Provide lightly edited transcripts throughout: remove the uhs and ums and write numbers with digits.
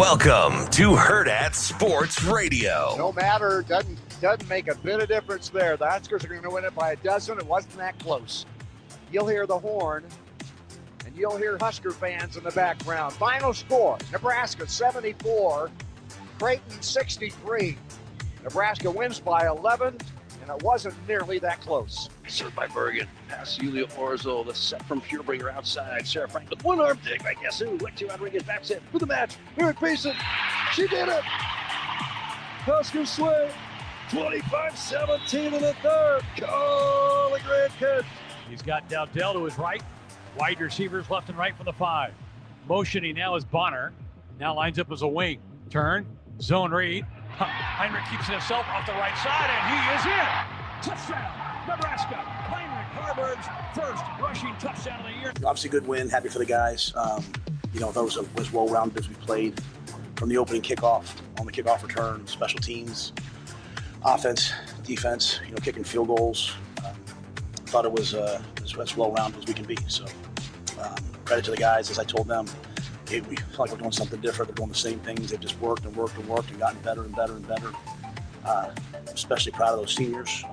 Welcome to Hurrdat Sports Radio. No matter, doesn't make a bit of difference there. The Huskers are going to win it by a dozen. It wasn't that close. You'll hear the horn, and you'll hear Husker fans in the background. Final score, Nebraska 74, Creighton 63. Nebraska wins by 11, and it wasn't nearly that close. Served by Bergen. Pass Yulia Orzo. The set from Purebringer outside. Sarah Frank with one arm dig by guess who? Lexi Rodriguez backs in for the match. Eric Beeson. She did it. Huskers swing. 25-17 in the third. Call the Grand Kid. He's got Dowdell to his right. Wide receivers left and right for the 5. Motioning now is Bonner. Now lines up as a wing. Turn. Zone read. Heinrich keeps it himself off the right side, and he is in. Touchdown, Nebraska. Heinrich Harburg's first rushing touchdown of the year. Obviously, good win. Happy for the guys. Thought it was well-rounded as we played from the opening kickoff, on the kickoff return, special teams, offense, defense, kicking field goals. Thought it was as well-rounded as we can be. So credit to the guys. As I told them, we feel like we're doing something different. They're doing the same things. They've just worked and gotten better and better and better. Especially proud of those seniors.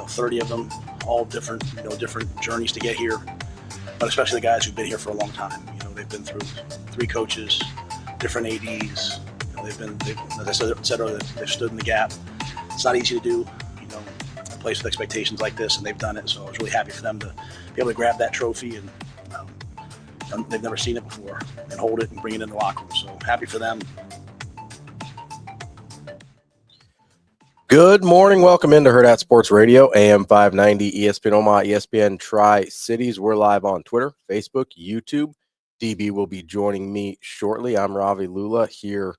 30 of them, all different journeys to get here. But especially the guys who've been here for a long time. They've been through 3 coaches, different ADs. They've as I said earlier, they've stood in the gap. It's not easy to do. A place with expectations like this, and they've done it. So I was really happy for them to be able to grab that trophy, and they've never seen it before, and hold it and bring it in the locker room. So happy for them. Good morning. Welcome into Hurrdat Sports Radio, AM 590, ESPN Omaha, ESPN Tri-Cities. We're live on Twitter, Facebook, YouTube. DB will be joining me shortly. I'm Ravi Lulla here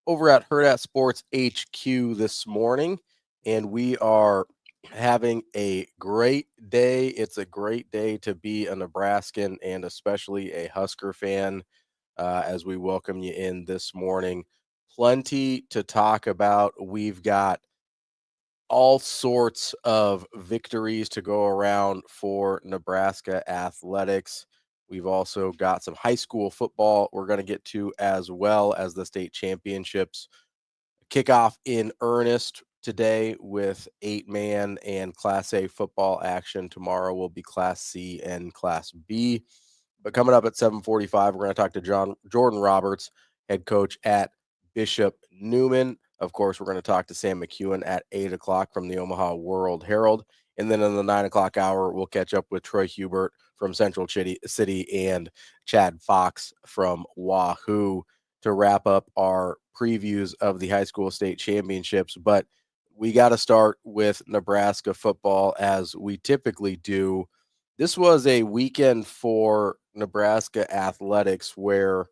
over at Hurrdat Sports HQ this morning, and we are having a great day. It's a great day to be a Nebraskan and especially a Husker fan as we welcome you in this morning. Plenty to talk about. We've got all sorts of victories to go around for Nebraska athletics. We've also got some high school football we're going to get to, as well as the state championships. Kick off in earnest today with 8-man and Class A football action. Tomorrow will be Class C and Class B. But coming up at 7:45, we're going to talk to Jordan Roberts, head coach at Bishop Neumann. Of course, we're going to talk to Sam McKewon at 8 o'clock from the Omaha World-Herald. And then in the 9 o'clock hour, we'll catch up with Troy Huebert from Central City and Chad Fox from Wahoo to wrap up our previews of the high school state championships. But we got to start with Nebraska football, as we typically do. This was a weekend for Nebraska athletics where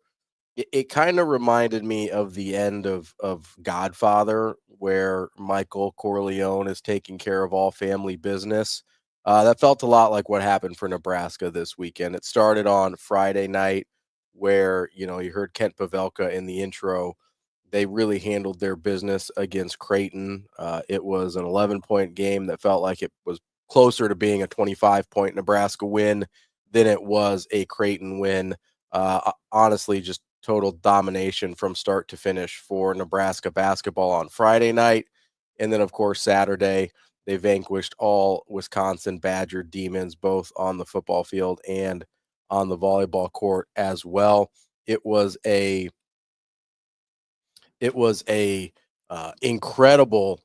it kind of reminded me of the end of Godfather, where Michael Corleone is taking care of all family business. That felt a lot like what happened for Nebraska this weekend. It started on Friday night where, you heard Kent Pavelka in the intro. They really handled their business against Creighton. It was an 11-point game that felt like it was closer to being a 25-point Nebraska win than it was a Creighton win. Honestly, just total domination from start to finish for Nebraska basketball on Friday night. And then, of course, Saturday, they vanquished all Wisconsin Badger Demons, both on the football field and on the volleyball court as well. It was a incredible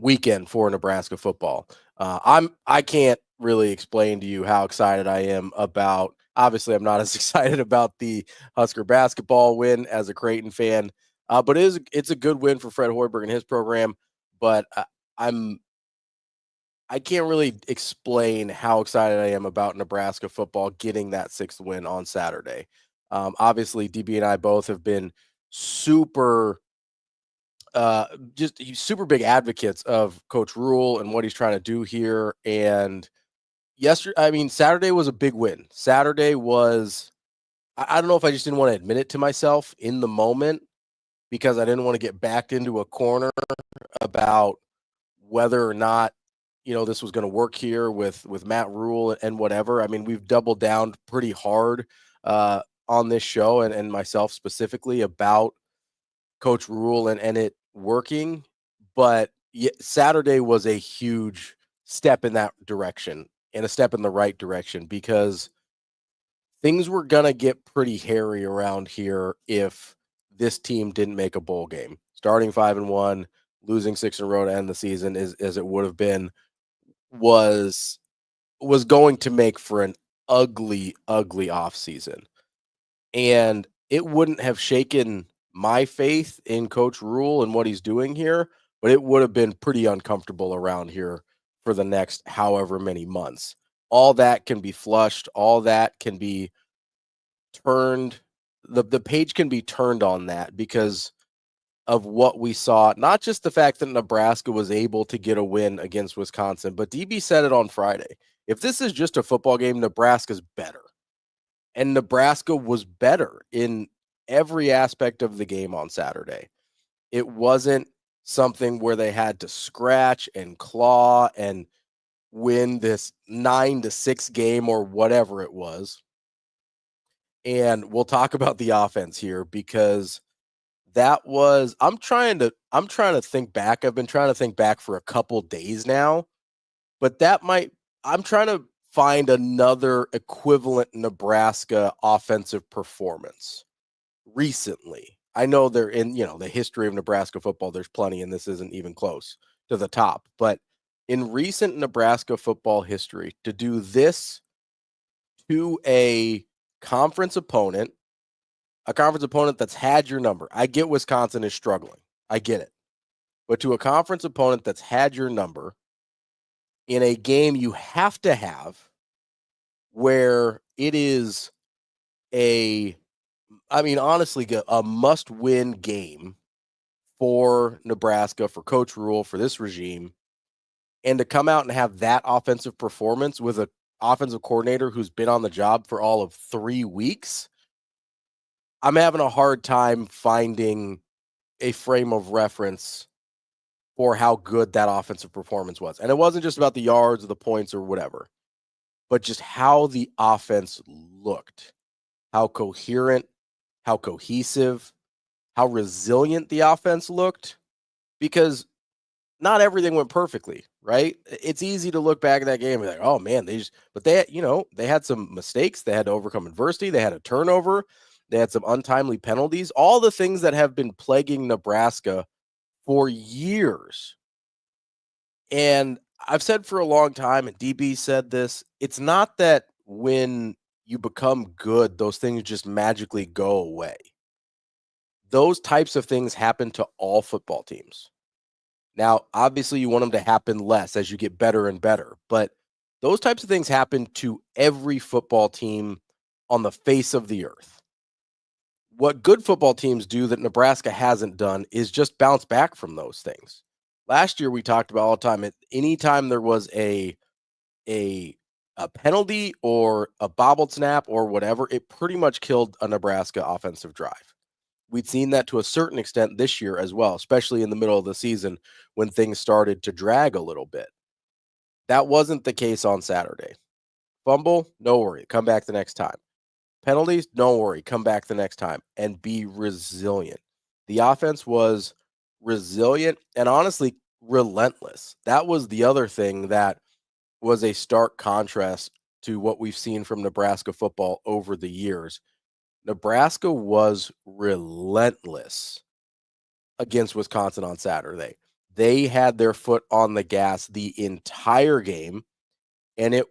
weekend for Nebraska football. I can't really explain to you how excited I am about. Obviously, I'm not as excited about the Husker basketball win as a Creighton fan, but it's a good win for Fred Hoiberg and his program. But I can't really explain how excited I am about Nebraska football getting that 6th win on Saturday. Obviously, DB and I both have been super big advocates of Coach Rule and what he's trying to do here. And Saturday was a big win. Saturday was, I don't know if I just didn't want to admit it to myself in the moment because I didn't want to get backed into a corner about whether or not, this was going to work here with Matt Rule and whatever. I mean, we've doubled down pretty hard on this show and myself specifically about Coach Rule and it working, but Saturday was a huge step in that direction and a step in the right direction, because things were going to get pretty hairy around here if this team didn't make a bowl game. Starting 5-1, losing 6 in a row to end the season as it would have been, was going to make for an ugly offseason. And it wouldn't have shaken my faith in Coach Rule and what he's doing here, but it would have been pretty uncomfortable around here for the next however many months. All that can be flushed. All that can be turned. The page can be turned on that because of what we saw. Not just the fact that Nebraska was able to get a win against Wisconsin, but DB said it on Friday. If this is just a football game, Nebraska's better. And Nebraska was better in every aspect of the game on Saturday. It wasn't something where they had to scratch and claw and win this 9-6 game or whatever it was. And we'll talk about the offense here, because that was, I'm trying to think back. I've been trying to think back for a couple days now, but I'm trying to find another equivalent Nebraska offensive performance recently. I know they're in, the history of Nebraska football, there's plenty, and this isn't even close to the top. But in recent Nebraska football history, to do this to a conference opponent that's had your number. I get Wisconsin is struggling. I get it. But to a conference opponent that's had your number in a game you have to have, where it is honestly, a must-win game for Nebraska, for Coach Rule, for this regime, and to come out and have that offensive performance with an offensive coordinator who's been on the job for all of 3 weeks, I'm having a hard time finding a frame of reference for how good that offensive performance was. And it wasn't just about the yards or the points or whatever, but just how the offense looked, how coherent, how cohesive, how resilient the offense looked, because not everything went perfectly, right? It's easy to look back at that game and be like, oh man, they had some mistakes. They had to overcome adversity. They had a turnover. They had some untimely penalties, all the things that have been plaguing Nebraska for years. And I've said for a long time, and DB said this, it's not that when you become good, those things just magically go away. Those types of things happen to all football teams. Now, obviously, you want them to happen less as you get better and better, but those types of things happen to every football team on the face of the earth. What good football teams do that Nebraska hasn't done is just bounce back from those things. Last year, we talked about all the time, anytime there was a penalty or a bobbled snap or whatever, it pretty much killed a Nebraska offensive drive. We'd seen that to a certain extent this year as well, especially in the middle of the season when things started to drag a little bit. That wasn't the case on Saturday. Fumble, no worry, come back the next time. Penalties, don't worry, come back the next time and be resilient. The offense was resilient and honestly relentless. That was the other thing that was a stark contrast to what we've seen from Nebraska football over the years. Nebraska was relentless against Wisconsin on Saturday. They had their foot on the gas the entire game, and it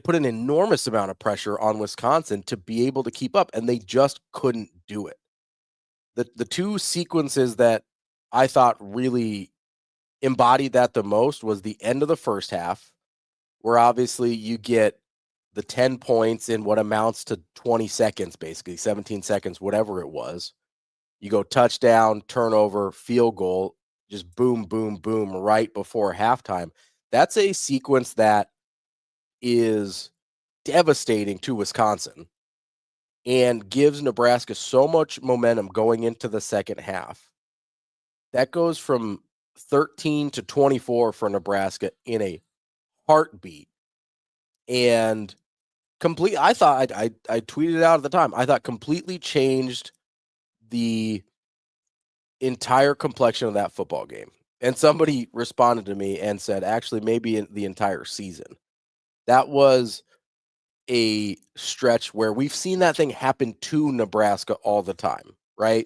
put an enormous amount of pressure on Wisconsin to be able to keep up, and they just couldn't do it. The two sequences that I thought really embodied that the most was the end of the first half, where obviously you get the 10 points in what amounts to 20 seconds, basically 17 seconds, whatever it was. You go touchdown, turnover, field goal, just boom, boom, boom, right before halftime. That's a sequence that is devastating to Wisconsin and gives Nebraska so much momentum going into the second half. That goes from 13 to 24 for Nebraska in a heartbeat. And I thought I tweeted it out at the time. I thought completely changed the entire complexion of that football game. And somebody responded to me and said, actually, maybe in the entire season. That was a stretch where we've seen that thing happen to Nebraska all the time, right?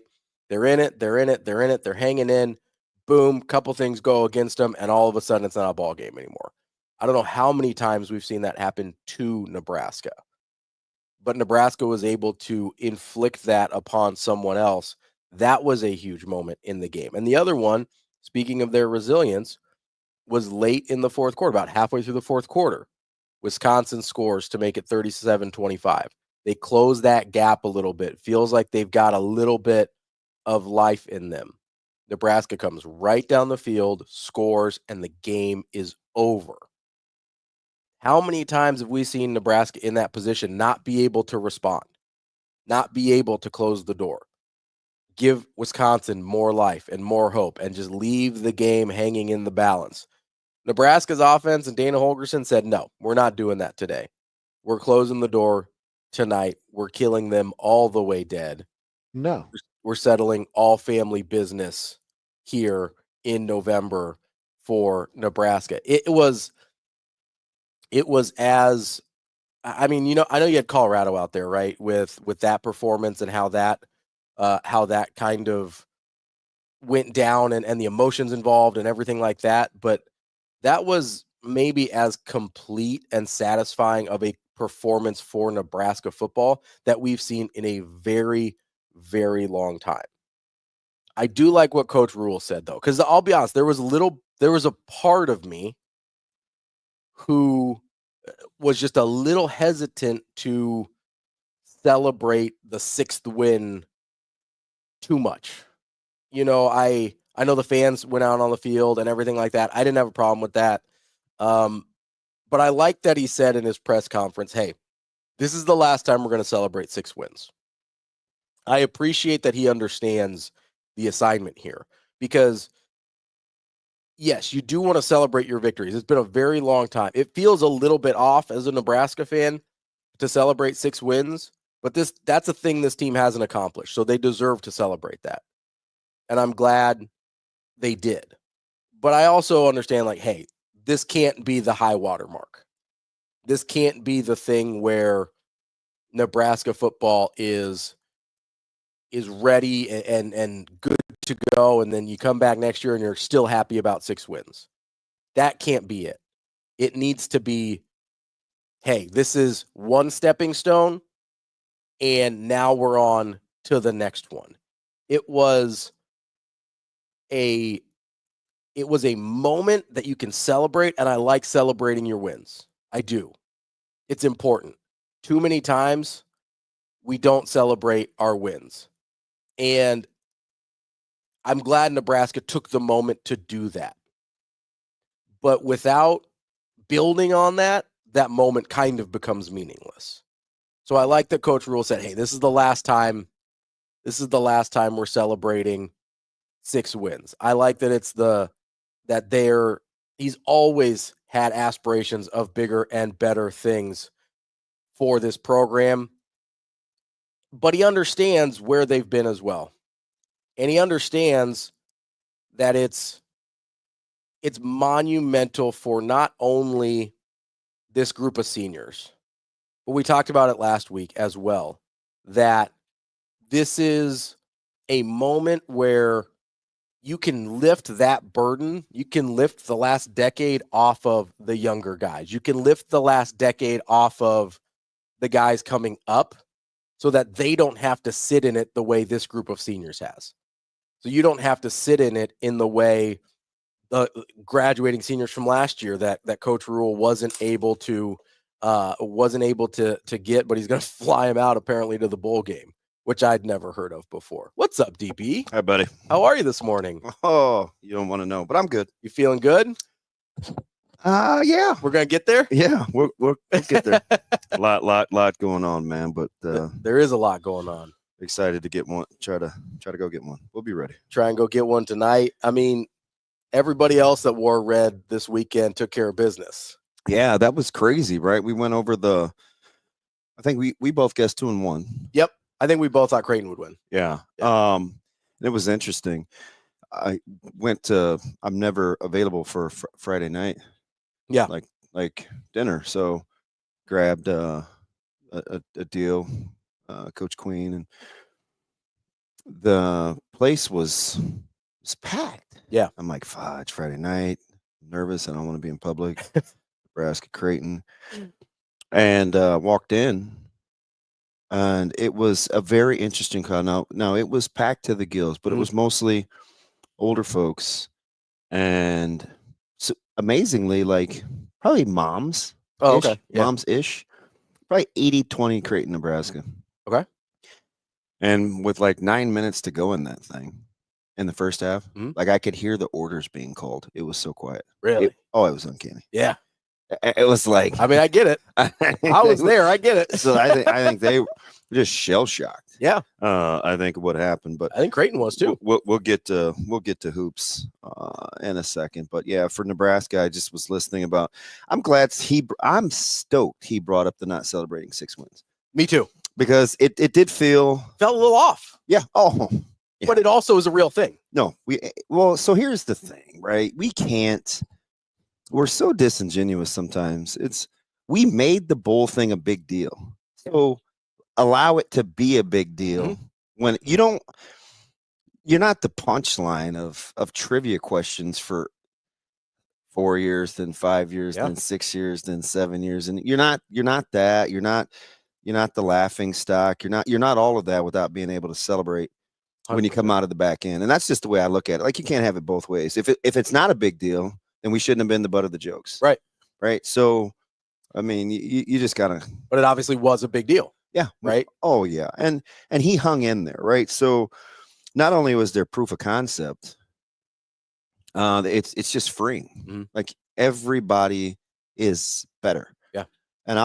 They're in it, they're hanging in, boom, couple things go against them, and all of a sudden it's not a ball game anymore. I don't know how many times we've seen that happen to Nebraska, but Nebraska was able to inflict that upon someone else. That was a huge moment in the game. And the other one, speaking of their resilience, was late in the fourth quarter, about halfway through the fourth quarter. Wisconsin scores to make it 37-25. They close that gap a little bit. Feels like they've got a little bit of life in them. Nebraska comes right down the field, scores, and the game is over. How many times have we seen Nebraska in that position not be able to respond, not be able to close the door, give Wisconsin more life and more hope, and just leave the game hanging in the balance? Nebraska's offense and Dana Holgorsen said, no, we're not doing that today. We're closing the door tonight. We're killing them all the way dead. No. We're settling all family business here in November for Nebraska. It was as, I mean, you know, I know you had Colorado out there, right? With that performance and how that kind of went down and the emotions involved and everything like that. But that was maybe as complete and satisfying of a performance for Nebraska football that we've seen in a very, very long time. I do like what Coach Rule said, though, because I'll be honest, there was a part of me who was just a little hesitant to celebrate the 6th win too much. You know, I know the fans went out on the field and everything like that. I didn't have a problem with that. But I like that he said in his press conference, hey, this is the last time we're going to celebrate 6 wins. I appreciate that he understands the assignment here because, yes, you do want to celebrate your victories. It's been a very long time. It feels a little bit off as a Nebraska fan to celebrate 6 wins, but that's a thing this team hasn't accomplished, so they deserve to celebrate that. And I'm glad they did. But I also understand, like, hey, this can't be the high water mark. This can't be the thing where Nebraska football is ready and good to go, and then you come back next year and you're still happy about 6 wins. That can't be it. It needs to be, hey, this is one stepping stone, and now we're on to the next one. It was a moment that you can celebrate, and I like celebrating your wins. I do. It's important. Too many times we don't celebrate our wins. And I'm glad Nebraska took the moment to do that. But without building on that, that moment kind of becomes meaningless. So I like that Coach Rule said, hey, this is the last time we're celebrating 6 wins. I like that he's always had aspirations of bigger and better things for this program. But he understands where they've been as well. And he understands that it's monumental for not only this group of seniors, but we talked about it last week as well, that this is a moment where you can lift that burden. You can lift the last decade off of the younger guys. You can lift the last decade off of the guys coming up so that they don't have to sit in it the way this group of seniors has. So you don't have to sit in it in the way the graduating seniors from last year that Coach Rule wasn't able to get, but he's going to fly him out apparently to the bowl game, which I'd never heard of before. What's up, DB? Hi, buddy. How are you this morning? Oh, you don't want to know, but I'm good. You feeling good? Yeah. We're going to get there? Yeah, we'll get there. A lot going on, man, but there is a lot going on. Excited to get one. Try to go get one. We'll be ready. Try and go get one tonight. I mean, everybody else that wore red this weekend took care of business. Yeah, that was crazy, right? We went over the I think we both guessed 2-1. Yep. I think we both thought Creighton would win. Yeah. It was interesting. I'm never available for Friday night. Yeah. Like dinner. So grabbed a deal, Coach Queen, and the place was packed. Yeah. I'm like, it's Friday night. I'm nervous. I don't want to be in public. Nebraska, Creighton. And walked in, and it was a very interesting crowd. Now it was packed to the gills, but it was mostly older folks, and so amazingly, like probably moms. Oh, okay. Yeah. Moms-ish. Probably 80-20 Creighton, Nebraska. Okay. And with like 9 minutes to go in that thing in the first half, like I could hear the orders being called. It was so quiet. Really? It was uncanny. Yeah. It was like, I mean, I get it. I was there. I get it. So I think they were just shell shocked. Yeah. I think what happened, but I think Creighton was too. We'll get to hoops in a second. But yeah, for Nebraska, I just was listening about. I'm stoked he brought up the not celebrating 6 wins. Me too. Because it did felt a little off. Yeah. Oh. Yeah. But it also is a real thing. No, so here's the thing, right? We're so disingenuous sometimes. We made the bowl thing a big deal. So allow it to be a big deal when you're not the punchline of trivia questions for 4 years, then 5 years, then 6 years, then 7 years. And you're not that. You're not the laughing stock. You're not all of that without being able to celebrate 100%. When you come out of the back end. And that's just the way I look at it. Like you can't have it both ways. If it's not a big deal, then we shouldn't have been the butt of the jokes. Right. So, I mean, you just gotta. But it obviously was a big deal. Yeah. Right. Oh yeah. And he hung in there. Right. So, not only was there proof of concept, it's just freeing. Like everybody is better. Yeah. And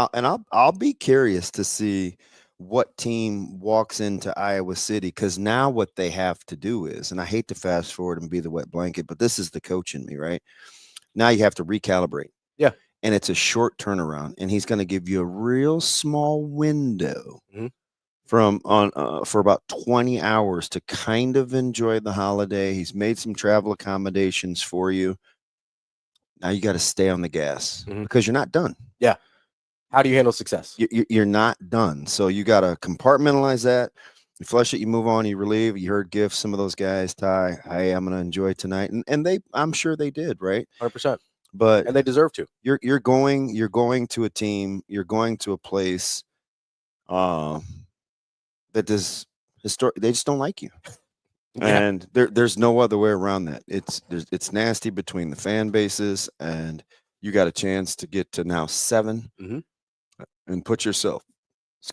I'll be curious to see what team walks into Iowa City, because now what they have to do is, and I hate to fast forward and be the wet blanket, but this is the coach in me, right? Now you have to recalibrate. Yeah. And it's a short turnaround, and he's going to give you a real small window for about 20 hours to kind of enjoy the holiday. He's made some travel accommodations for you. Now you got to stay on the gas because you're not done. Yeah. How do you handle success? You're not done. So you got to compartmentalize that. You flush it, you move on, you relieve. You heard Giff, some of those guys, Ty, hey, I'm going to enjoy tonight. And I'm sure they did, right? 100%. And they deserve to. You're going to a team, you're going to a place that does they just don't like you. And there's no other way around that. It's nasty between the fan bases, and you got a chance to get to now 7 and put yourself,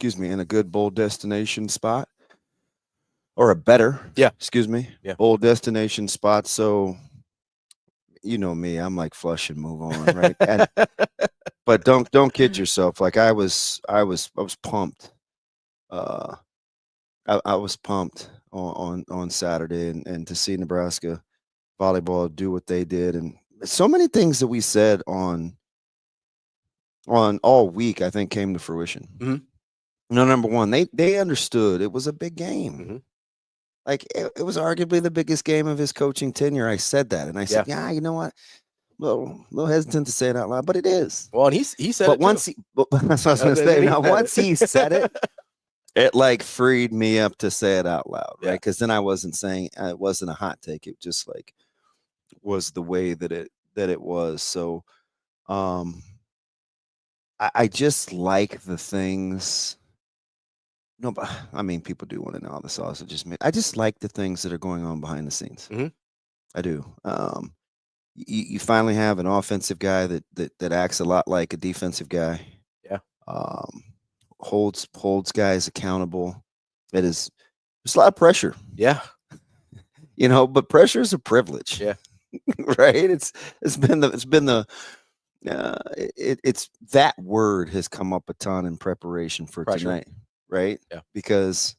in a good bowl destination spot, or a better, bowl destination spot. So, you know me, I'm like flush and move on, right? But don't kid yourself. Like I was pumped. I was pumped on Saturday, and to see Nebraska volleyball do what they did, and so many things that we said on all week, I think, came to fruition. Number one, they understood it was a big game. Like it was arguably the biggest game of his coaching tenure. I said that, and I said, yeah, you know what? Little hesitant to say it out loud, but it is. Well, and he said but it once too. That's what I was going to say. Now, once he said it, it like freed me up to say it out loud, right? Because then I wasn't saying it wasn't a hot take. It just like was the way that it was. So, I just like the things. No, but I mean, people do want to know all the sausage. I just like the things that are going on behind the scenes. I do. You finally have an offensive guy that acts a lot like a defensive guy. Yeah. Holds guys accountable. There's a lot of pressure. Yeah. But pressure is a privilege. Yeah. Right. It's that word has come up a ton in preparation for pressure. Tonight. Right. Yeah. Because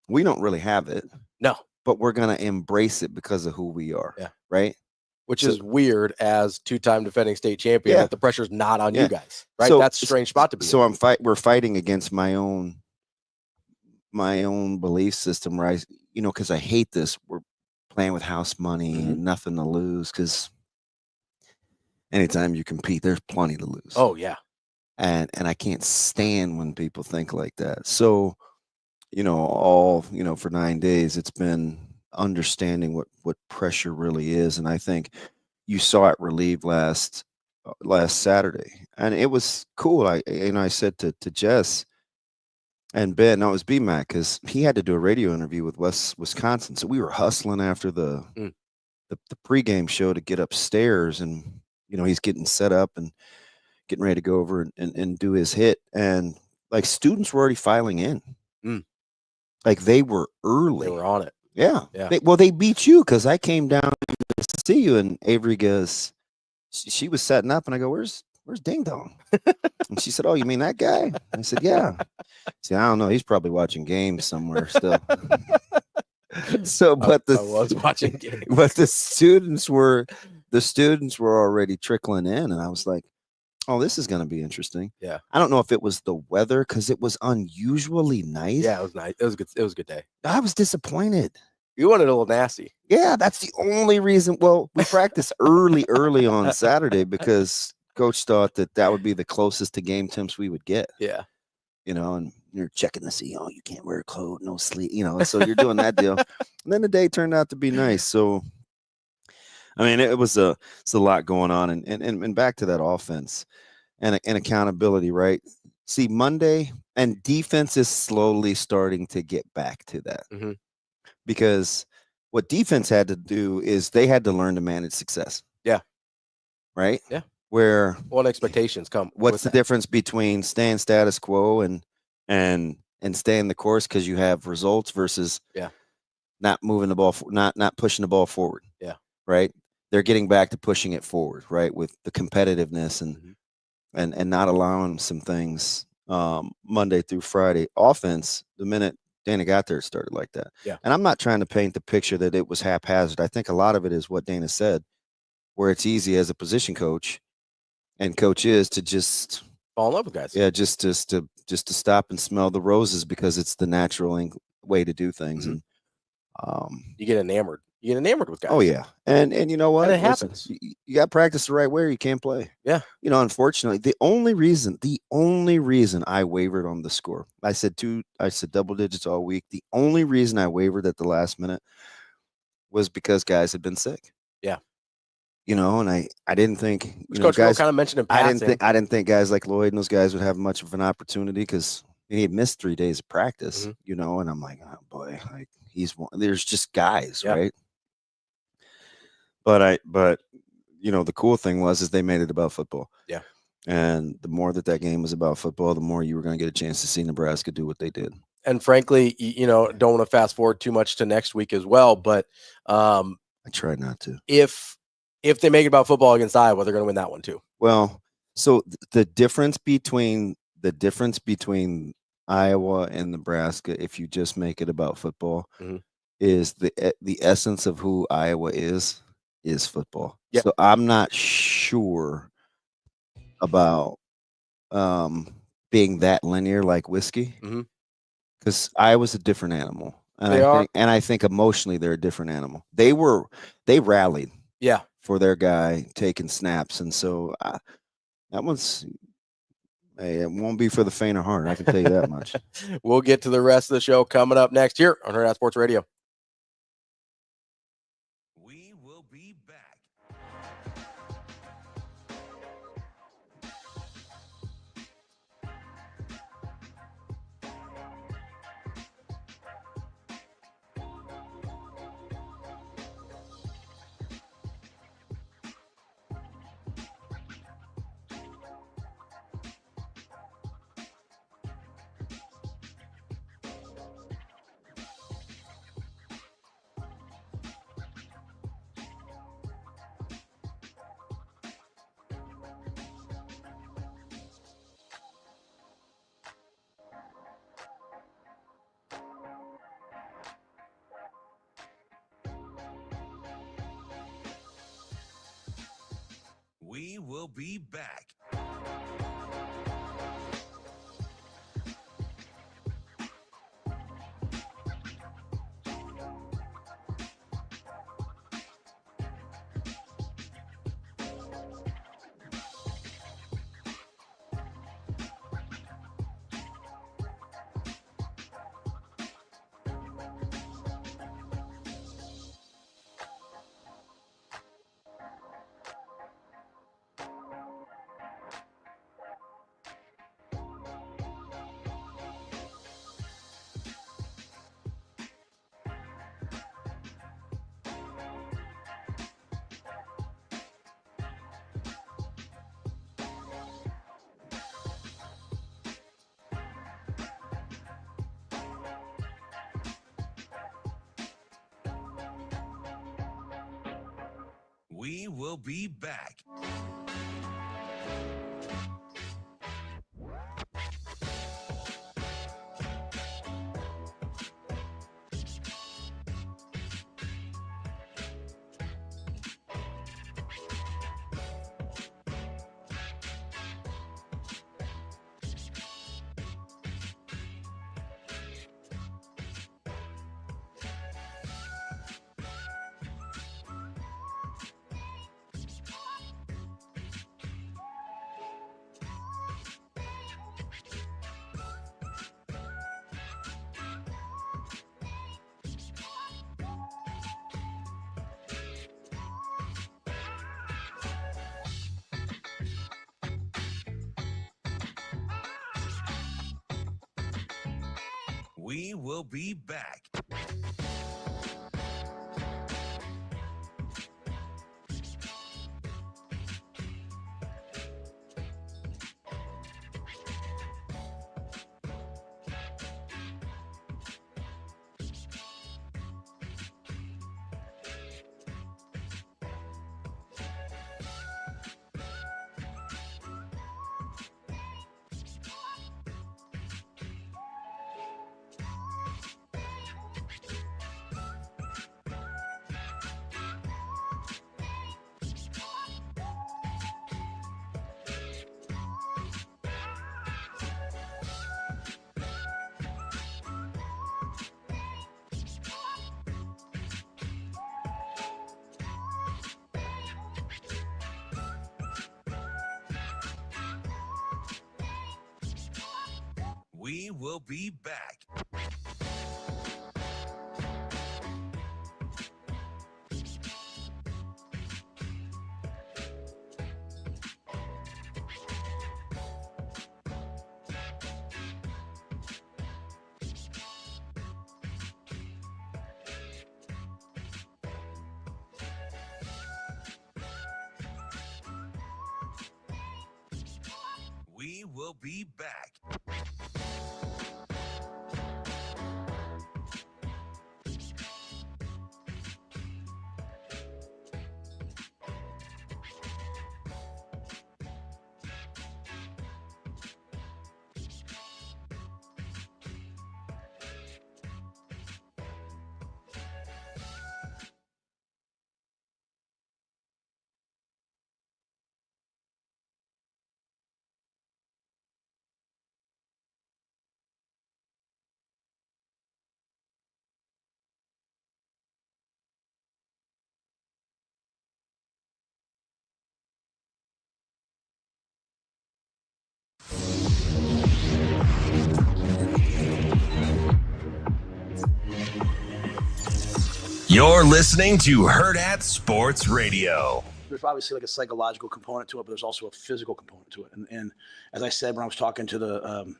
we don't really have it. No. But we're going to embrace it because of who we are. Yeah. Right. which is weird as two-time defending state champion. That the pressure's not on you guys, right? So, that's a strange spot to be. So we're fighting against my own belief system, right? Because I hate this. We're playing with house money and nothing to lose. Because anytime you compete, there's plenty to lose. Oh yeah, and I can't stand when people think like that. So, for 9 days, it's been understanding what pressure really is, and I think you saw it relieved last Saturday, and it was cool. I said to Jess and Ben, no, it was BMAC, because he had to do a radio interview with Wisconsin, so we were hustling after the pregame show to get upstairs, and he's getting set up and getting ready to go over and do his hit, and like students were already filing in. Like they were early. They were on it. Yeah. They beat you because I came down to see you, and Avery goes, she was setting up, and I go, where's Ding Dong? And she said, oh, you mean that guy? I said, yeah. See, I don't know. He's probably watching games somewhere still. So, I was watching games. But the students were already trickling in, and I was like, oh, this is going to be interesting. Yeah. I don't know if it was the weather, because it was unusually nice. Yeah, it was nice. It was good. It was a good day. I was disappointed. You wanted a little nasty. Yeah, that's the only reason. Well, we practiced early on Saturday because coach thought that would be the closest to game temps we would get. Yeah. And you're checking to see, you can't wear a coat, no sleep, so you're doing that deal. And then the day turned out to be nice. So, I mean, it's a lot going on, and back to that offense and accountability, right? See, Monday, and defense is slowly starting to get back to that, because what defense had to do is they had to learn to manage success. Yeah. Right. Yeah. Where what expectations come? What's the difference between staying status quo and staying the course because you have results versus not moving the ball, not pushing the ball forward. Yeah. Right. They're getting back to pushing it forward, right, with the competitiveness and not allowing some things Monday through Friday. Offense, the minute Dana got there, it started like that. Yeah. And I'm not trying to paint the picture that it was haphazard. I think a lot of it is what Dana said, where it's easy as a position coach and coaches to just fall in love with guys. Yeah, just to stop and smell the roses because it's the natural way to do things. And you get enamored. You get enamored with guys. Oh yeah, and you know what? And it happens. You got to practice the right way, or you can't play. Yeah. Unfortunately, the only reason I wavered on the score, I said double digits all week. The only reason I wavered at the last minute was because guys had been sick. Yeah. And I didn't think Coach guys kind of mentioned in passing. I didn't think guys like Lloyd and those guys would have much of an opportunity because he had missed 3 days of practice. And I'm like, oh boy, like he's one. There's just guys, right? But the cool thing is they made it about football. Yeah. And the more that game was about football, the more you were going to get a chance to see Nebraska do what they did. And frankly, don't want to fast forward too much to next week as well. But I try not to. If they make it about football against Iowa, they're going to win that one too. Well, so the difference between Iowa and Nebraska, if you just make it about football, is the essence of who Iowa is football. Yep. So I'm not sure about being that linear like whiskey, because Iowa's a different animal, and I think emotionally they're a different animal. They rallied, for their guy taking snaps, and so that one's. Hey, it won't be for the faint of heart. I can tell you that much. We'll get to the rest of the show coming up next here on Hurrdat Sports Radio. We will be back. We will be back. We will be back. We will be back. We will be back. We will be back. You're listening to Hurrdat Sports Radio. There's obviously like a psychological component to it, but there's also a physical component to it. And as I said when I was talking to the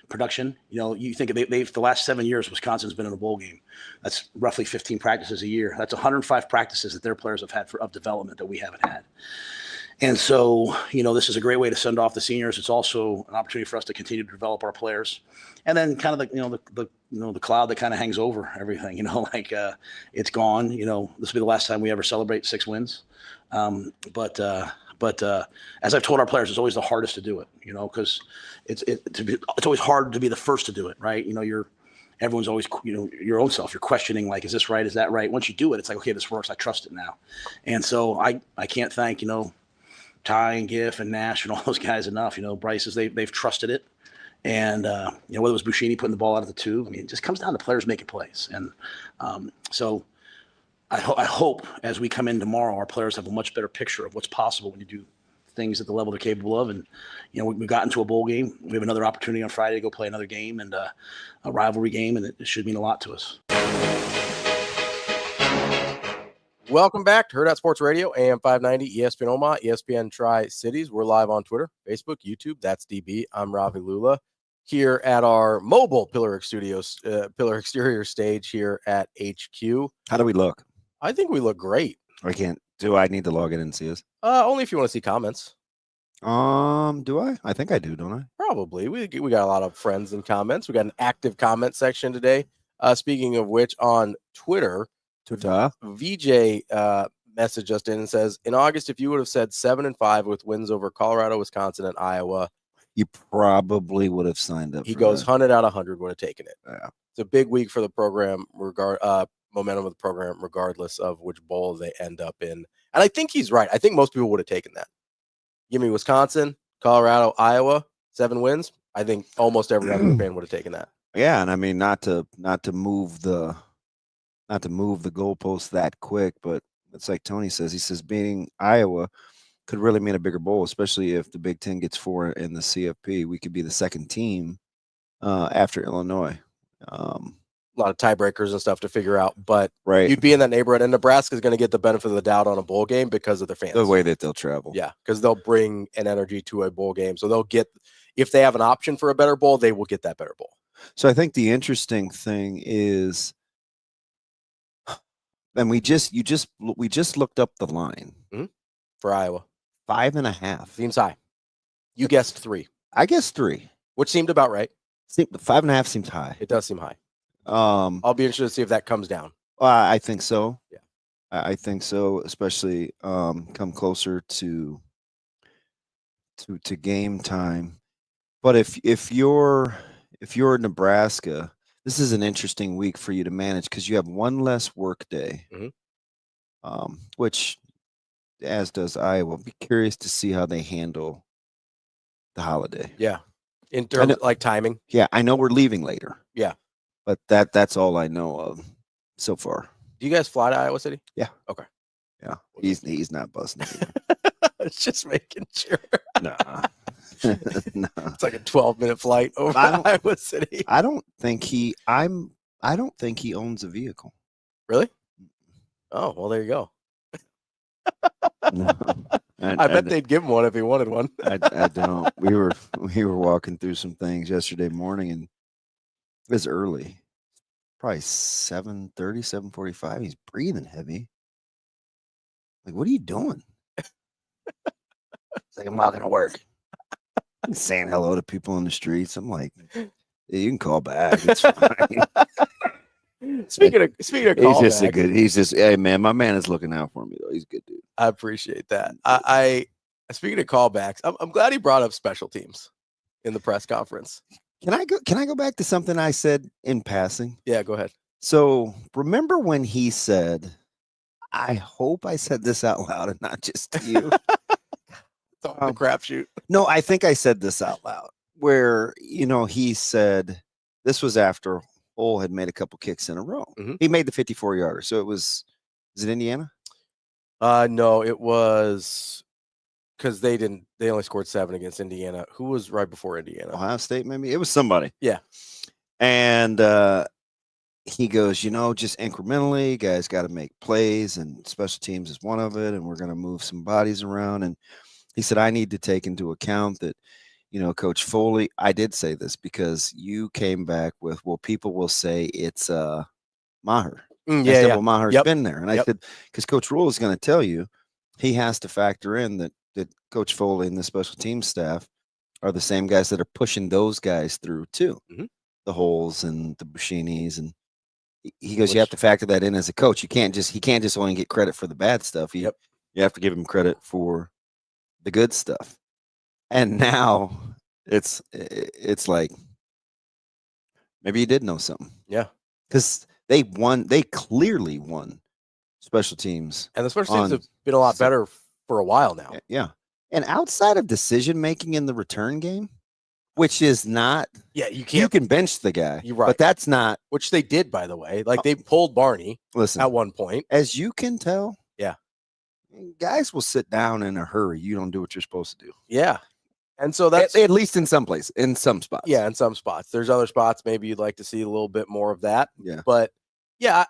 production, you know, you think they've the last 7 years, Wisconsin's been in a bowl game. That's roughly 15 practices a year. That's 105 practices that their players have had of development that we haven't had. And so, you know, this is a great way to send off the seniors. It's also an opportunity for us to continue to develop our players. And then kind of the cloud that kind of hangs over everything, you know, like it's gone. You know, this will be the last time we ever celebrate 6 wins. But as I've told our players, it's always the hardest to do it, you know, because it's always hard to be the first to do it, right? You know, everyone's always, you know, your own self. You're questioning, like, is this right? Is that right? Once you do it, it's like, okay, this works. I trust it now. And so I can't thank, you know, Ty and Giff and Nash and all those guys enough. Bryce's, they've trusted it. And, whether it was Buschini putting the ball out of the tube, it just comes down to players making plays. And so I hope as we come in tomorrow, our players have a much better picture of what's possible when you do things at the level they're capable of. And, we got into a bowl game. We have another opportunity on Friday to go play another game and a rivalry game, and it should mean a lot to us. Welcome back to Hurrdat Sports Radio, AM 590, ESPN Omaha, ESPN Tri-Cities. We're live on Twitter, Facebook, YouTube. That's DB. I'm Ravi Lulla here at our mobile Pillar Exterior stage here at HQ. How do we look? I think we look great. Do I need to log in and see us? Only if you want to see comments. Do I? I think I do, don't I? Probably. We got a lot of friends and comments. We got an active comment section today. Speaking of which, on Twitter, VJ messaged us in and says, in August, if you would have said 7-5 with wins over Colorado, Wisconsin, and Iowa, you probably would have signed up. He goes 100 out of 100 would have taken it. Yeah. It's a big week for the program, momentum of the program, regardless of which bowl they end up in. And I think he's right. I think most people would have taken that. Give me Wisconsin, Colorado, Iowa, 7 wins. I think almost every other fan would have taken that. Yeah, and I mean not to move the goalpost that quick, but it's like Tony says. He says beating Iowa could really mean a bigger bowl, especially if the Big Ten gets 4 in the CFP. We could be the second team after Illinois. A lot of tiebreakers and stuff to figure out, but right. You'd be in that neighborhood, and Nebraska is going to get the benefit of the doubt on a bowl game because of their fans. The way that they'll travel. Yeah, because they'll bring an energy to a bowl game. So they'll get, if they have an option for a better bowl, they will get that better bowl. So I think the interesting thing is, and we just looked up the line for Iowa. 5.5 seems high. You guessed 3. I guessed 3, which seemed about right. 5.5 seems high. It does seem high. I'll be interested to see if that comes down. I think so. Yeah, I think so, especially come closer to game time. But if you're Nebraska, this is an interesting week for you to manage because you have one less work day, which, as does Iowa. Be curious to see how they handle the holiday. Yeah, in terms of like timing. Yeah, I know we're leaving later. Yeah, but that's all I know of so far. Do you guys fly to Iowa City? Yeah. Okay. Yeah, he's not busting it. It's just making sure. Nah. No. It's like a 12-minute flight over Iowa City. I don't think he owns a vehicle. Really? Oh, well, there you go. No. I bet they'd give him one if he wanted one. I don't. We were walking through some things yesterday morning, and it was early. Probably 7:30, 7:45. He's breathing heavy. Like, what are you doing? It's like, I'm walking to work. I'm saying hello to people in the streets. I'm like, yeah, you can call back. It's fine. Speaking of callbacks, hey man, my man is looking out for me though. He's a good dude. I appreciate that. I speaking of callbacks, I'm glad he brought up special teams in the press conference. Can I go back to something I said in passing? Yeah, go ahead. So remember when he said, I hope I said this out loud and not just to you. The crapshoot. No, I think I said this out loud where, he said this was after Ole had made a couple kicks in a row. Mm-hmm. He made the 54-yarder. So is it Indiana? No, it was because they only scored 7 against Indiana. Who was right before Indiana? Ohio State, maybe? It was somebody. Yeah. And he goes, just incrementally, guys got to make plays, and special teams is one of it, and we're going to move some bodies around. And he said, I need to take into account that, Coach Foley, I did say this because you came back with, well, people will say it's Maher. Well, Maher's been there. And I said, because Coach Rule is going to tell you, he has to factor in that Coach Foley and the special team staff are the same guys that are pushing those guys through too. Mm-hmm. The Holes and the Bushinis. And he goes, you have to factor that in as a coach. He can't just only get credit for the bad stuff. You have to give him credit for the good stuff. And now it's like maybe he did know something. Yeah. Because they clearly won special teams. And the special teams have been a lot better for a while now. Yeah. And outside of decision making in the return game, which is not, Yeah, you can't. you can bench the guy. You're right. But that's not. Which they did, by the way. Like, they pulled Barney at one point. As you can tell, yeah, guys will sit down in a hurry. You don't do what you're supposed to do. Yeah. And so that's at least in some places, in some spots. Yeah, in some spots. There's other spots maybe you'd like to see a little bit more of that. Yeah. But yeah,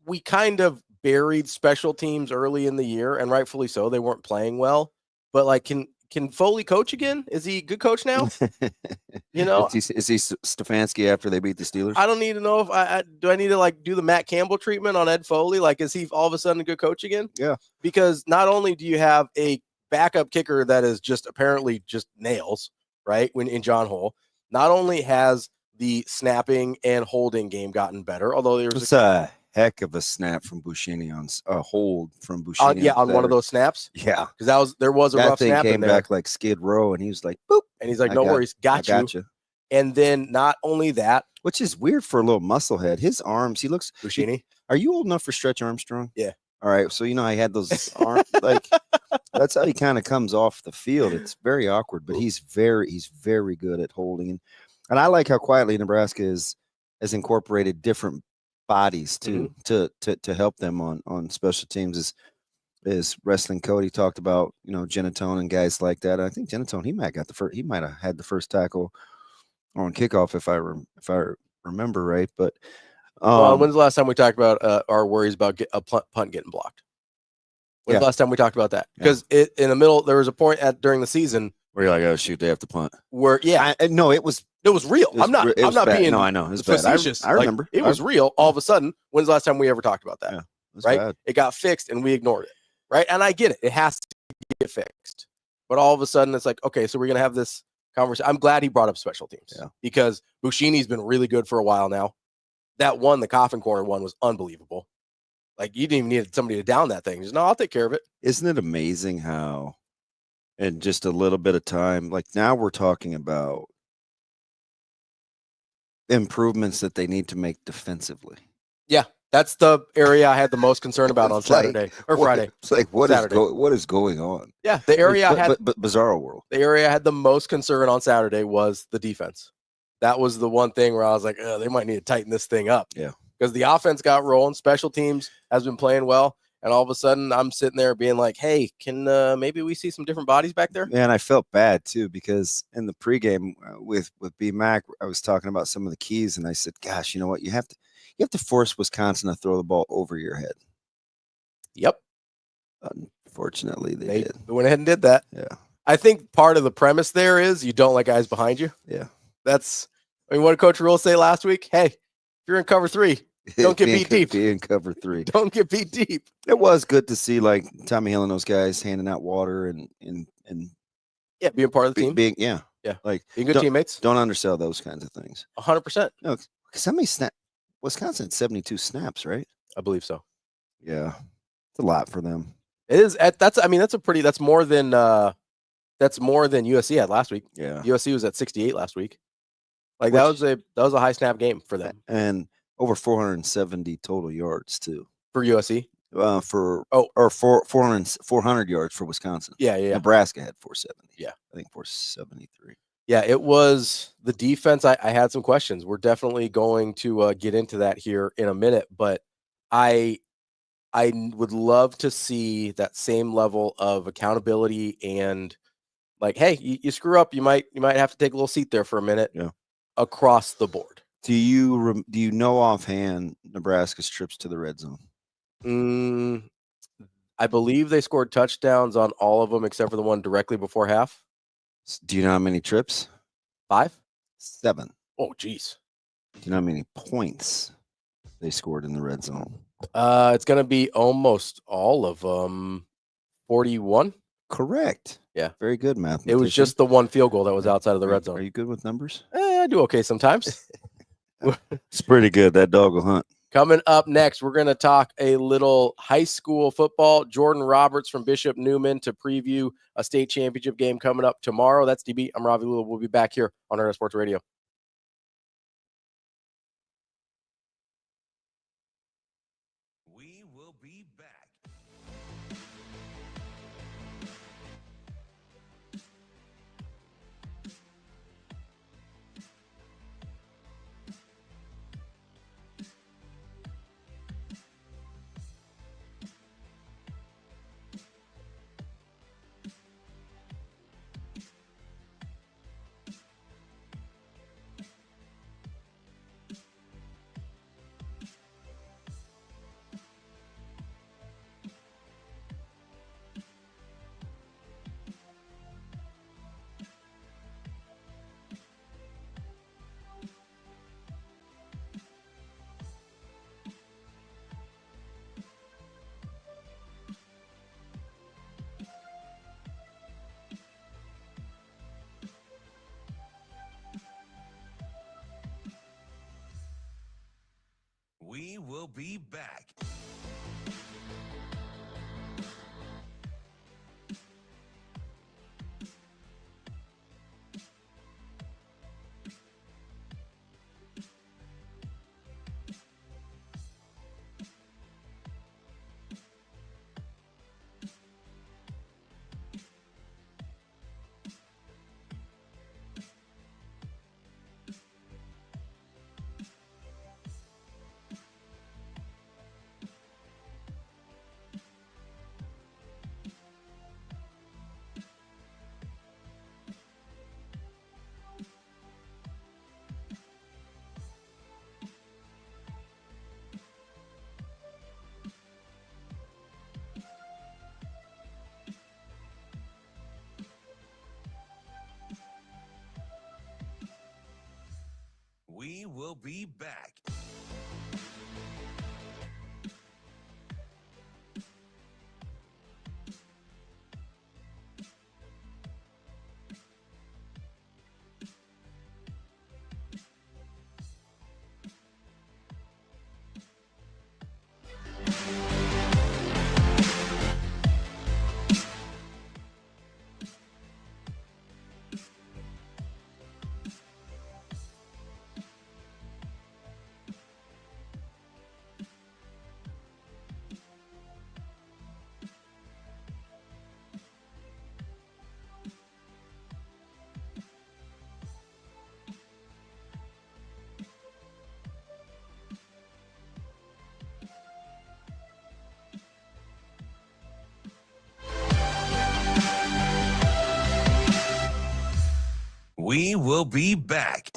we kind of buried special teams early in the year, and rightfully so. They weren't playing well. But like, can Foley coach again? Is he a good coach now? You know, is he Stefanski after they beat the Steelers? I don't need to know if I need to like do the Matt Campbell treatment on Ed Foley. Like, is he all of a sudden a good coach again? Yeah. Because not only do you have a backup kicker that is just apparently just nails, right? When in John Hull, not only has the snapping and holding game gotten better, although there was a heck of a snap from Buschini on a hold from Buschini. On one of those snaps. Yeah, because there was a that rough thing snap came in there. back like Skid Row, and he was like, "Boop," and he's like, "No worries, got you." And then not only that, which is weird for a little musclehead. His arms, he looks. Buschini. Are you old enough for Stretch Armstrong? Yeah. All right, so you know I had those arms like. That's how he kind of comes off the field. It's very awkward, but he's very good at holding. And I like how quietly Nebraska has incorporated different bodies to help them on special teams. Is Wrestling Cody talked about, Genatone and guys like that. I think Genatone, he might have had the first tackle on kickoff if I remember right. But when's the last time we talked about our worries about a punt getting blocked? When's the last time we talked about that? Because in the middle, there was a point during the season where you're like, "Oh shoot, they have to punt." Where no, it was real. I'm not being no, I know it's facetious. I remember it was real. All of a sudden, when's the last time we ever talked about that? Yeah, right? Bad. It got fixed and we ignored it. Right? And I get it. It has to get fixed. But all of a sudden, it's like, okay, so we're gonna have this conversation. I'm glad he brought up special teams because Buschini's been really good for a while now. That one, the coffin corner one, was unbelievable. Like, you didn't even need somebody to down that thing. Just, no, I'll take care of it. Isn't it amazing how in just a little bit of time, like now we're talking about improvements that they need to make defensively. Yeah, that's the area I had the most concern about on Saturday or Friday. It's like, what is going on? Yeah, the area but Bizarro World. The area I had the most concern on Saturday was the defense. That was the one thing where I was like, they might need to tighten this thing up. Yeah. Because the offense got rolling, special teams has been playing well, and all of a sudden I'm sitting there being like, "Hey, can maybe we see some different bodies back there?" Man, I felt bad too because in the pregame with B Mac, I was talking about some of the keys, and I said, "Gosh, you know what? You have to force Wisconsin to throw the ball over your head." Yep. Unfortunately, they did. They went ahead and did that. Yeah. I think part of the premise there is you don't let guys behind you. Yeah. What did Coach Rule say last week? Hey, if you're in cover 3. Don't get beat deep. Be in cover 3. Don't get beat deep. It was good to see like Tommy Hill and those guys handing out water and being part of the team. Being like being good teammates. Don't undersell those kinds of things. 100%. No, because how many Wisconsin had 72 snaps, right? I believe so. Yeah, it's a lot for them. It is. That's more than USC had last week. Yeah, USC was at 68 last week. Like that was a high snap game for them, and over 470 total yards too for USC. 400 yards for Wisconsin. Yeah. Nebraska had 470. Yeah, I think 473. Yeah, it was the defense. I had some questions. We're definitely going to get into that here in a minute, but I would love to see that same level of accountability and like, hey, you screw up, you might have to take a little seat there for a minute. Yeah, across the board. Do you know offhand Nebraska's trips to the red zone? I believe they scored touchdowns on all of them except for the one directly before half. Do you know how many trips? 5? 7. Oh, geez. Do you know how many points they scored in the red zone? It's going to be almost all of them. 41. Correct. Yeah. Very good, math. It was just the one field goal that was outside of the red zone. Are you good with numbers? I do okay sometimes. It's pretty good. That dog will hunt. Coming up next, we're going to talk a little high school football. Jordan Roberts from Bishop Neumann to preview a state championship game coming up tomorrow. That's DB. I'm Ravi. We'll be back here on Hurrdat Sports Radio. We will be back. be back. We will be back. We will be back.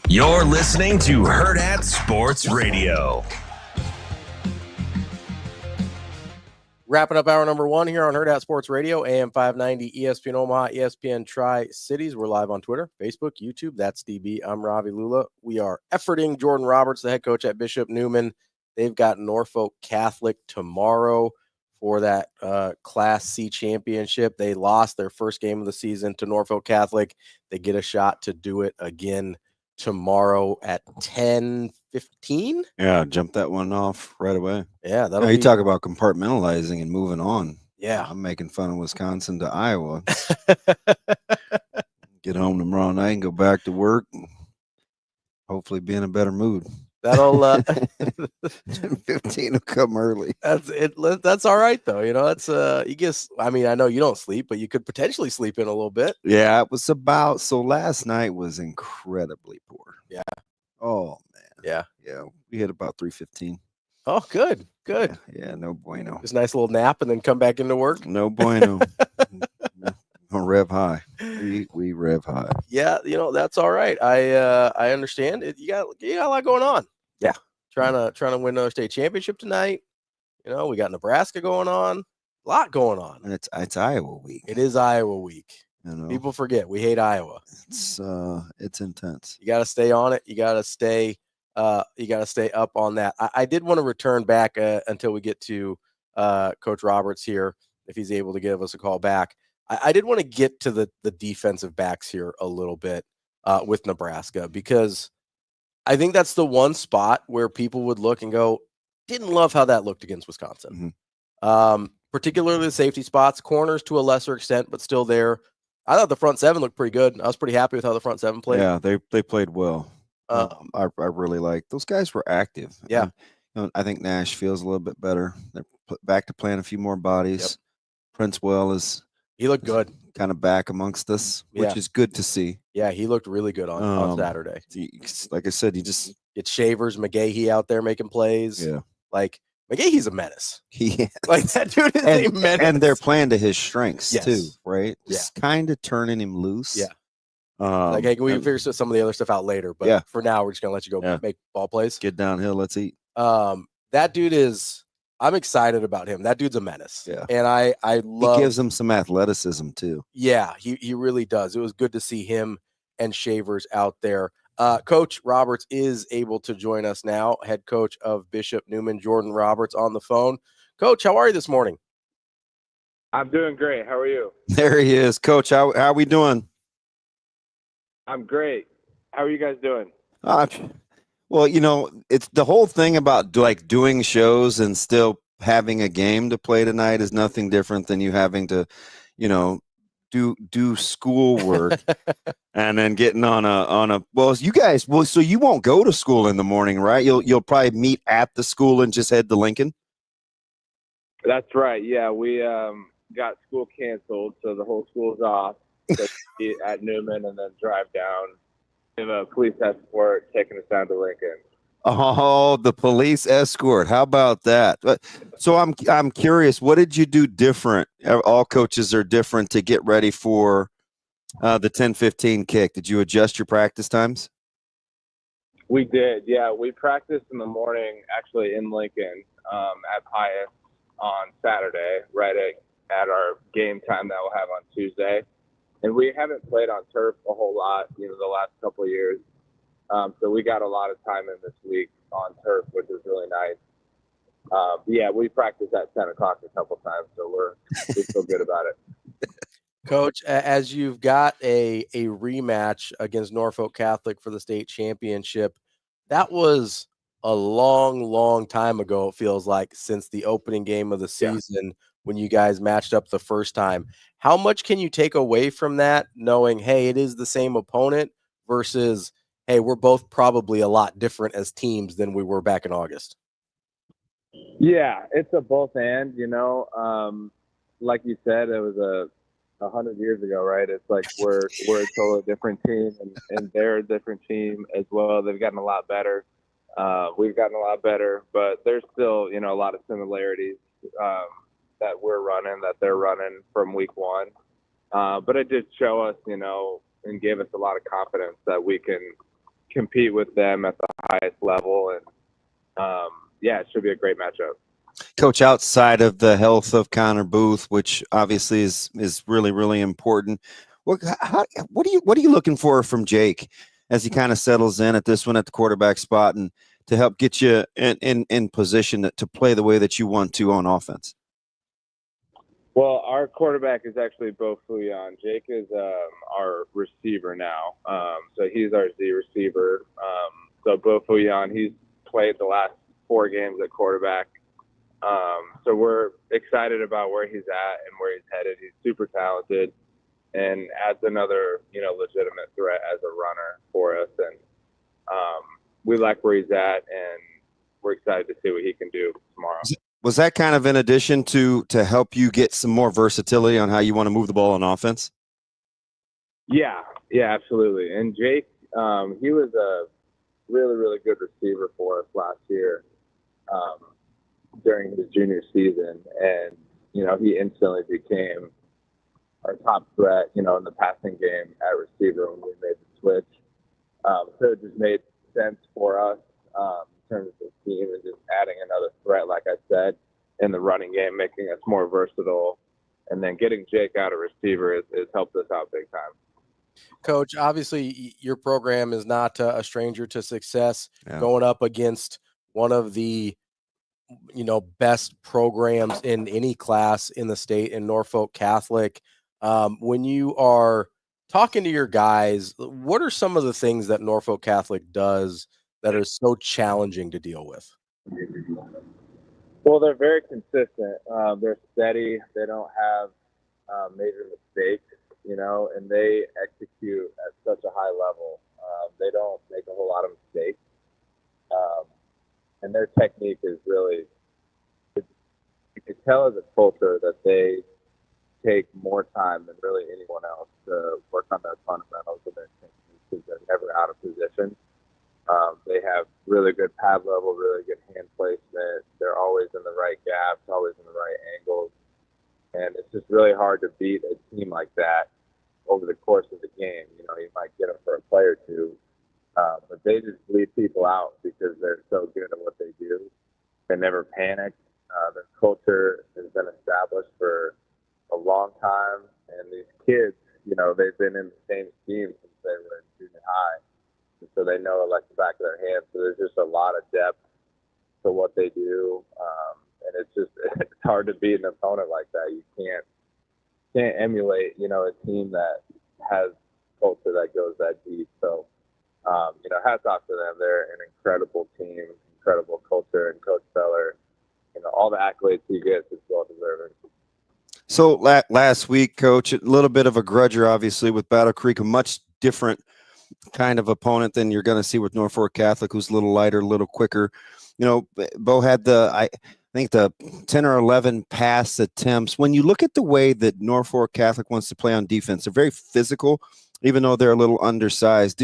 You're listening to Hurrdat Sports Radio. Wrapping up hour number one here on Hurrdat Sports Radio, AM 590, ESPN Omaha, ESPN Tri-Cities. We're live on Twitter, Facebook, YouTube. That's DB. I'm Ravi, Lulla. We are efforting Jordan Roberts, the head coach at Bishop Neumann. They've got Norfolk Catholic tomorrow for that Class C championship. They lost their first game of the season to Norfolk Catholic. They get a shot to do it again tomorrow at 10:15. Yeah, jump that one off right away. Yeah, Now, you talk about compartmentalizing and moving on. Yeah. I'm making fun of Wisconsin to Iowa. Get home tomorrow night and go back to work and hopefully be in a better mood. That'll 15 will come early. That's it. That's all right though. You know, that's you guess. I mean, I know you don't sleep, but you could potentially sleep in a little bit. Yeah, it was about so last night was incredibly poor. Yeah. Oh man. Yeah. We hit about 3:15. Oh, good. Yeah, no bueno. Just a nice little nap and then come back into work. No bueno. No, rev high. We rev high. Yeah, you know, that's all right. I understand it. You got a lot going on. Yeah. Trying to win another state championship tonight. You know, we got Nebraska going on. A lot going on. And it's Iowa week. It is Iowa week. You know, People forget we hate Iowa. It's intense. You got to stay on it. You got to stay up on that. I did want to return back until we get to Coach Roberts here, if he's able to give us a call back. I did want to get to the defensive backs here a little bit with Nebraska, because I think that's the one spot where people would look and go, didn't love how that looked against Wisconsin. Mm-hmm. particularly the safety spots, corners to a lesser extent, but still there. I thought the front seven looked pretty good. I was pretty happy with how the front seven played. Yeah, they played well. I really like those guys were active. Yeah. And, I think Nash feels a little bit better. They're back to playing a few more bodies. Yep. Prince Well he looked good, kind of back amongst us, which is good to see. Yeah, he looked really good on Saturday. Like I said, you just get Shavers, McGahee out there making plays. Yeah, like McGahee's a menace. He like that dude is a menace, and they're playing to his strengths too, right? Yeah, just kind of turning him loose. Yeah. Like, hey, we can figure some of the other stuff out later, but for now, we're just gonna let you go make ball plays. Get downhill, let's eat. That dude I'm excited about him. That dude's a menace. Yeah, and I love. He gives him some athleticism too. Yeah, he really does. It was good to see him and Shavers out there. Coach Roberts is able to join us now. Head coach of Bishop Neumann, Jordan Roberts, on the phone. Coach, how are you this morning? I'm doing great. How are you? There he is, Coach. How are we doing? I'm great. How are you guys doing? Well, it's the whole thing about doing shows and still having a game to play tonight is nothing different than you having to, do schoolwork and then getting on a so you won't go to school in the morning, right? You'll probably meet at the school and just head to Lincoln. That's right. Yeah, we got school canceled, so the whole school's off. So at Newman and then drive down. We have a police escort taking us down to Lincoln. Oh, the police escort. How about that? So I'm curious, what did you do different? All coaches are different to get ready for the 10-15 kick. Did you adjust your practice times? We did. Yeah, we practiced in the morning actually in Lincoln at Pius on Saturday, right at our game time that we'll have on Tuesday. And we haven't played on turf a whole lot, the last couple of years. So we got a lot of time in this week on turf, which is really nice. Yeah, we practiced at 10 o'clock a couple times, so we feel good about it. Coach, as you've got a rematch against Norfolk Catholic for the state championship, that was a long, long time ago, it feels like, since the opening game of the season when you guys matched up the first time. How much can you take away from that, knowing, hey, it is the same opponent versus, hey, we're both probably a lot different as teams than we were back in August? Yeah, it's a both and, like you said, it was 100 years ago, right? It's like we're a totally different team, and they're a different team as well. They've gotten a lot better. We've gotten a lot better, but there's still, a lot of similarities that we're running, that they're running from week one. But it did show us, and gave us a lot of confidence that we can compete with them at the highest level. And it should be a great matchup. Coach, outside of the health of Connor Booth, which obviously is really, really important, what are you looking for from Jake as he kind of settles in at this one at the quarterback spot and to help get you in position to play the way that you want to on offense? Well, our quarterback is actually Bo Fuyan. Jake is our receiver now. So he's our Z receiver. So Bo Fuyan, he's played the last 4 games at quarterback. So we're excited about where he's at and where he's headed. He's super talented and adds another, legitimate threat as a runner for us. And we like where he's at, and we're excited to see what he can do tomorrow. Was that kind of in addition to help you get some more versatility on how you want to move the ball on offense? Yeah, absolutely. And Jake, he was a really, really good receiver for us last year during his junior season. And, he instantly became our top threat, in the passing game at receiver when we made the switch. So it just made sense for us in terms of the team and just adding another threat, like I said, in the running game, making us more versatile. And then getting Jake out of receiver has helped us out big time. Coach, obviously your program is not a stranger to success, going up against one of the best programs in any class in the state in Norfolk Catholic. When you are talking to your guys, what are some of the things that Norfolk Catholic does that are so challenging to deal with? Well, they're very consistent. They're steady. They don't have major mistakes, and they execute at such a high level. They don't make a whole lot of mistakes. And their technique is really, you can tell as a culture that they take more time than really anyone else to work on their fundamentals and their technique because they're never out of position. They have really good pad level, really good hand placement. They're always in the right gaps, always in the right angles. And it's just really hard to beat a team like that over the course of the game. You might get them for a play or two, but they just leave people out because they're so good at what they do. They never panic. Their culture has been established for a long time. And these kids, they've been in the same team since they were in junior high. And so they know it like the back of their hand. So there's just a lot of depth to what they do. And it's hard to beat an opponent like that. You can't emulate, a team that has culture that goes that deep. So, hats off to them. They're an incredible team, incredible culture, and Coach Feller, all the accolades he gets is well deserving. So last week, Coach, a little bit of a grudger, obviously, with Battle Creek, a much different kind of opponent than you're going to see with Norfolk Catholic, who's a little lighter, a little quicker. Bo had I think the 10 or 11 pass attempts. When you look at the way that Norfolk Catholic wants to play on defense, they're very physical, even though they're a little undersized.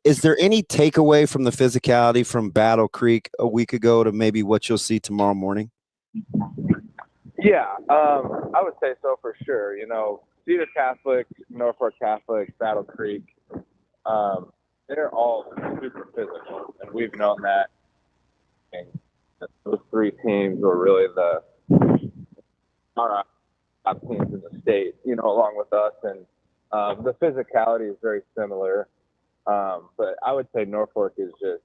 Is there any takeaway from the physicality from Battle Creek a week ago to maybe what you'll see tomorrow morning? Yeah, I would say so for sure. Cedar Catholic, Norfolk Catholic, Battle Creek, they're all super physical, and we've known that. And those three teams were really our top teams in the state, along with us. And the physicality is very similar. But I would say Norfolk is just,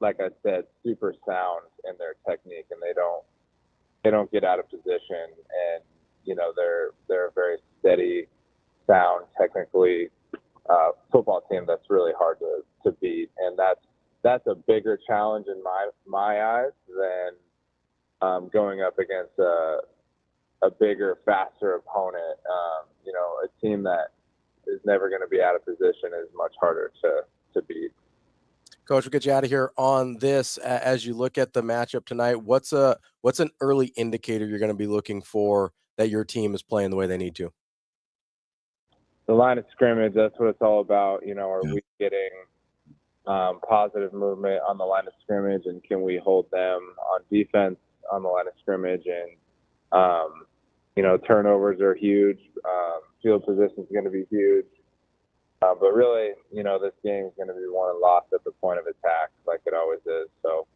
like I said, super sound in their technique, and they don't get out of position. And they're a very steady, sound, technically football team that's really hard to beat. And that's a bigger challenge in my eyes than going up against a bigger, faster opponent. A team that is never going to be out of position is much harder to beat. Coach, we'll get you out of here on this. As you look at the matchup tonight, what's an early indicator you're going to be looking for that your team is playing the way they need to? The line of scrimmage, that's what it's all about. Are we getting positive movement on the line of scrimmage, and can we hold them on defense on the line of scrimmage? And, turnovers are huge. Field position is going to be huge. But really, this game is going to be won and lost at the point of attack, like it always is. So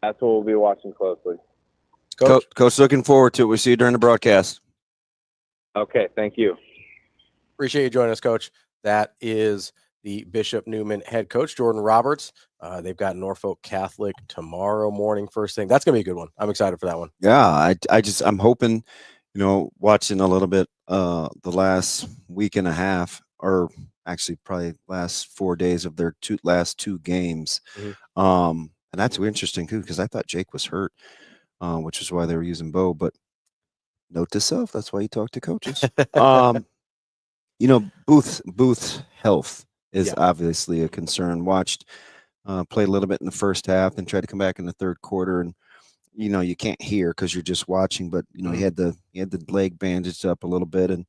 that's what we'll be watching closely. Coach, looking forward to it. We'll see you during the broadcast. Okay, thank you. Appreciate you joining us, Coach. That is the Bishop Neumann head coach, Jordan Roberts. They've got Norfolk Catholic tomorrow morning, first thing. That's going to be a good one. I'm excited for that one. Yeah, I'm hoping, watching a little bit the last week and a half, or actually probably last 4 days of their last two games. Mm-hmm. And that's interesting too, because I thought Jake was hurt, which is why they were using Bo. But note to self, that's why you talk to coaches. Booth's health is obviously a concern. Watched play a little bit in the first half and tried to come back in the third quarter, and you can't hear because you're just watching. But he had the leg bandaged up a little bit, and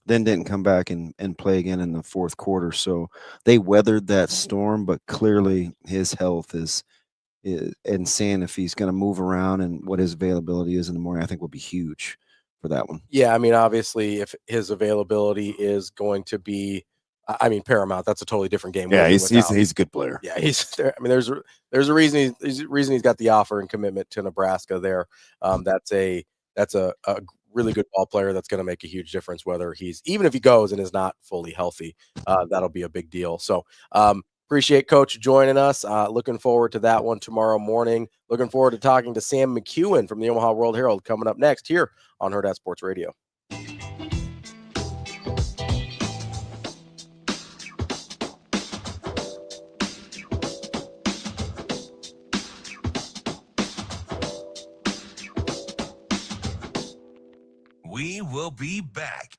then didn't come back and play again in the fourth quarter. So they weathered that storm, but clearly his health is and seeing if he's going to move around and what his availability is in the morning, I think will be huge for that one. Yeah, I mean, obviously, if his availability is going to be, paramount, that's a totally different game. Yeah, he's a good player. Yeah, he's there. I mean, there's a reason he's got the offer and commitment to Nebraska there. That's a really good ball player that's going to make a huge difference. Even if he goes and is not fully healthy, that'll be a big deal. So appreciate Coach joining us. Looking forward to that one tomorrow morning. Looking forward to talking to Sam McKewon from the Omaha World-Herald coming up next here on Hurrdat Sports Radio. We will be back.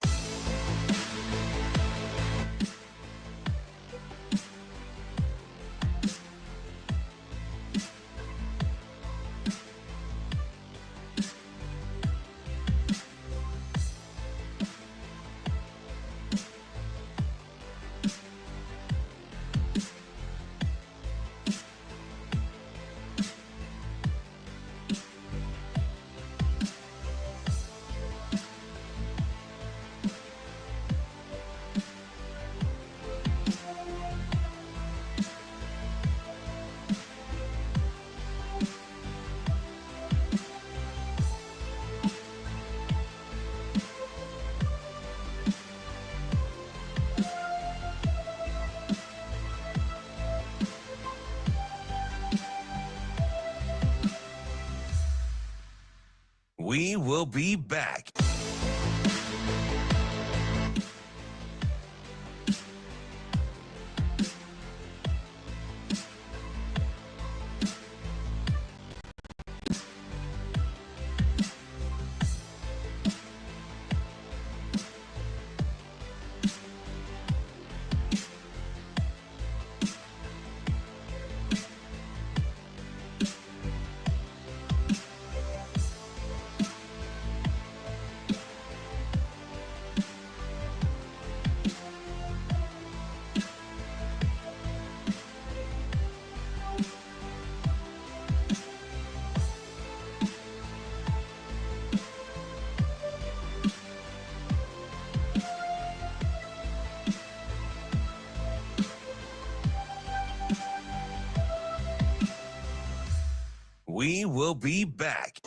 We will be back. We will be back.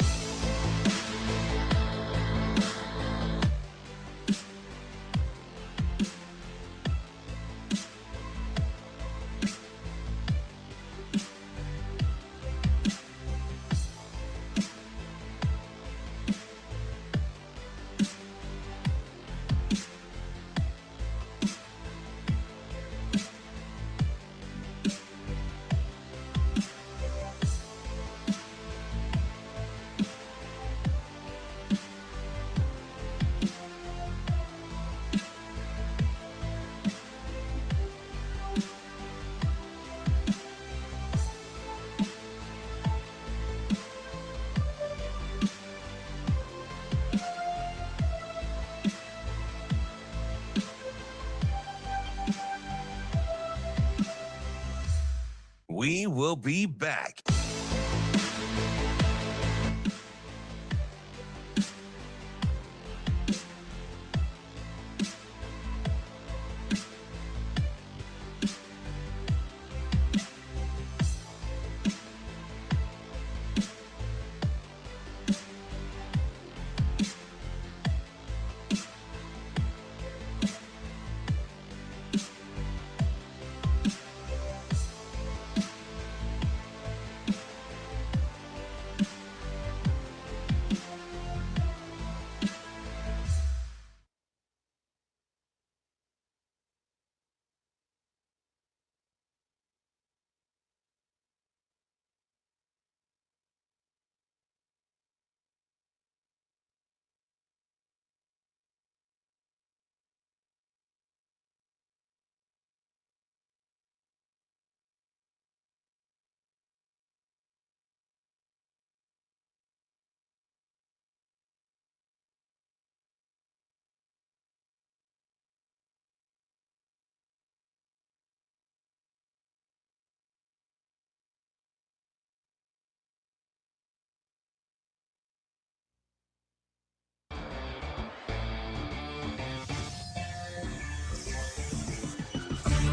We will be back.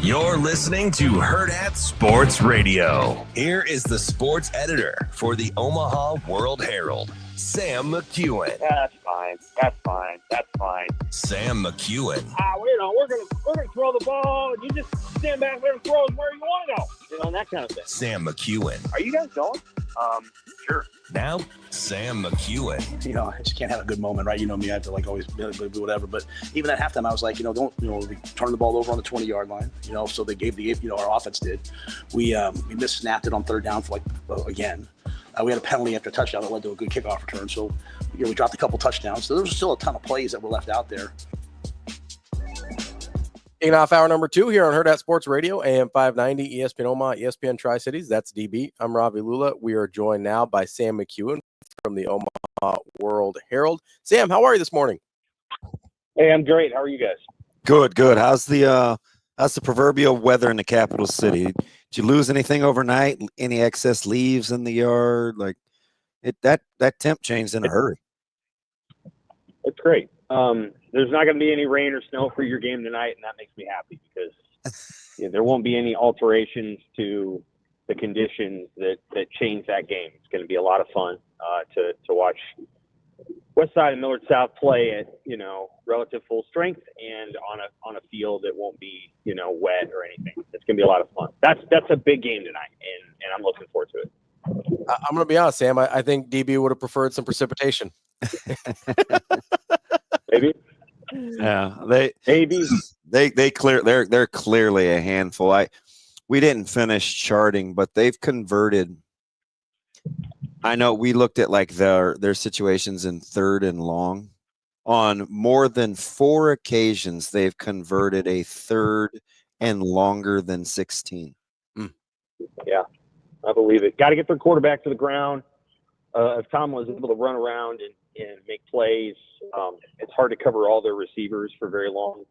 You're listening to Hurrdat Sports Radio. Here is the sports editor for the Omaha World-Herald, Sam McKewon. That's fine. That's fine. That's fine. Sam McKewon. We're gonna throw the ball, and you just stand back there and throw it where you want to go. You know, that kind of thing. Sam McKewon. Are you guys going? Sure. Now, Sam McKewon. You know, I just can't have a good moment, right? You know me, I have to like always do whatever. But even at halftime, I was like, we turned the ball over on the 20-yard line. So they gave our offense did. We missed snapped it on third down for again. We had a penalty after a touchdown that led to a good kickoff return. So, we dropped a couple touchdowns. So there was still a ton of plays that were left out there. Kicking off hour number 2 here on Hurrdat Sports Radio, AM 590, ESPN Omaha, ESPN Tri-Cities. That's DB. I'm Ravi Lulla. We are joined now by Sam McKewon from the Omaha World-Herald. Sam, how are you this morning? Hey, I'm great. How are you guys? Good. How's the proverbial weather in the capital city? Did you lose anything overnight? Any excess leaves in the yard? Like that temp changed in a hurry. It's great. There's not going to be any rain or snow for your game tonight, and that makes me happy because there won't be any alterations to the conditions that change that game. It's going to be a lot of fun to watch Westside and Millard South play at relative full strength and on a field that won't be wet or anything. It's going to be a lot of fun. That's a big game tonight, and I'm looking forward to it. I'm going to be honest, Sam. I think DB would have preferred some precipitation. Maybe. Yeah, they're clearly a handful. We didn't finish charting, but they've converted. I know we looked at like their situations in 3rd and long. On more than 4 occasions, they've converted a 3rd and longer than 16. Yeah, I believe it. Got to get their quarterback to the ground. If Tom was able to run around and make plays, it's hard to cover all their receivers for very long.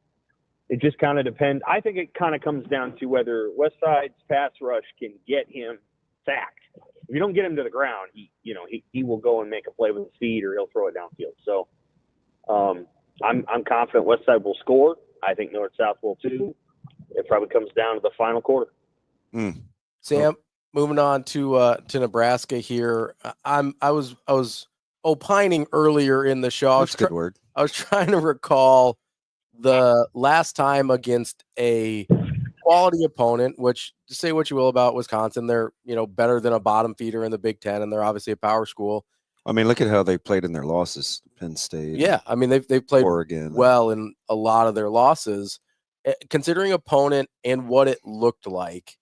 It just kind of depends. I think it kind of comes down to whether Westside's pass rush can get him sacked. If you don't get him to the ground, he will go and make a play with his feet, or he'll throw it downfield. So I'm confident Westside will score. I think North South will too. It probably comes down to the final quarter. Sam, moving on to Nebraska here. I was opining earlier in the show. That's a good word. I was trying to recall the last time against a quality opponent, which, to say what you will about Wisconsin, they're better than a bottom feeder in the Big Ten, and they're obviously a power school. I mean, look at how they played in their losses. Penn State. Yeah, I mean they've played Oregon well in a lot of their losses. Considering opponent and what it looked like,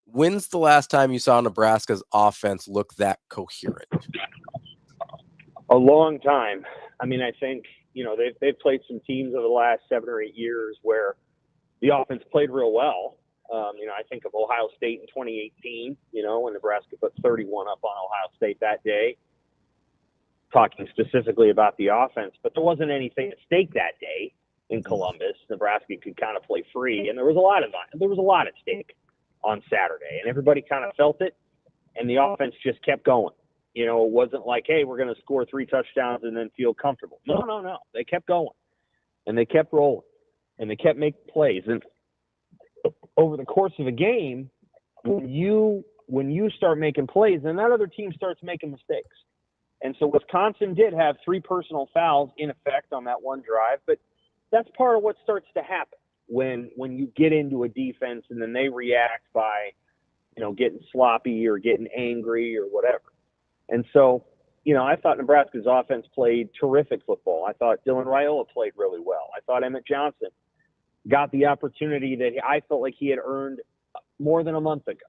when's the last time you saw Nebraska's offense look that coherent? A long time. I mean, I think they've played some teams over the last 7 or 8 years where the offense played real well. I think of Ohio State in 2018, when Nebraska put 31 up on Ohio State that day, talking specifically about the offense. But there wasn't anything at stake that day in Columbus. Nebraska could kind of play free, and there was a lot at stake on Saturday, and everybody kind of felt it, and the offense just kept going. It wasn't like, hey, we're going to score 3 touchdowns and then feel comfortable. No. They kept going, and they kept rolling, and they kept making plays. And over the course of a game, when you start making plays, then that other team starts making mistakes. And so Wisconsin did have 3 personal fouls in effect on that one drive, but that's part of what starts to happen when you get into a defense and then they react by, getting sloppy or getting angry or whatever. And so, I thought Nebraska's offense played terrific football. I thought Dylan Raiola played really well. I thought Emmett Johnson got the opportunity that I felt like he had earned more than a month ago.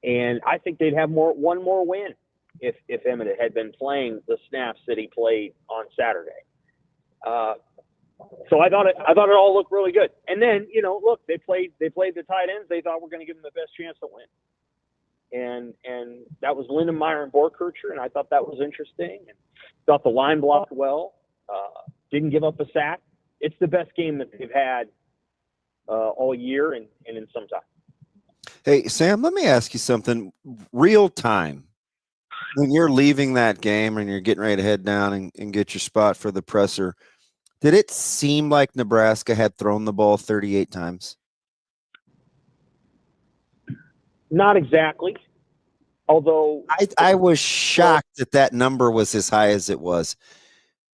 And I think they'd have one more win if Emmett had been playing the snaps that he played on Saturday. So I thought it all looked really good. And then, look, they played the tight ends. They thought we're going to give them the best chance to win. And that was Lindenmeyer and Borkircher, and I thought that was interesting. And thought the line blocked well, didn't give up a sack. It's the best game that they've had all year and in some time. Hey, Sam, let me ask you something. Real time, when you're leaving that game and you're getting ready to head down and get your spot for the presser, did it seem like Nebraska had thrown the ball 38 times? Not exactly. Although I was shocked that number was as high as it was.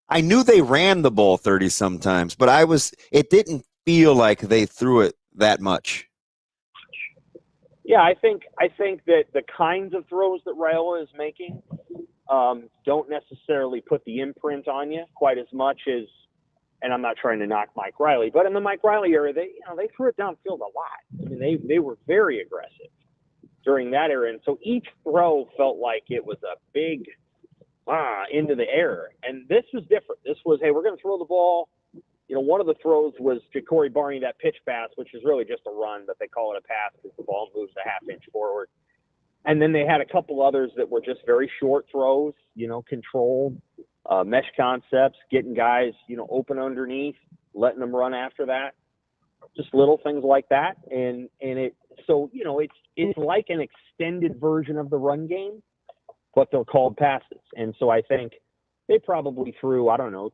I knew they ran the ball 30 sometimes, but it didn't feel like they threw it that much. Yeah, I think that the kinds of throws that Raiola is making don't necessarily put the imprint on you quite as much as, and I'm not trying to knock Mike Riley, but in the Mike Riley era, they threw it downfield a lot. I mean, they were very aggressive. during that era. And so each throw felt like it was a big into the air. And this was different. This was, hey, we're going to throw the ball. You know, one of the throws was Ja'Cory Barney, that pitch pass, which is really just a run, but they call it a pass because the ball moves a half inch forward. And then they had a couple others that were just very short throws, you know, controlled, mesh concepts, getting guys, you know, open underneath, letting them run after that. Just little things like that. And so, you know, it's like an extended version of the run game, but they're called passes. And so I think they probably threw,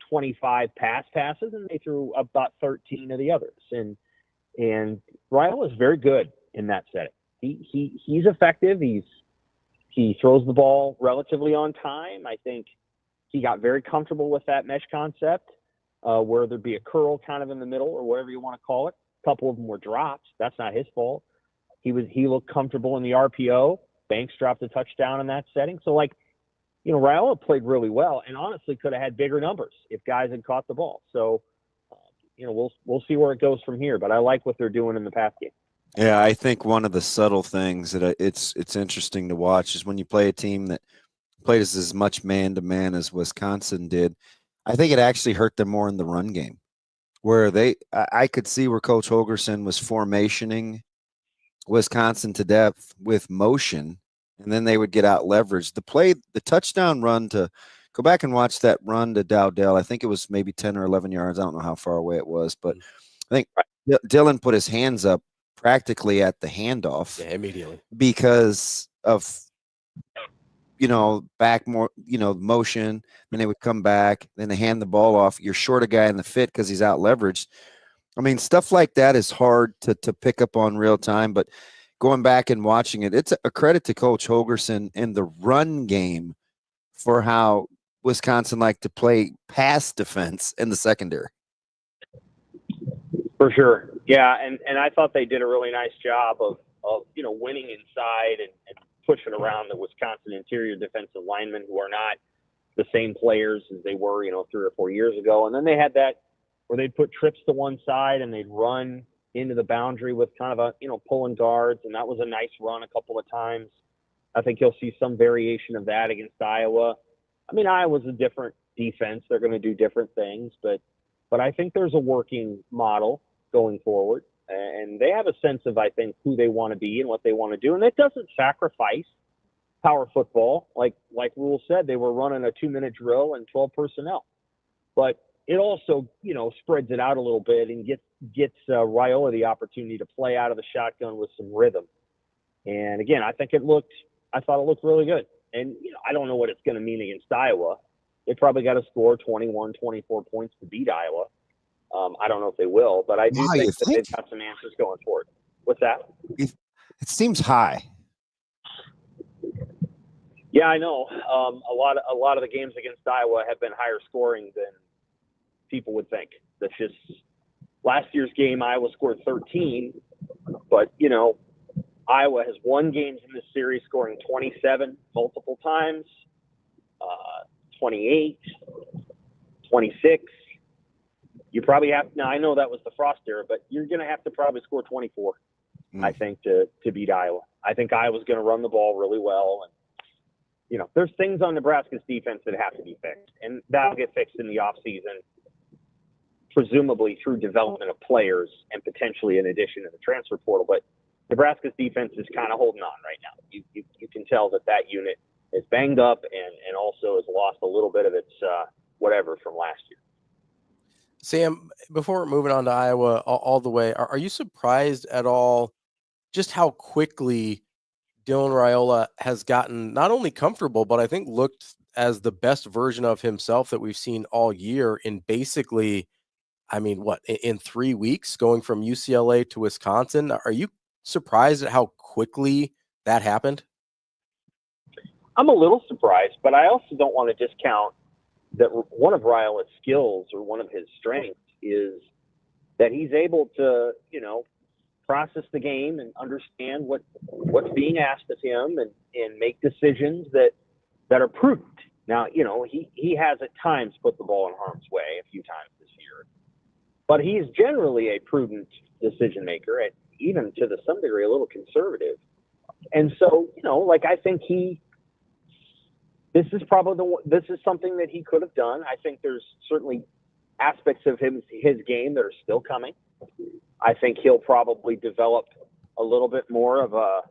25 passes, and they threw about 13 of the others. And Raiola is very good in that setting. He's effective. He throws the ball relatively on time. I think he got very comfortable with that mesh concept, where there'd be a curl kind of in the middle or whatever you want to call it. A couple of them were drops. That's not his fault. He looked comfortable in the RPO. Banks dropped a touchdown in that setting. So, Raiola played really well, and honestly could have had bigger numbers if guys had caught the ball. So, we'll see where it goes from here. But I like what they're doing in the pass game. Yeah, I think one of the subtle things that it's interesting to watch is when you play a team that played as much man-to-man as Wisconsin did, I think it actually hurt them more in the run game, where I could see where Coach Holgorsen was formationing Wisconsin to death with motion, and then they would get out leveraged. The touchdown run to go back and watch that run to Dowdell. I think it was maybe 10 or 11 yards. I don't know how far away it was, but I think Dylan put his hands up practically at the handoff. Yeah, immediately. Because of, back more, motion. Then they would come back. Then they hand the ball off. You're short a guy in the fit because he's out leveraged. I mean, stuff like that is hard to pick up on real time, but going back and watching it, it's a credit to Coach Holgorsen in the run game for how Wisconsin liked to play pass defense in the secondary. For sure. Yeah, and I thought they did a really nice job of winning inside and pushing around the Wisconsin interior defensive linemen, who are not the same players as they were, 3 or 4 years ago. And then they had that where they'd put trips to one side and they'd run into the boundary with kind of a, pulling guards. And that was a nice run a couple of times. I think you'll see some variation of that against Iowa. I mean, Iowa's a different defense. They're going to do different things, but I think there's a working model going forward. And they have a sense of, I think, who they want to be and what they want to do. And it doesn't sacrifice power football. Like Rule said, they were running a 2-minute drill and 12 personnel. But it also, spreads it out a little bit and gets Raiola the opportunity to play out of the shotgun with some rhythm. And again, I thought it looked really good. And, I don't know what it's going to mean against Iowa. They probably got to score 21, 24 points to beat Iowa. I don't know if they will, but I do think that they've got some answers going forward. What's that? It seems high. Yeah, I know. A lot of the games against Iowa have been higher scoring than people would think. That's just last year's game. Iowa scored 13, but Iowa has won games in this series scoring 27 multiple times, 28, 26. You probably have – now, I know that was the Frost era, but you're going to have to probably score 24, I think, to beat Iowa. I think Iowa's going to run the ball really well. And, there's things on Nebraska's defense that have to be fixed, and that'll get fixed in the offseason, presumably through development of players and potentially in addition to the transfer portal. But Nebraska's defense is kind of holding on right now. You can tell that unit is banged up and also has lost a little bit of its whatever from last year. Sam, before we're moving on to Iowa all the way, are you surprised at all just how quickly Dylan Raiola has gotten not only comfortable, but I think looked as the best version of himself that we've seen all year in basically, in 3 weeks, going from UCLA to Wisconsin? Are you surprised at how quickly that happened? I'm a little surprised, but I also don't want to discount that one of Raiola's skills, or one of his strengths, is that he's able to, process the game and understand what's being asked of him and make decisions that are prudent. Now, he has at times put the ball in harm's way a few times this year, but he's generally a prudent decision maker, and even to some degree a little conservative. And so, like I think this is something that he could have done. I think there's certainly aspects of his game that are still coming. I think he'll probably develop a little bit more of a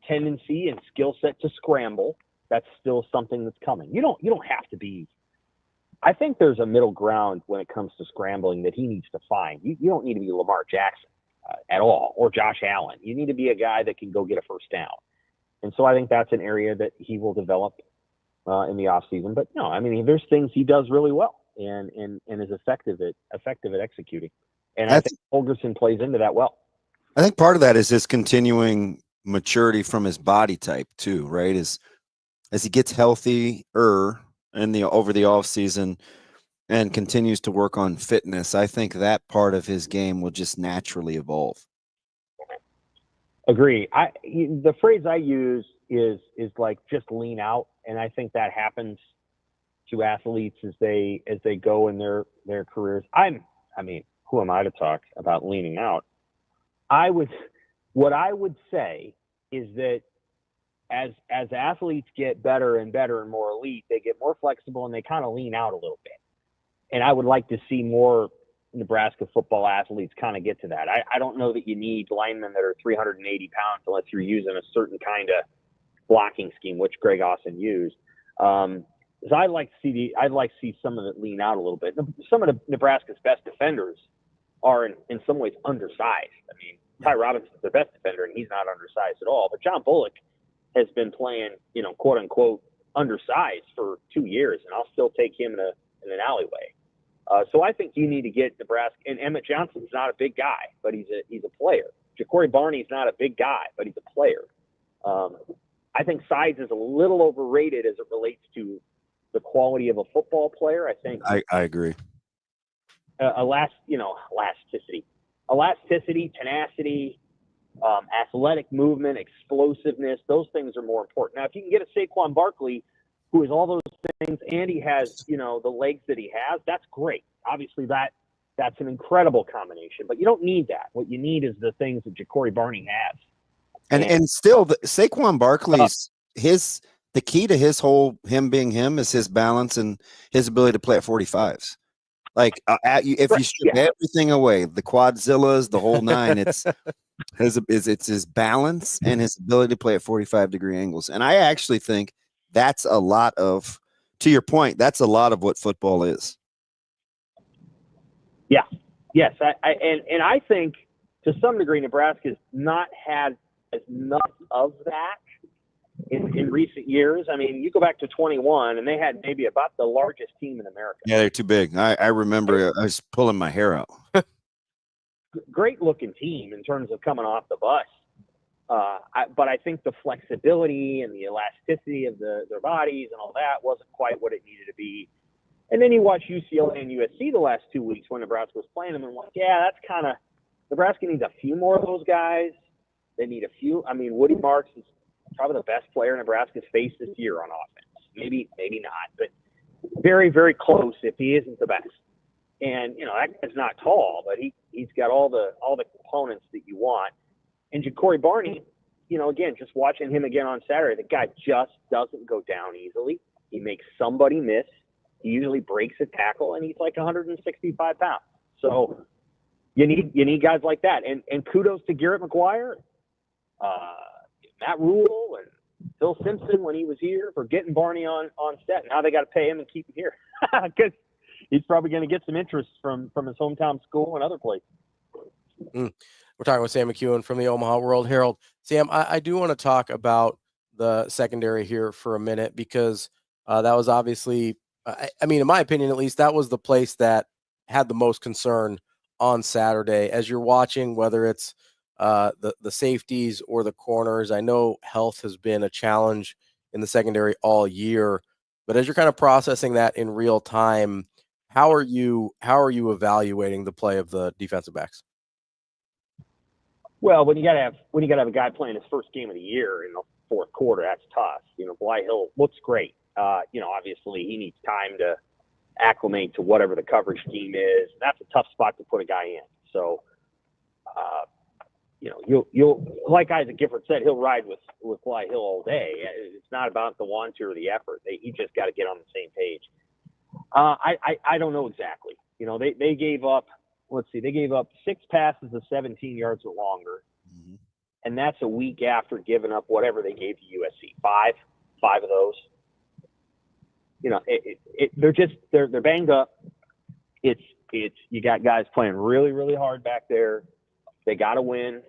tendency and skill set to scramble. That's still something that's coming. You don't have to be. I think there's a middle ground when it comes to scrambling that he needs to find. You don't need to be Lamar Jackson at all, or Josh Allen. You need to be a guy that can go get a first down. And so I think that's an area that he will develop in the offseason. But no, I mean, there's things he does really well and is effective at executing. And I think Holgorsen plays into that well. I think part of that is his continuing maturity from his body type too, right? As he gets healthier over the off season and continues to work on fitness, I think that part of his game will just naturally evolve. Agree. The phrase I use is like just lean out, and I think that happens to athletes as they go in their careers. I mean, who am I to talk about leaning out? What I would say is that as athletes get better and better and more elite, they get more flexible and they kind of lean out a little bit. And I would like to see more Nebraska football athletes kind of get to that. I don't know that you need linemen that are 380 pounds unless you're using a certain kind of blocking scheme, which Greg Austin used. So I'd like to see some of it lean out a little bit. Some of Nebraska's best defenders are in some ways undersized. I mean, Ty Robinson's their best defender, and he's not undersized at all. But John Bullock has been playing, quote unquote, undersized for 2 years, and I'll still take him in an alleyway. So I think you need to get Nebraska. And Emmett Johnson's not a big guy, but he's a player. Ja'Cory Barney's not a big guy, but he's a player. I think size is a little overrated as it relates to the quality of a football player. I think I agree. Elasticity, tenacity, athletic movement, explosiveness, those things are more important. Now, if you can get a Saquon Barkley who is all those things and he has, the legs that he has, that's great. Obviously, that's an incredible combination, but you don't need that. What you need is the things that Ja'Cory Barney has. And still, Saquon Barkley's the key to him being him is his balance and his ability to play at 45s. Like if you strip everything away, the quadzillas, the whole nine, it's his balance and his ability to play at 45-degree angles. And I actually think that's a lot of, to your point, that's a lot of what football is. Yeah. Yes. I think to some degree Nebraska's not had as much of that in recent years. I mean, you go back to 21 and they had maybe about the largest team in America. Yeah, they're too big. I remember I was pulling my hair out. Great looking team in terms of coming off the bus. But I think the flexibility and the elasticity of their bodies and all that wasn't quite what it needed to be. And then you watch UCLA and USC the last 2 weeks when Nebraska was playing them, and like, yeah, that's kind of Nebraska needs a few more of those guys. They need a few. I mean, Woody Marks is probably the best player Nebraska's faced this year on offense. Maybe not, but very, very close if he isn't the best. And that guy's not tall, but he's got all the components that you want. And Ja'Cory Barney, again, just watching him again on Saturday, the guy just doesn't go down easily. He makes somebody miss. He usually breaks a tackle, and he's like 165 pounds. So you need guys like that. And kudos to Garrett McGuire, Matt Rule, and Phil Simpson when he was here for getting Barney on set. Now they got to pay him and keep him here because he's probably going to get some interest from his hometown school and other places. We're talking with Sam McKewon from the Omaha World-Herald. Sam, I do want to talk about the secondary here for a minute because that was obviously, in my opinion, at least, that was the place that had the most concern on Saturday. As you're watching, whether it's the safeties or the corners, I know health has been a challenge in the secondary all year, but as you're kind of processing that in real time, how are you evaluating the play of the defensive backs? Well, when you gotta have a guy playing his first game of the year in the fourth quarter, that's tough. Bly Hill looks great. Obviously he needs time to acclimate to whatever the coverage scheme is. That's a tough spot to put a guy in. So you'll like Isaac Gifford said, he'll ride with Bly Hill all day. It's not about the want to or the effort. You just got to get on the same page. I don't know exactly. They gave up. Let's see, they gave up 6 passes of 17 yards or longer, and that's a week after giving up whatever they gave to USC. Five of those. They're banged up. It's you got guys playing really, really hard back there. They got to win.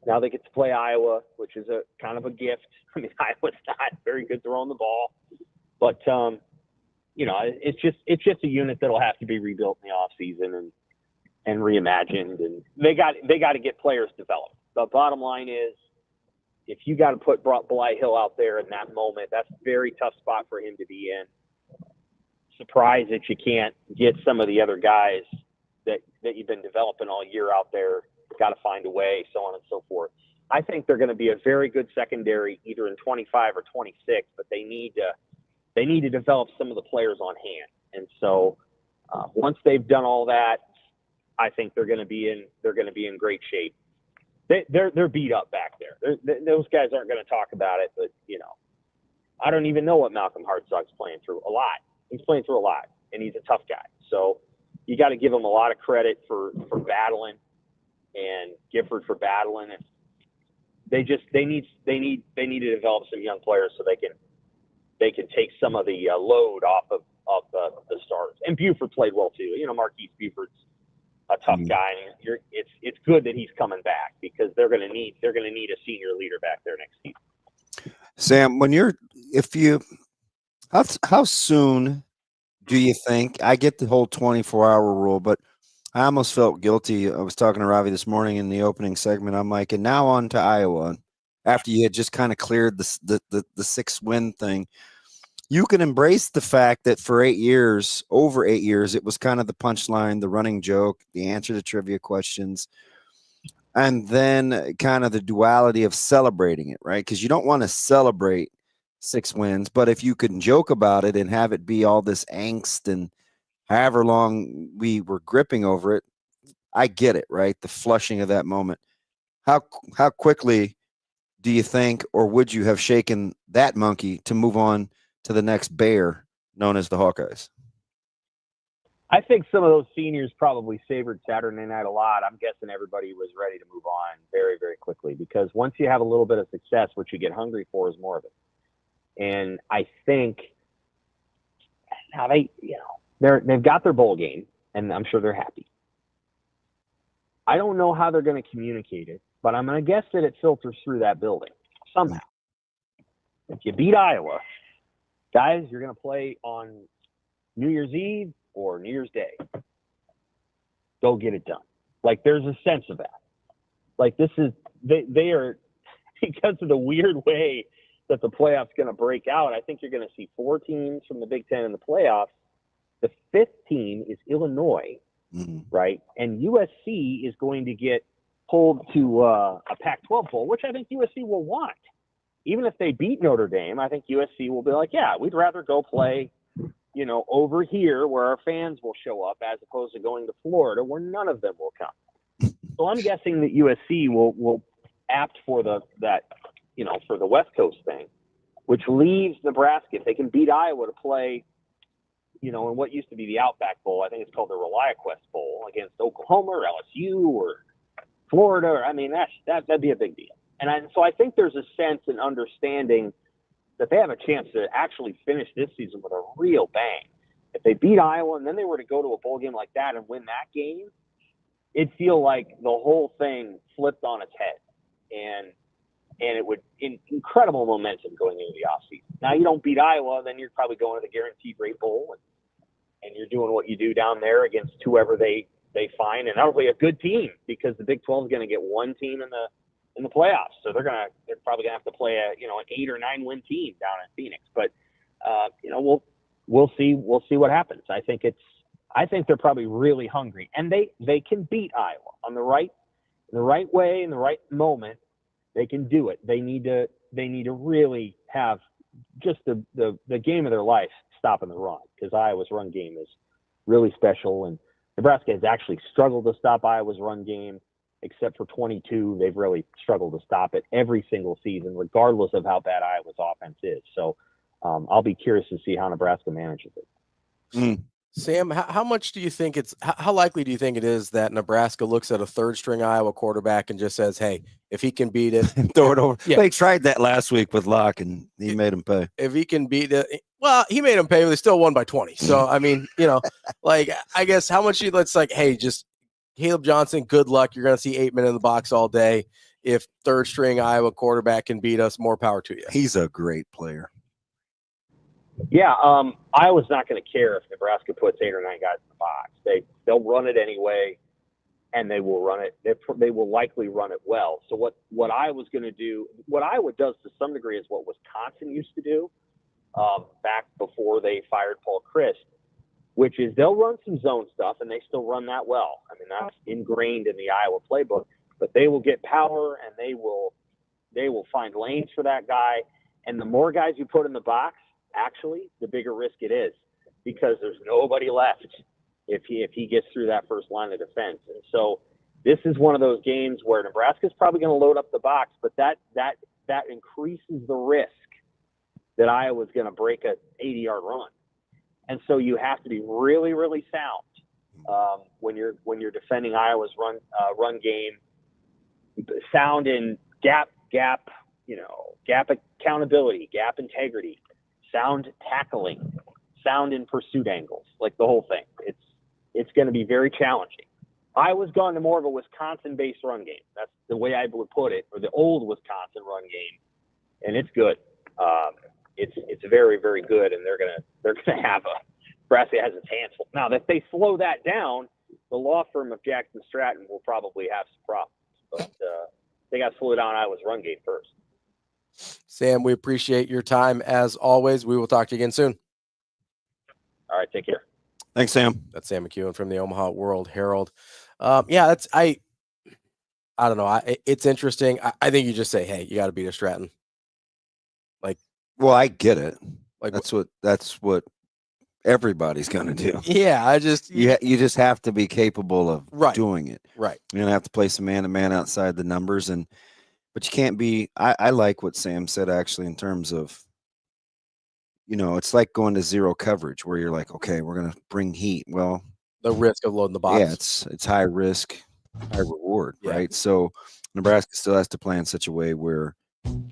Now they get to play Iowa, which is a kind of a gift. I mean, Iowa's not very good throwing the ball, but it's just a unit that'll have to be rebuilt in the offseason and reimagined, and they got to get players developed. The bottom line is, if you got to put Bly Hill out there in that moment, that's a very tough spot for him to be in. Surprised that you can't get some of the other guys that you've been developing all year out there. Got to find a way, so on and so forth. I think they're going to be a very good secondary, either in 25 or 26, but they need to develop some of the players on hand. And so once they've done all that, I think they're going to be in great shape. They're beat up back there. Those guys aren't going to talk about it, but I don't even know what Malcolm Hartzog's playing through. A lot. He's playing through a lot, and he's a tough guy. So you got to give him a lot of credit for battling, and Gifford for battling. And they need to develop some young players so they can take some of the load off of the starters. And Buford played well too. Marquise Buford's a tough guy, and it's good that he's coming back, because they're going to need a senior leader back there next season. Sam, how soon do you think? I get the whole 24-hour rule, but I almost felt guilty. I was talking to Ravi this morning in the opening segment. I'm like, and now on to Iowa. After you had just kind of cleared the 6-win thing, you can embrace the fact that for over 8 years, it was kind of the punchline, the running joke, the answer to trivia questions, and then kind of the duality of celebrating it, right? Because you don't want to celebrate 6 wins, but if you can joke about it and have it be all this angst and however long we were gripping over it, I get it, right? The flushing of that moment. How quickly do you think, or would you have shaken that monkey to move on to the next bear known as the Hawkeyes? I think some of those seniors probably savored Saturday night a lot. I'm guessing everybody was ready to move on very, very quickly, because once you have a little bit of success, what you get hungry for is more of it. And I think now they've got their bowl game, and I'm sure they're happy. I don't know how they're going to communicate it, but I'm going to guess that it filters through that building somehow. If you beat Iowa, guys, you're going to play on New Year's Eve or New Year's Day. Go get it done. Like, there's a sense of that. Like, this is they are, because of the weird way that the playoffs going to break out, I think you're going to see 4 teams from the Big Ten in the playoffs. The 5th team is Illinois, right? And USC is going to get pulled to a Pac-12 bowl, which I think USC will want. Even if they beat Notre Dame, I think USC will be like, yeah, we'd rather go play, over here where our fans will show up, as opposed to going to Florida where none of them will come. So I'm guessing that USC will apt for the West Coast thing, which leaves Nebraska, if they can beat Iowa, to play, in what used to be the Outback Bowl. I think it's called the ReliaQuest Bowl, against Oklahoma or LSU or Florida. That'd be a big deal. So I think there's a sense and understanding that they have a chance to actually finish this season with a real bang. If they beat Iowa and then they were to go to a bowl game like that and win that game, it'd feel like the whole thing flipped on its head. And it would incredible momentum going into the offseason. Now, you don't beat Iowa, then you're probably going to the Guaranteed Rate Bowl, and you're doing what you do down there against whoever they find, and probably a good team, because the Big 12 is going to get one team in the playoffs, so they're probably going to have to play an 8 or 9 win team down in Phoenix. But we'll see what happens. I think they're probably really hungry, and they can beat Iowa on the right way in the right moment. They can do it. They need to really have just the game of their life stopping the run, because Iowa's run game is really special, and Nebraska has actually struggled to stop Iowa's run game. except for 22, they've really struggled to stop it every single season, regardless of how bad Iowa's offense is. So I'll be curious to see how Nebraska manages it. Sam, how much do you think how likely do you think it is that Nebraska looks at a third string Iowa quarterback and just says, hey, if he can beat it, throw it over. Yeah. They tried that last week with Locke, and he made him pay. If he can beat it, well, he made him pay, but they still won by 20. So, I mean, like, I guess how much let's like, hey, just Caleb Johnson, good luck. You're going to see 8 men in the box all day. If third string Iowa quarterback can beat us, more power to you. He's a great player. Yeah, Iowa's not going to care if Nebraska puts 8 or 9 guys in the box. They'll run it anyway, and they will run it. They will likely run it well. So what Iowa's going to do, what Iowa does to some degree, is what Wisconsin used to do back before they fired Paul Chryst, which is they'll run some zone stuff, and they still run that well. I mean, that's ingrained in the Iowa playbook. But they will get power, and they will find lanes for that guy. And the more guys you put in the box, actually, the bigger risk it is, because there's nobody left if he gets through that first line of defense. And so this is one of those games where Nebraska's probably going to load up the box, but that increases the risk that Iowa's going to break a 80-yard run. And so you have to be really, really sound when you're defending Iowa's run game. Sound in gap accountability, gap integrity, sound tackling, sound in pursuit angles, like the whole thing. It's going to be very challenging. Iowa's gone to more of a Wisconsin-based run game. That's the way I would put it, or the old Wisconsin run game, and it's good. It's very, very good, and they're gonna have Nebraska has its hands full. Now, if they slow that down, the law firm of Jackson Stratton will probably have some problems, but they got to slow down Iowa's run game first. Sam, we appreciate your time as always. We will talk to you again soon. All right, take care. Thanks, Sam. That's Sam McKewon from the Omaha World-Herald. Yeah, I don't know. It's interesting. I think you just say, hey, you got to beat a Stratton. Well, I get it. Like that's what everybody's going to do. Yeah, you just have to be capable of doing it. Right. You're going to have to play some man-to-man outside the numbers, but you can't be. I like what Sam said actually in terms of, it's like going to zero coverage where you're like, okay, we're going to bring heat. Well, the risk of loading the box. Yeah, it's high risk, high reward, right? So Nebraska still has to play in such a way where you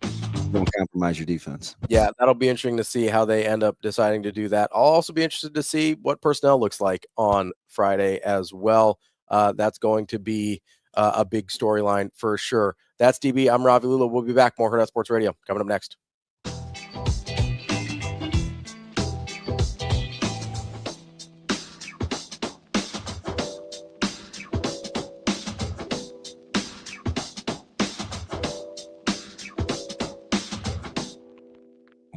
don't compromise your defense. Yeah, that'll be interesting to see how they end up deciding to do that. I'll also be interested to see what personnel looks like on Friday as well. That's going to be a big storyline for sure. That's DB. I'm Ravi Lulla. We'll be back. More Hurrdat Sports Radio coming up next.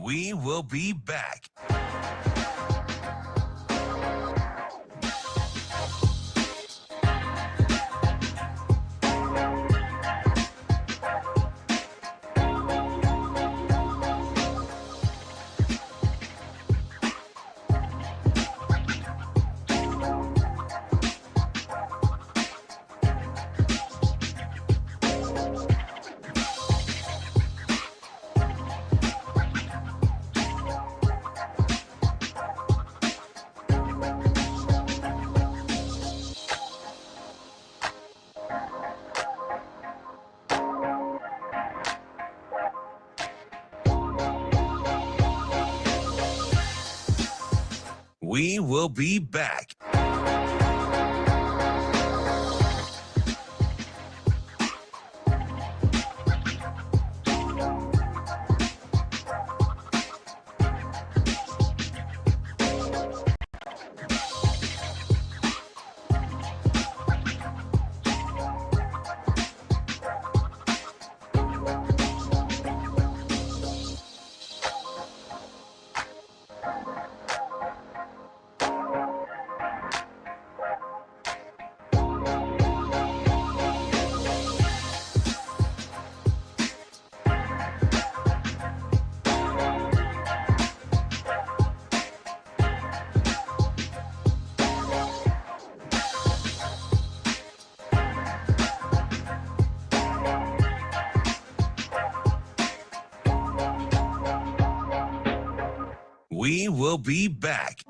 We will be back. We will be back. We will be back.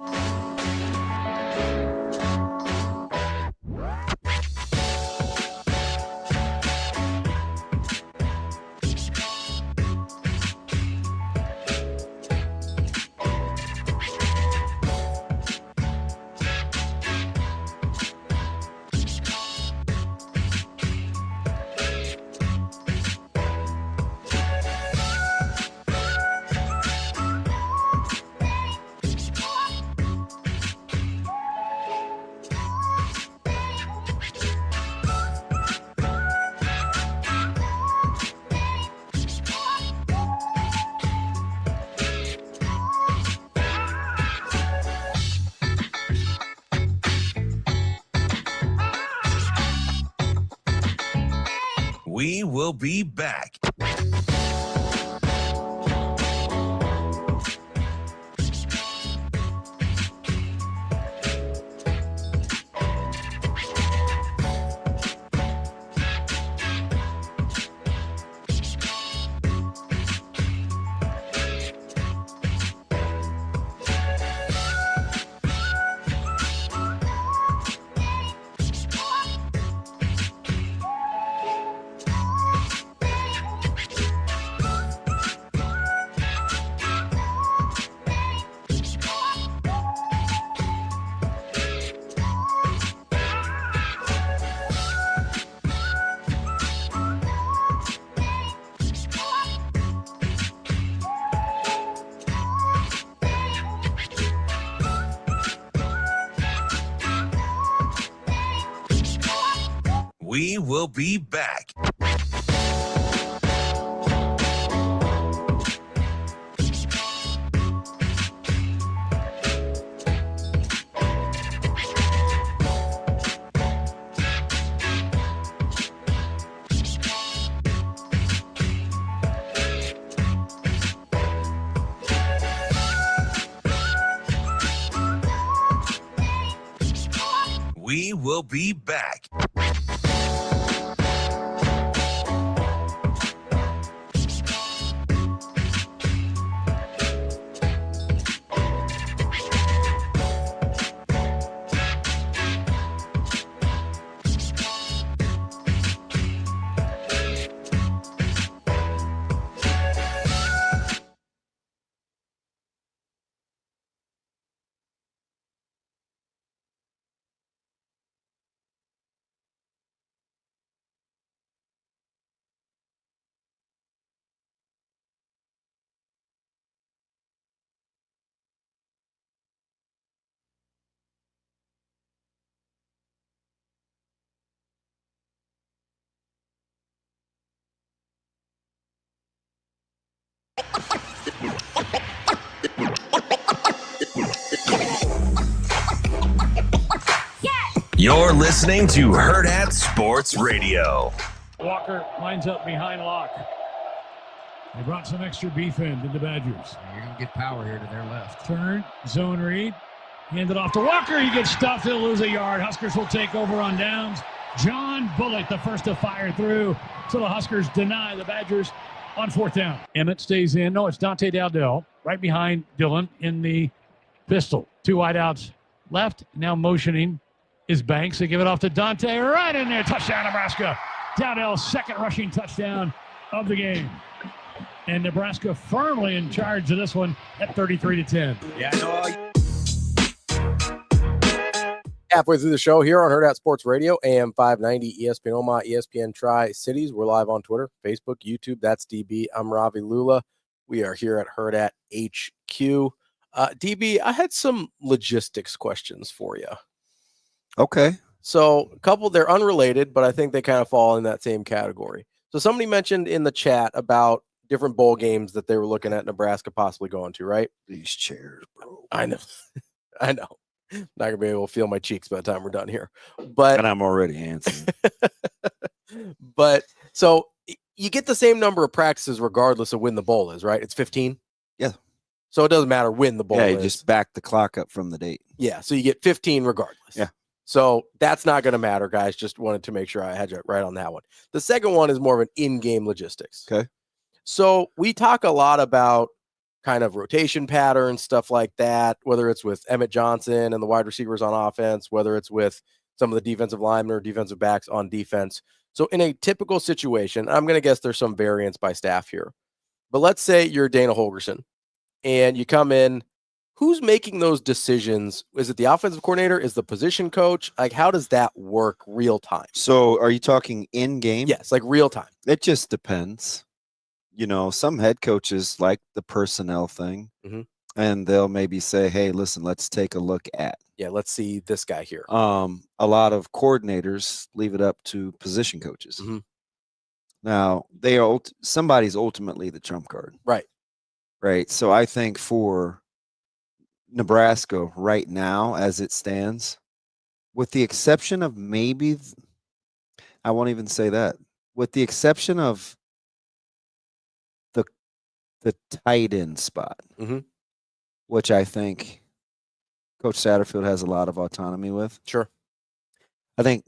We will be back. We will be back. We will be back. You're listening to Hurrdat Sports Radio. Walker lines up behind Locke. They brought some extra beef in, did the Badgers. You're going to get power here to their left. Turn, zone read. Hand it off to Walker. He gets stuffed. He'll lose a yard. Huskers will take over on downs. John Bullock, the first to fire through. So the Huskers deny the Badgers on fourth down. Emmett stays in. No, it's Dante Dowdell right behind Dillon in the pistol. Two wideouts left. Now motioning is Banks. They give it off to Dante right in there. Touchdown, Nebraska. Dowdell's second rushing touchdown of the game. And Nebraska firmly in charge of this one at 33-10. Yeah, no. Halfway through the show here on Hurrdat Sports Radio, AM 590, ESPN Omaha, ESPN Tri-Cities. We're live on Twitter, Facebook, YouTube. That's DB. I'm Ravi Lulla. We are here at Hurrdat HQ. DB, I had some logistics questions for you. Okay. So a couple, they're unrelated, but I think they kind of fall in that same category. So somebody mentioned in the chat about different bowl games that they were looking at Nebraska possibly going to, right? These chairs, bro. I know. I know. Not going to be able to feel my cheeks by the time we're done here. But and I'm already answering. But so you get the same number of practices regardless of when the bowl is, right? It's 15? Yeah. So it doesn't matter when the bowl is. Yeah, you just back the clock up from the date. Yeah, so you get 15 regardless. Yeah. So that's not going to matter, guys. Just wanted to make sure I had you right on that one. The second one is more of an in-game logistics. Okay. So we talk a lot about kind of rotation patterns, stuff like that, whether it's with Emmett Johnson and the wide receivers on offense, whether it's with some of the defensive linemen or defensive backs on defense. So in a typical situation, I'm going to guess there's some variance by staff here. But let's say you're Dana Holgorsen and you come in. Who's making those decisions? Is it the offensive coordinator? Is the position coach? Like, how does that work real time? So are you talking in game? Yes, like real time. It just depends. You know, some head coaches like the personnel thing, and they'll maybe say, hey, listen, let's take a look at. Yeah, let's see this guy here. A lot of coordinators leave it up to position coaches. Now, somebody's ultimately the trump card. Right. So I think for Nebraska right now, as it stands, with the exception of maybe, I won't even say that, with the exception of the tight end spot, which I think Coach Satterfield has a lot of autonomy with. Sure. I think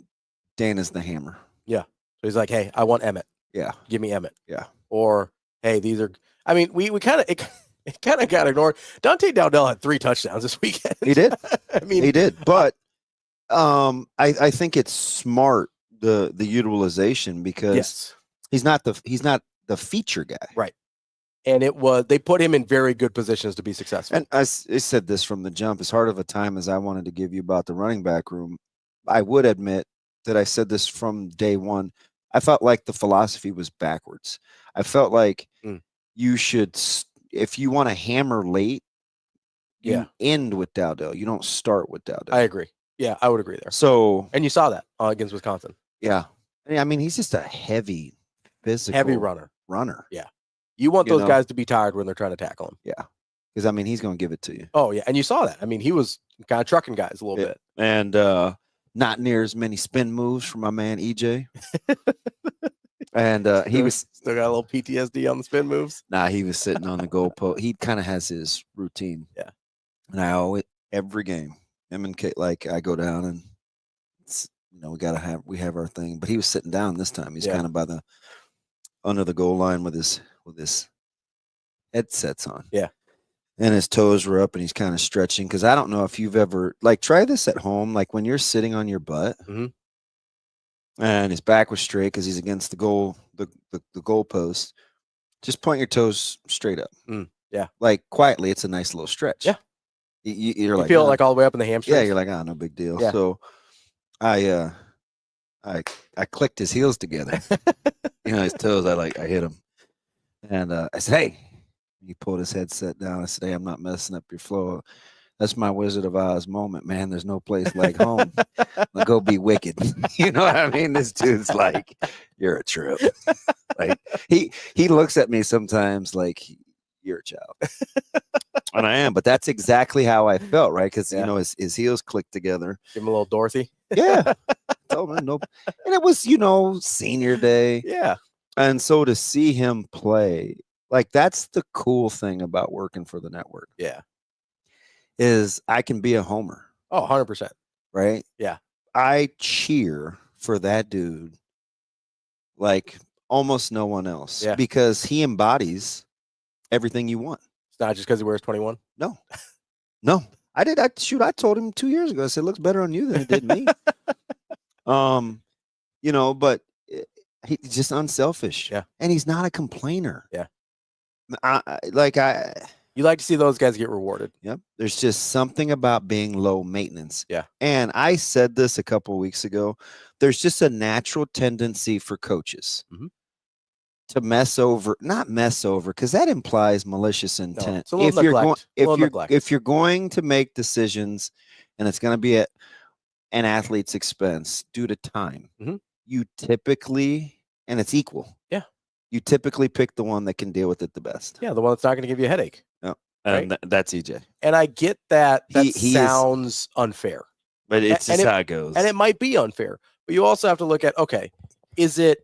Dana's the hammer. Yeah. So he's like, hey, I want Emmett. Yeah. Give me Emmett. Yeah. Or, hey, these are, I mean, we kind of, it kind of got ignored. Dante Dowdell had 3 touchdowns this weekend. He did. I mean, he did. But I think it's smart, the utilization, because he's not the feature guy. Right. And they put him in very good positions to be successful. And I said this from the jump, as hard of a time as I wanted to give you about the running back room, I would admit that I said this from day one. I felt like the philosophy was backwards. I felt like you should, if you want to hammer late, you end with Dowdell. You don't start with Dowdell. I agree. Yeah, I would agree there. So, and you saw that against Wisconsin. Yeah. I mean, he's just a heavy, physical runner. Yeah. You want those guys to be tired when they're trying to tackle him. Yeah. Because, I mean, he's going to give it to you. Oh, yeah. And you saw that. I mean, he was kind of trucking guys a little bit. And not near as many spin moves from my man, EJ. And he was still got a little PTSD on the spin moves. Nah, he was sitting on the goalpost. He kind of has his routine. Yeah. And I always, every game, him and Kate, like, I go down and, we have our thing. But he was sitting down this time. He's kind of under the goal line with his headsets on. Yeah. And his toes were up and he's kind of stretching. Because I don't know if you've ever, like, try this at home. Like when you're sitting on your butt and his back was straight because he's against the goal, the goalpost, just point your toes straight up. Yeah. Like quietly, it's a nice little stretch. Yeah. You're like, feel like all the way up in the hamstrings. Yeah, you're like, no big deal. Yeah. So I clicked his heels together. His toes, I hit him. And I said, hey, he pulled his headset down. I said, hey, I'm not messing up your flow. That's my Wizard of Oz moment, man. There's no place like home. I'll go be wicked. You know what I mean? This dude's like, you're a trip. Like he looks at me sometimes like, you're a child. And I am, but that's exactly how I felt, right? Because his heels clicked together. Give him a little Dorothy. Yeah. And it was, senior day. Yeah. And so to see him play, like that's the cool thing about working for the network. Yeah. Is I can be a homer. Oh, 100%. Right? Yeah. I cheer for that dude like almost no one else. Yeah. Because he embodies everything you want. It's not just because he wears 21? No. I told him 2 years ago. I said, it looks better on you than it did me. But he's just unselfish. Yeah. And he's not a complainer. Yeah. You like to see those guys get rewarded. Yep. There's just something about being low maintenance. Yeah. And I said this a couple of weeks ago. There's just a natural tendency for coaches to not mess over, because that implies malicious intent. No, it's a little neglect. If you're going to make decisions and it's going to be at an athlete's expense due to time, you typically, and it's equal. Yeah. You typically pick the one that can deal with it the best. Yeah, the one that's not going to give you a headache. No. And that's EJ. And I get that he sounds unfair. But it's just how it goes. And it might be unfair. But you also have to look at, okay, is it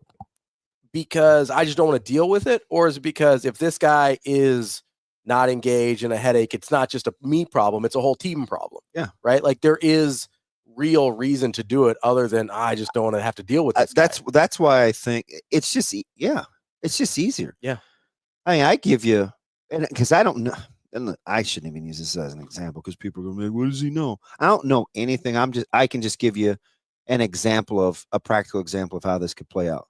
because I just don't want to deal with it? Or is it because if this guy is not engaged in a headache, it's not just a me problem, it's a whole team problem. Yeah. Right? Like there is real reason to do it other than I just don't want to have to deal with this guy. That's why I think it's just, it's just easier. Yeah. I mean, I give you And because I don't know, and I shouldn't even use this as an example because people are going to be like, what does he know? I don't know anything. I can just give you an example of a practical example of how this could play out.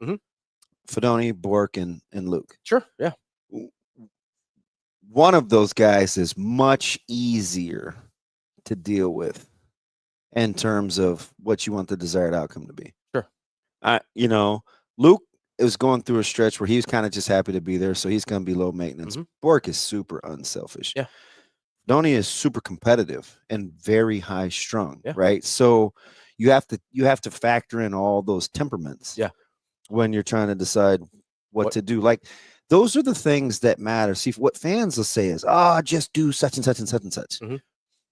Fedoni, Bork, and Luke. Sure. Yeah. One of those guys is much easier to deal with in terms of what you want the desired outcome to be. Sure. Luke is going through a stretch where he was kind of just happy to be there, so he's going to be low maintenance. Bork is super unselfish. Yeah. Fedoni is super competitive and very high strung, right? So you have to factor in all those temperaments when you're trying to decide what to do. Like, those are the things that matter. See, what fans will say is, just do such and such and such and such.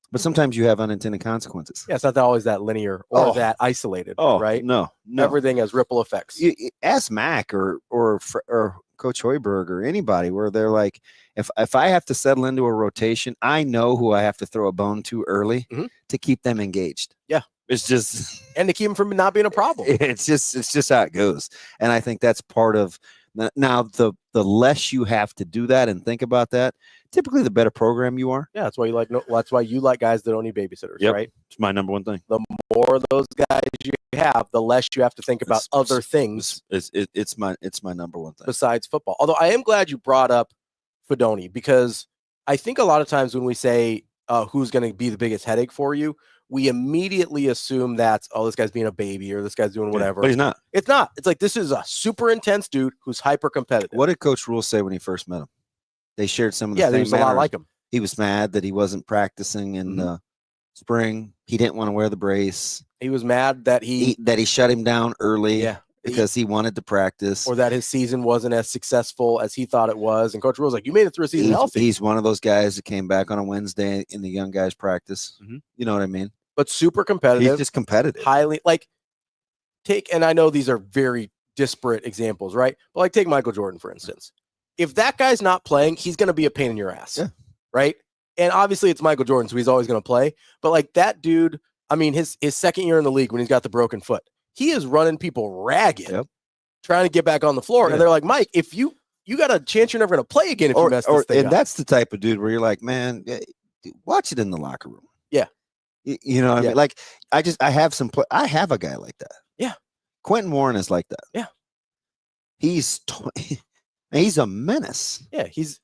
But sometimes you have unintended consequences. Yeah, it's not always that linear or that isolated, right? No. Everything has ripple effects. Ask Mac or Coach Hoiberg or anybody where they're like, if I have to settle into a rotation, I know who I have to throw a bone to early to keep them engaged. Yeah. It's just and to keep them from not being a problem. It's just how it goes. And I think that's part of now the less you have to do that and think about that, typically the better program you are. Yeah, that's why you like guys that don't need babysitters, right? It's my number one thing. The more of those guys you have, the less you have to think about other things. It's my number one thing besides football. Although I am glad you brought up Fedoni, because I think a lot of times when we say who's going to be the biggest headache for you, we immediately assume that's, this guy's being a baby or this guy's doing whatever. But he's not. It's not. It's like, this is a super intense dude who's hyper competitive. What did Coach Rule say when he first met him? They shared some of the same there's a lot like him. He was mad that he wasn't practicing in the spring. He didn't want to wear the brace. He was mad that he shut him down early because he wanted to practice. Or that his season wasn't as successful as he thought it was. And Coach Rule's like, you made it through a season healthy. He's one of those guys that came back on a Wednesday in the young guys practice. You know what I mean? But super competitive. He's just competitive. Highly, and I know these are very disparate examples, right? But take Michael Jordan, for instance. If that guy's not playing, he's going to be a pain in your ass, right? And obviously it's Michael Jordan, so he's always going to play. But that dude, I mean, his second year in the league when he's got the broken foot, he is running people ragged, trying to get back on the floor. And they're like, Mike, if you got a chance, you're never going to play again if you mess this thing up. And that's the type of dude where you're like, man, watch it in the locker room. Yeah. You know what I mean? I have a guy like that. Yeah. Quentin Warren is like that. Yeah. He's a menace. Yeah. He's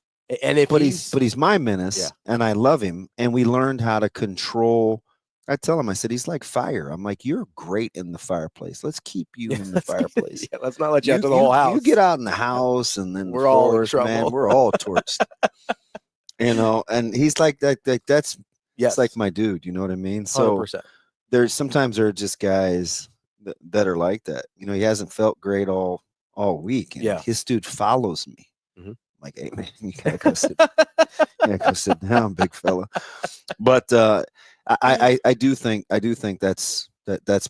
my menace, and I love him. And we learned how to control. I tell him, I said, he's like fire. I'm like, you're great in the fireplace. Let's keep you in the fireplace. Let's not let you enter the whole house. You get out in the house, and then we're all in trouble. Man, we're all torched. And he's like that. That's it's like my dude. You know what I mean? So 100%. Sometimes there are just guys that are like that. He hasn't felt great all week. And his dude follows me. Like, hey man, you gotta go sit down, big fella. But I do think that's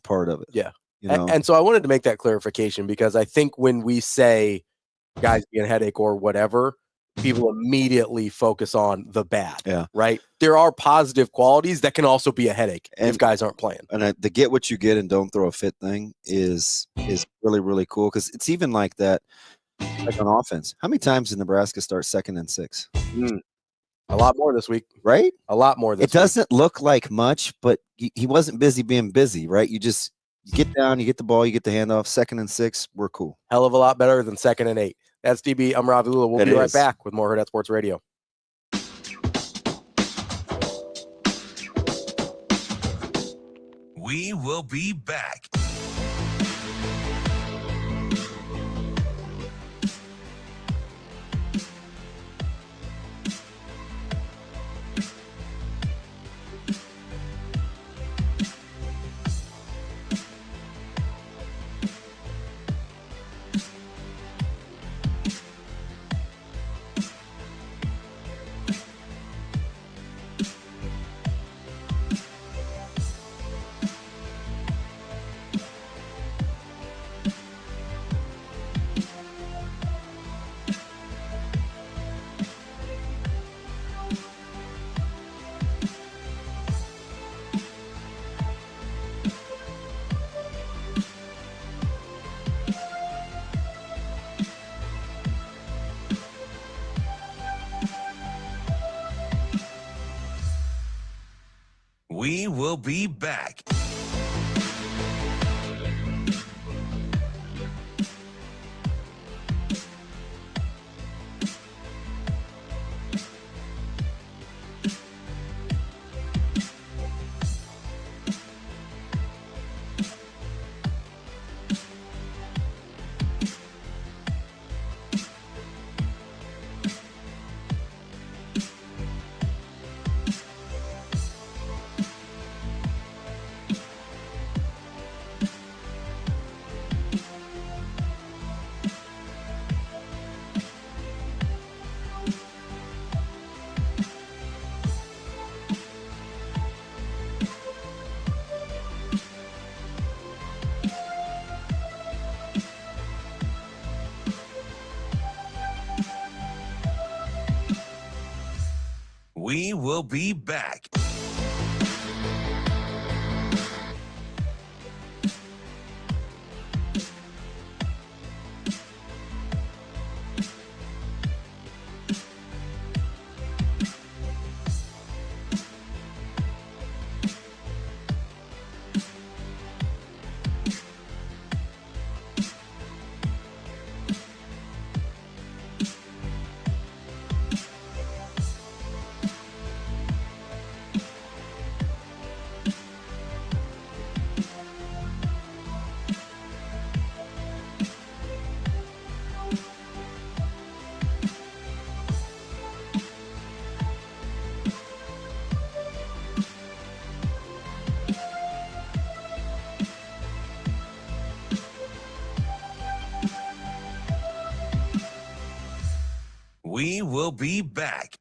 part of it. Yeah. And so I wanted to make that clarification, because I think when we say guys being a headache or whatever, people immediately focus on the bad. Yeah. Right. There are positive qualities that can also be a headache if guys aren't playing. And the get what you get and don't throw a fit thing is really, really cool, because it's even like that. Like on offense, how many times did Nebraska start 2nd and 6? A lot more this week, right? A lot more this week. It doesn't look like much, but he wasn't busy being busy, right? You get down, you get the ball, you get the handoff. 2nd and 6, we're cool. Hell of a lot better than 2nd and 8. That's DB. I'm Ravi. We'll be right back with more Hurrdat Sports Radio. We will be back. We will be back. We will be back. We will be back.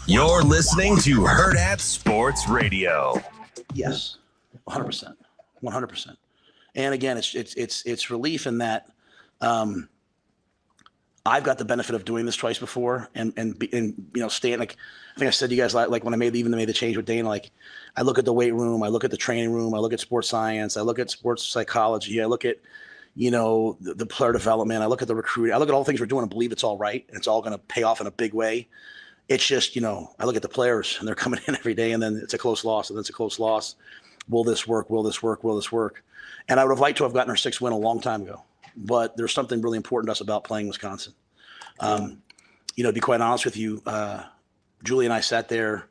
You're listening to Hurrdat Sports Radio. Yes, 100%, 100%. And again, it's relief in that I've got the benefit of doing this twice before, and staying, like I think I said to you guys, like when I made the change with Dana, like I look at the weight room, I look at the training room, I look at sports science, I look at sports psychology, I look at the player development, I look at the recruiting, I look at all the things we're doing and believe it's all right and it's all going to pay off in a big way. It's just, I look at the players and they're coming in every day and then it's a close loss and then it's a close loss. Will this work? Will this work? Will this work? And I would have liked to have gotten our 6th win a long time ago, but there's something really important to us about playing Wisconsin. To be quite honest with you, Julie and I sat there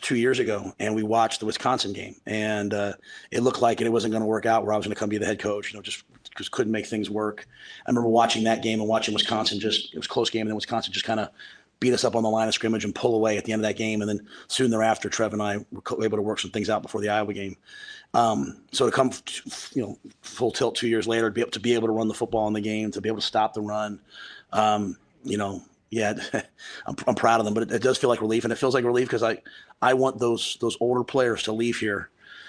2 years ago and we watched the Wisconsin game, and it looked like it wasn't going to work out where I was going to come be the head coach, just couldn't make things work. I remember watching that game and watching Wisconsin it was a close game, and then Wisconsin just kind of beat us up on the line of scrimmage and pull away at the end of that game. And then soon thereafter, Trev and I were able to work some things out before the Iowa game. So to come, full tilt 2 years later, to be able to run the football in the game, to be able to stop the run, yeah, I'm proud of them, but it does feel like relief, and it feels like relief because I want those older players to leave here.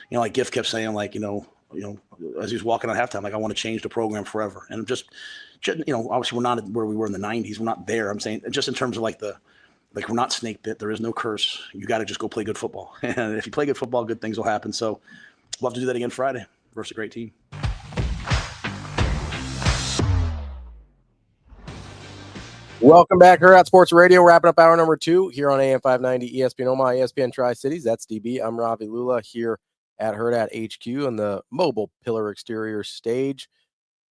Like Giff kept saying, like, as he was walking out halftime, like, I want to change the program forever. And just obviously we're not where we were in the 90s. We're not there. I'm saying just in terms of we're not snake bit. There is no curse. You got to just go play good football. And if you play good football, good things will happen. So we'll have to do that again Friday versus a great team. Welcome back, Hurrdat Sports Radio. Wrapping up hour number 2 here on AM 590 ESPN Omaha, ESPN Tri-Cities. That's DB. I'm Ravi Lulla here at Hurrdat HQ on the mobile pillar exterior stage.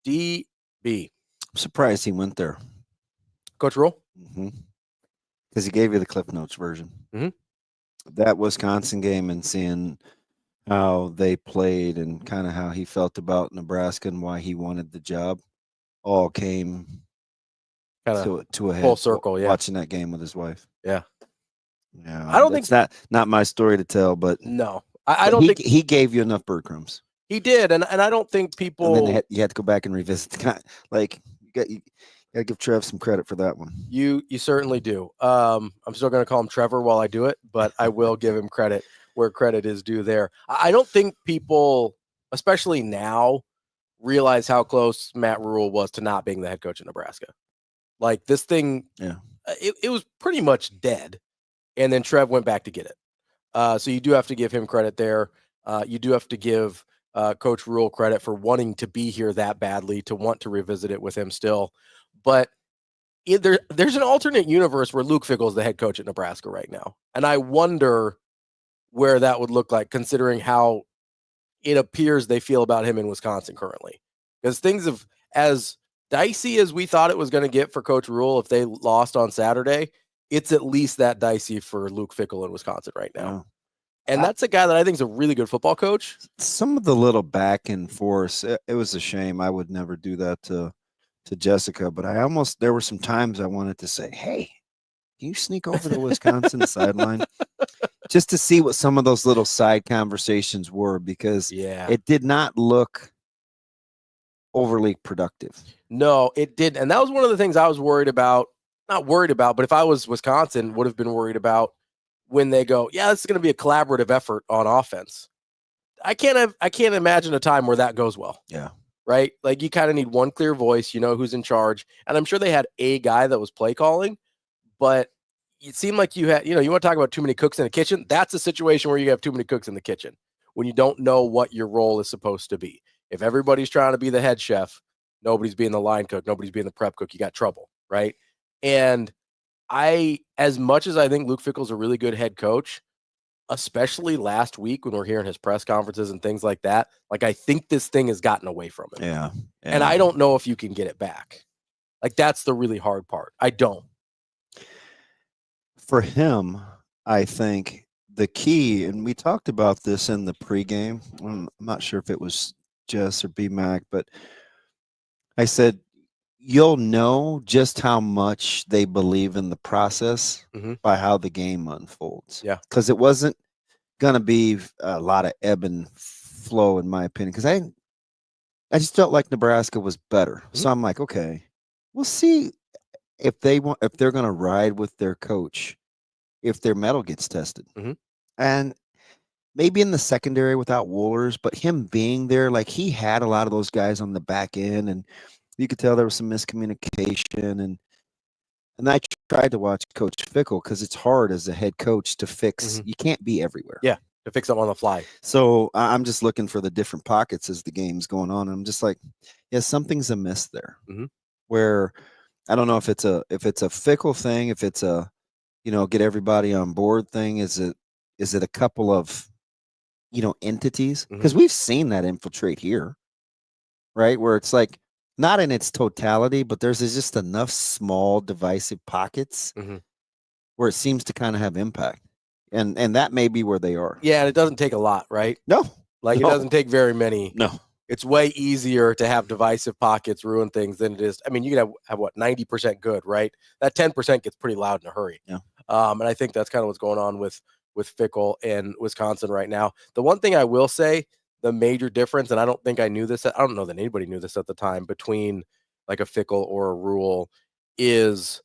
DB. I'm surprised he went there. Coach Rule? Because he gave you the Cliff Notes version. That Wisconsin game and seeing how they played and kind of how he felt about Nebraska and why he wanted the job all came to a head. Full circle, yeah. Watching that game with his wife. Yeah. Yeah. I don't think it's not my story to tell, but no. I don't think he gave you enough breadcrumbs. He did, and I don't think people. And then you had to go back and revisit the guy. Like you got to give Trev some credit for that one. You certainly do. I'm still going to call him Trevor while I do it, but I will give him credit where credit is due there. I don't think people, especially now, realize how close Matt Rule was to not being the head coach of Nebraska. Like this thing, it was pretty much dead, and then Trev went back to get it. So you do have to give him credit there. You do have to give Coach Rule credit for wanting to be here that badly, to want to revisit it with him still. But there's an alternate universe where Luke Fickell is the head coach at Nebraska right now. And I wonder where that would look like, considering how it appears they feel about him in Wisconsin currently. Because things have, as dicey as we thought it was going to get for Coach Rule if they lost on Saturday, it's at least that dicey for Luke Fickell in Wisconsin right now. Yeah. And that's a guy that I think is a really good football coach. Some of the little back and forth, it was a shame. I would never do that to Jessica, but there were some times I wanted to say, hey, can you sneak over to Wisconsin sideline just to see what some of those little side conversations were, because it did not look overly productive. No, it didn't. And that was one of the things I was worried about. Not worried about, but if I was Wisconsin, would have been worried about when they go, yeah, this is going to be a collaborative effort on offense. I can't imagine a time where that goes well. Yeah. Right? Like you kind of need one clear voice, you know who's in charge. And I'm sure they had a guy that was play calling, but it seemed like you had, you want to talk about too many cooks in the kitchen. That's a situation where you have too many cooks in the kitchen when you don't know what your role is supposed to be. If everybody's trying to be the head chef, nobody's being the line cook, nobody's being the prep cook, you got trouble, right? And as much as I think Luke Fickell's a really good head coach, especially last week when we're hearing his press conferences and things like that, like I think this thing has gotten away from him. Yeah. And I don't know if you can get it back. Like that's the really hard part. I don't. For him, I think the key, and we talked about this in the pregame, I'm not sure if it was Jess or B-Mac, but I said, you'll know just how much they believe in the process by how the game unfolds. Yeah. Because it wasn't going to be a lot of ebb and flow, in my opinion. Because I just felt like Nebraska was better. So I'm like, okay, we'll see if they're going to ride with their coach, if their mettle gets tested. And maybe in the secondary without Wohlers, but him being there, like he had a lot of those guys on the back end, and you could tell there was some miscommunication, and I tried to watch Coach Fickell because it's hard as a head coach to fix. You can't be everywhere. Yeah, to fix them on the fly. So I'm just looking for the different pockets as the game's going on. And I'm just like, yeah, something's amiss there. Where I don't know if it's a Fickell thing, if it's a get everybody on board thing. Is it a couple of entities? Because we've seen that infiltrate here, right? Where it's like, not in its totality, but there's just enough small divisive pockets where it seems to kind of have impact. And that may be where they are. Yeah, and it doesn't take a lot, right? No. It doesn't take very many. No. It's way easier to have divisive pockets ruin things than it is. I mean, you can have what, 90% good, right? That 10% gets pretty loud in a hurry. Yeah. And I think that's kind of what's going on with Fickell and Wisconsin right now. The one thing I will say, the major difference, and I don't think I knew this, I don't know that anybody knew this at the time, between like a Fickell or a Rule is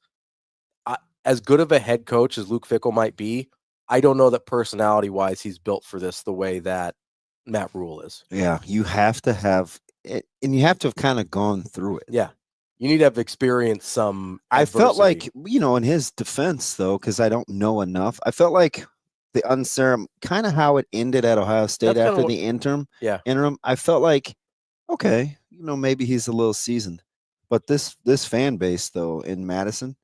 as good of a head coach as Luke Fickell might be, I don't know that personality-wise he's built for this the way that Matt Rule is. Yeah, you have to have it, and you have to have kind of gone through it. Yeah. You need to have experienced some adversity. I felt like, in his defense, though, because I don't know enough, I felt like the unceremonious, kind of how it ended at Ohio State after the interim. I felt like, okay, maybe he's a little seasoned. But this fan base, though, in Madison,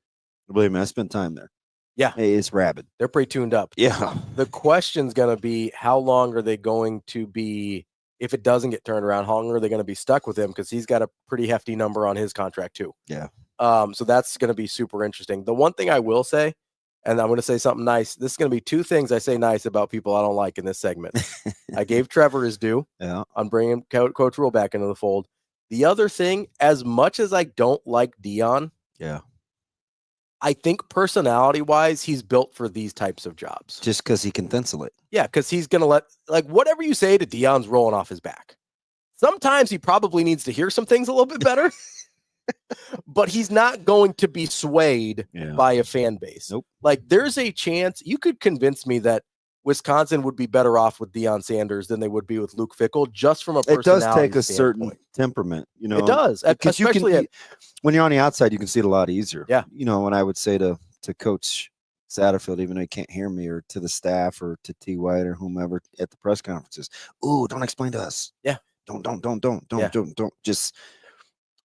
believe me, I spent time there. Yeah. It's rabid. They're pretty tuned up. Yeah. The question's going to be, how long are they going to be, if it doesn't get turned around, how long are they going to be stuck with him? Because he's got a pretty hefty number on his contract too. Yeah. So that's going to be super interesting. The one thing I will say, and I'm going to say something nice. This is going to be two things I say nice about people I don't like in this segment. I gave Trevor his due on bringing Coach Rule back into the fold. The other thing, as much as I don't like Dion, I think personality-wise, he's built for these types of jobs. Just because he can pencil it. Yeah, because he's going to let, like, whatever you say to Dion's rolling off his back. Sometimes he probably needs to hear some things a little bit better. But he's not going to be swayed by a fan base. Nope. Like, there's a chance you could convince me that Wisconsin would be better off with Deion Sanders than they would be with Luke Fickell, just from a personality It does take a standpoint. certain temperament, you know. It does, because when you're on the outside, you can see it a lot easier. Yeah. You know, when I would say to Coach Satterfield, even though he can't hear me, or to the staff, or to T. White, or whomever at the press conferences, "Ooh, don't explain to us. Yeah. Don't. Just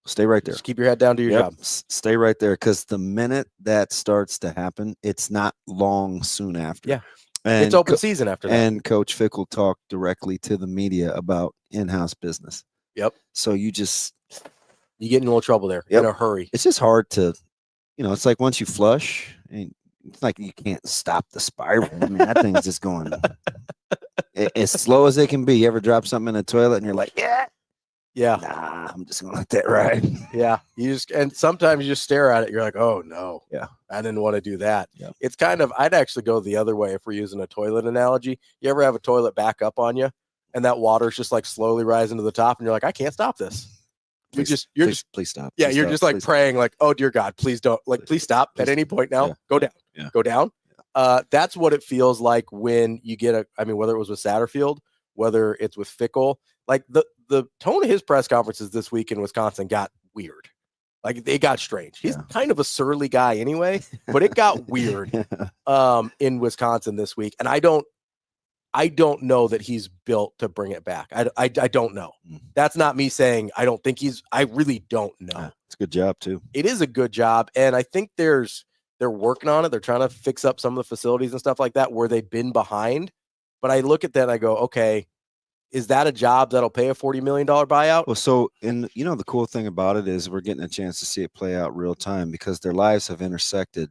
stay right there. Just keep your head down, do your job. Stay right there, because the minute that starts to happen, it's not long soon after. Yeah. And it's open season after that. And Coach Fickell talked directly to the media about in-house business. Yep. So you get in a little trouble there in a hurry. It's just hard to, it's like once you flush, and it's like you can't stop the spiral. I mean, that thing's just going as slow as it can be. You ever drop something in the toilet and you're like, yeah, nah, I'm just gonna let that ride. Yeah. And sometimes you just stare at it. You're like, oh no. Yeah. I didn't want to do that. Yeah. It's kind of, I'd actually go the other way if we're using a toilet analogy. You ever have a toilet back up on you and that water's just like slowly rising to the top and you're like, I can't stop this. Please stop. Yeah. Please You're stop. just like Please praying like, oh dear God, please don't, like, please stop at any point now. Yeah. Go down, Yeah. go down. That's what it feels like when you get whether it was with Satterfield, whether it's with Fickell, like the tone of his press conferences this week in Wisconsin got weird. Like, they got strange. He's kind of a surly guy anyway, but it got weird in Wisconsin this week. And I don't know that he's built to bring it back. I don't know. That's not me saying I don't think I really don't know. It's a good job too. It is a good job. And I think they're working on it. They're trying to fix up some of the facilities and stuff like that where they've been behind. But I look at that and I go, okay, is that a job that'll pay a $40 million buyout? Well, so, and the cool thing about it is we're getting a chance to see it play out real time, because their lives have intersected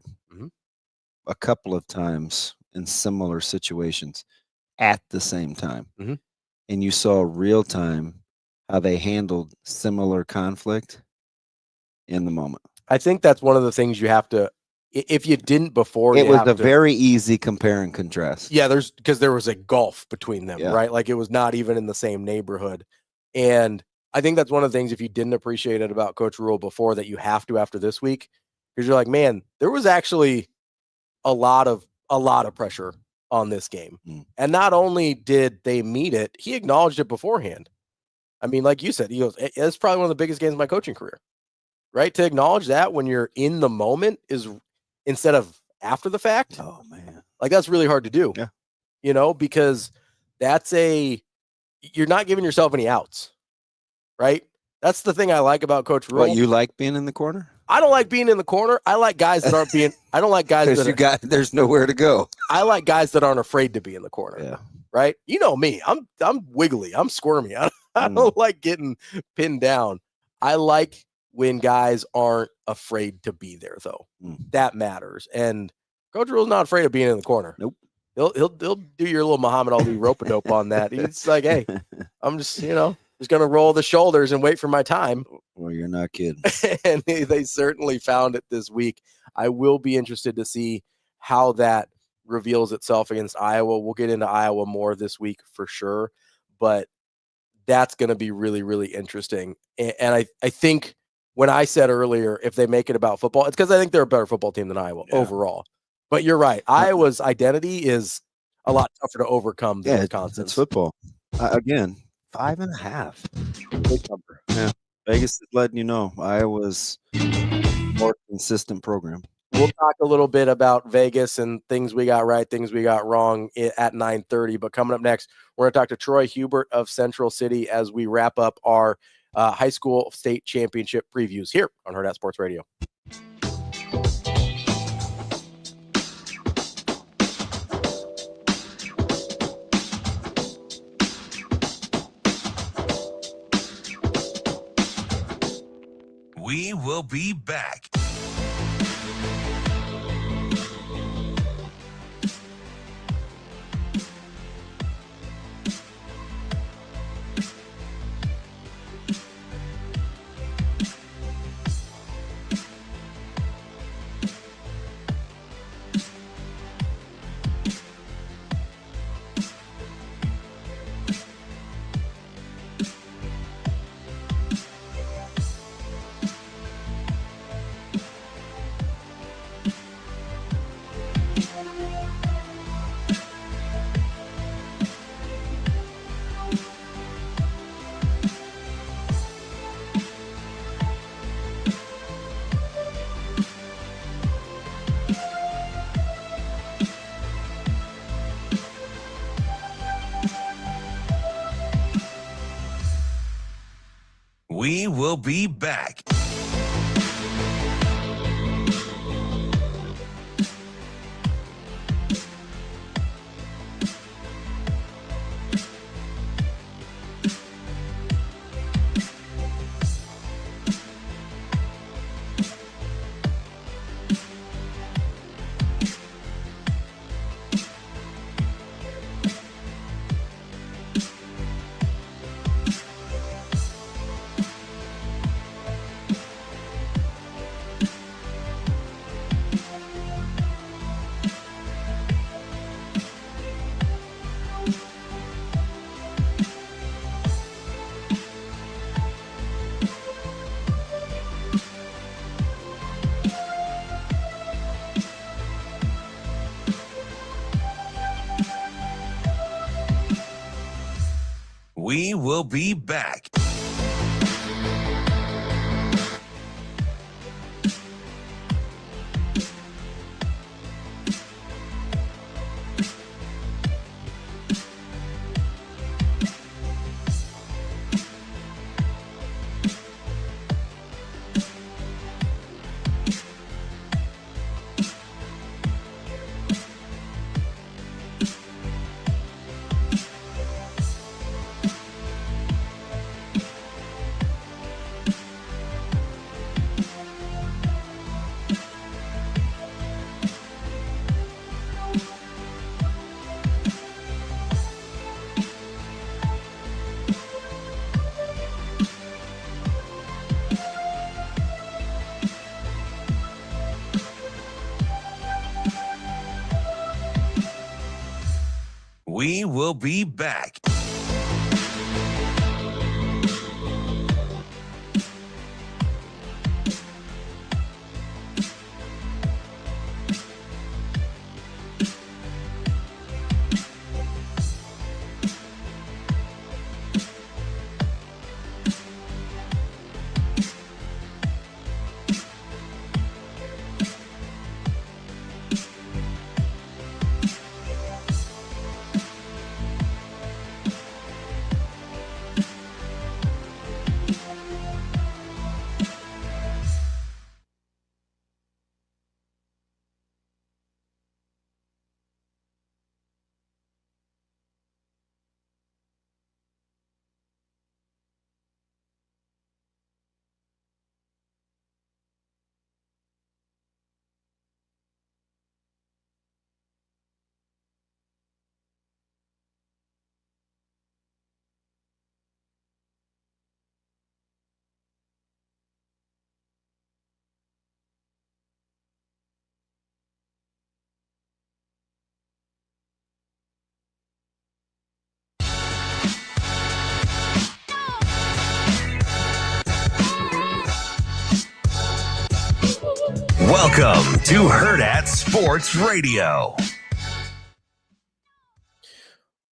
a couple of times in similar situations at the same time. And you saw real time how they handled similar conflict in the moment. I think that's one of the things you have to, if you didn't before, it was a very easy compare and contrast. Yeah, because there was a gulf between them, right? Like, it was not even in the same neighborhood. And I think that's one of the things, if you didn't appreciate it about Coach Rule before, that you have to after this week, because you're like, man, there was actually a lot of pressure on this game. And not only did they meet it, he acknowledged it beforehand. I mean, like you said, he goes, it's probably one of the biggest games of my coaching career, right? To acknowledge that when you're in the moment is, instead of after the fact. Oh man. Like, that's really hard to do. Yeah. Because you're not giving yourself any outs, right? That's the thing I like about Coach Rule. What, you like being in the corner? I don't like being in the corner. I like guys that aren't being, I don't like guys there's nowhere to go. I like guys that aren't afraid to be in the corner. Yeah. Right. You know me, I'm wiggly. I'm squirmy. I don't like getting pinned down. I like when guys aren't afraid to be there, though. That matters. And Coach Rule's not afraid of being in the corner. Nope. He'll do your little Muhammad Ali rope-a-dope on that. It's like, hey, I'm just going to roll the shoulders and wait for my time. Well, you're not kidding. And they certainly found it this week. I will be interested to see how that reveals itself against Iowa. We'll get into Iowa more this week for sure, but that's going to be really, really interesting. And I think when I said earlier, if they make it about football, it's because I think they're a better football team than Iowa overall. But you're right. Iowa's identity is a lot tougher to overcome than Wisconsin's. It's football. Again, 5.5. Big number. Yeah. Vegas is letting you know Iowa's more consistent program. We'll talk a little bit about Vegas and things we got right, things we got wrong at 9:30. But coming up next, we're going to talk to Troy Huebert of Central City as we wrap up our high school state championship previews here on Hurrdat Sports Radio. will be back. We will be back. We will be back. We will be back. Welcome to Hurrdat Sports Radio.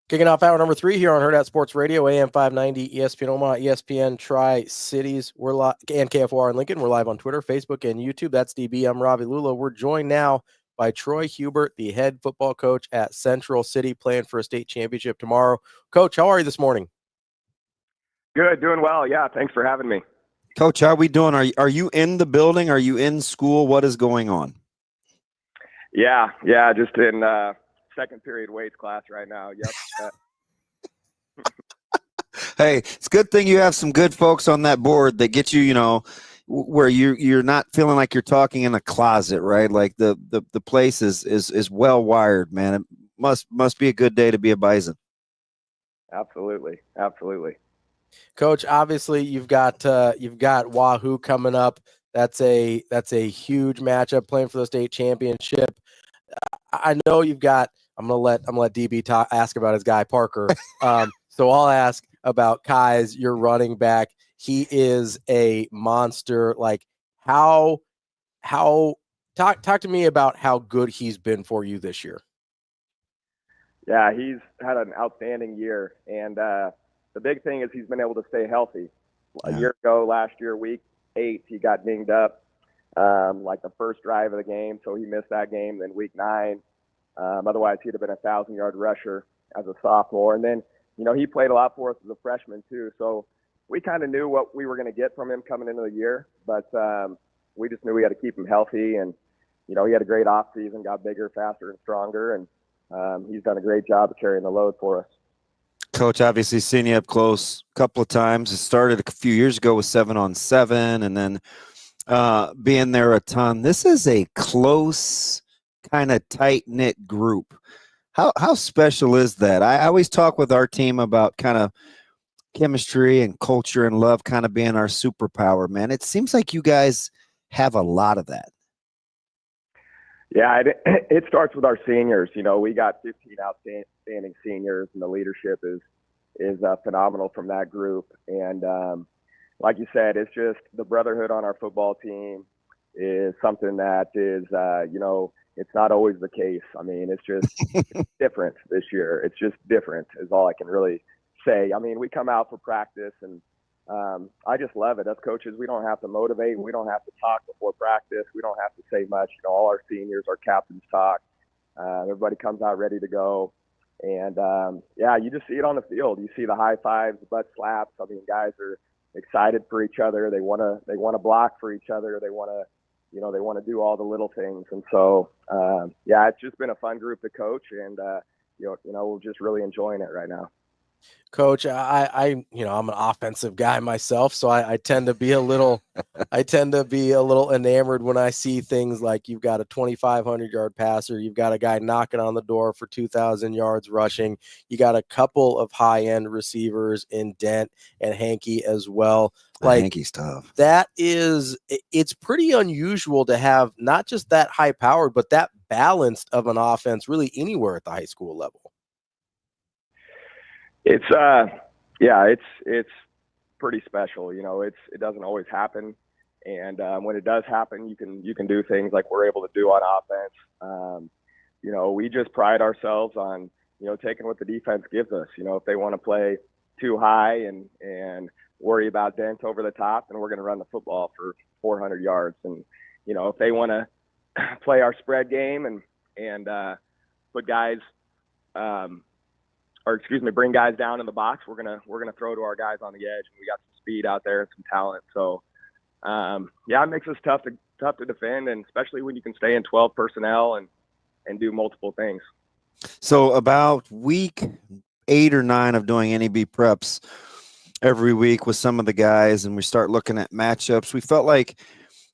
Kicking off hour number 3 here on Hurrdat Sports Radio, AM 590, ESPN Omaha, ESPN Tri-Cities. We're live, and KFOR in Lincoln. We're live on Twitter, Facebook, and YouTube. That's DB. I'm Ravi Lulla. We're joined now by Troy Huebert, the head football coach at Central City, playing for a state championship tomorrow. Coach, how are you this morning? Good, doing well. Yeah, thanks for having me. Coach, how are we doing? Are you in the building? Are you in school? What is going on? Yeah, just in second period weights class right now. Yep. Hey, it's a good thing you have some good folks on that board that get you, where you're not feeling like you're talking in a closet, right? Like the place is well wired, man. It must be a good day to be a Bison. Absolutely. Coach, obviously you've got Wahoo coming up. That's a huge matchup, playing for the state championship. I know you've got. I'm gonna let DB ask about his guy Parker. So I'll ask about Kai's, your running back. He is a monster. Like how talk to me about how good he's been for you this year. Yeah, he's had an outstanding year, and the big thing is he's been able to stay healthy. A year ago, last year, week 8, he got dinged up like the first drive of the game, so he missed that game. Then week 9, otherwise he'd have been a 1,000-yard rusher as a sophomore. And then, he played a lot for us as a freshman too, so we kind of knew what we were going to get from him coming into the year, but we just knew we had to keep him healthy. And, he had a great offseason, got bigger, faster, and stronger, and he's done a great job of carrying the load for us. Coach, obviously seen you up close a couple of times. It started a few years ago with 7-on-7, and then being there a ton. This is a close, kind of tight-knit group. How special is that? I always talk with our team about kind of chemistry and culture and love kind of being our superpower, man. It seems like you guys have a lot of that. Yeah, it starts with our seniors. We got 15 outstanding seniors, and the leadership is phenomenal from that group. And like you said, it's just the brotherhood on our football team is something that is, it's not always the case. I mean, it's different this year. It's just different is all I can really say. I mean, we come out for practice, and I just love it. As coaches, we don't have to motivate. We don't have to talk before practice. We don't have to say much. All our seniors, our captains talk. Everybody comes out ready to go. And, you just see it on the field. You see the high fives, the butt slaps. I mean, guys are excited for each other. They want to block for each other. They want to do all the little things. And so, it's just been a fun group to coach, and, we're just really enjoying it right now. Coach, I'm an offensive guy myself, so I tend to be a little enamored when I see things like you've got a 2,500-yard passer, you've got a guy knocking on the door for 2,000 yards rushing, you got a couple of high-end receivers in Dent and Hankey as well. Like, Hankey's tough. It's pretty unusual to have not just that high-powered, but that balanced of an offense really anywhere at the high school level. It's pretty special. It doesn't always happen, and when it does happen, you can do things like we're able to do on offense. We just pride ourselves on taking what the defense gives us. If they want to play too high and worry about Dent over the top, then we're going to run the football for 400 yards. And if they want to play our spread game and put guys. Bring guys down in the box. We're gonna throw to our guys on the edge, and we got some speed out there and some talent. So, it makes us tough to defend, and especially when you can stay in 12 personnel and do multiple things. So about week 8 or 9 of doing NEB preps every week with some of the guys, and we start looking at matchups. We felt like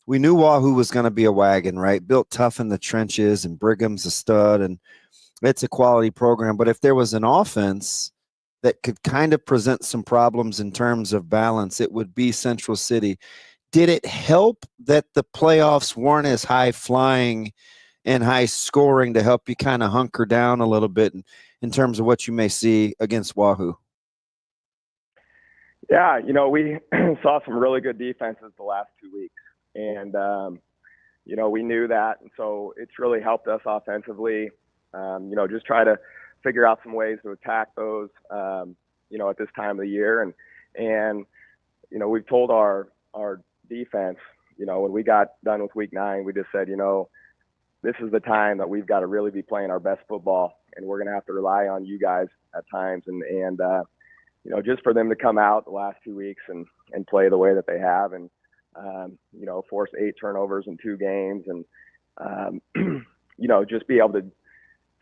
we knew Wahoo was going to be a wagon, right? Built tough in the trenches, and Brigham's a stud, and it's a quality program. But if there was an offense that could kind of present some problems in terms of balance, it would be Central City. Did it help that the playoffs weren't as high flying and high scoring to help you kind of hunker down a little bit in terms of what you may see against Wahoo? Yeah, we saw some really good defenses the last 2 weeks, and we knew that, and so it's really helped us offensively. Just try to figure out some ways to attack those, at this time of the year. And we've told our defense, when we got done with week 9, we just said, this is the time that we've got to really be playing our best football, and we're going to have to rely on you guys at times. And just for them to come out the last 2 weeks and play the way that they have, and, force 8 turnovers in 2 games, and, just be able to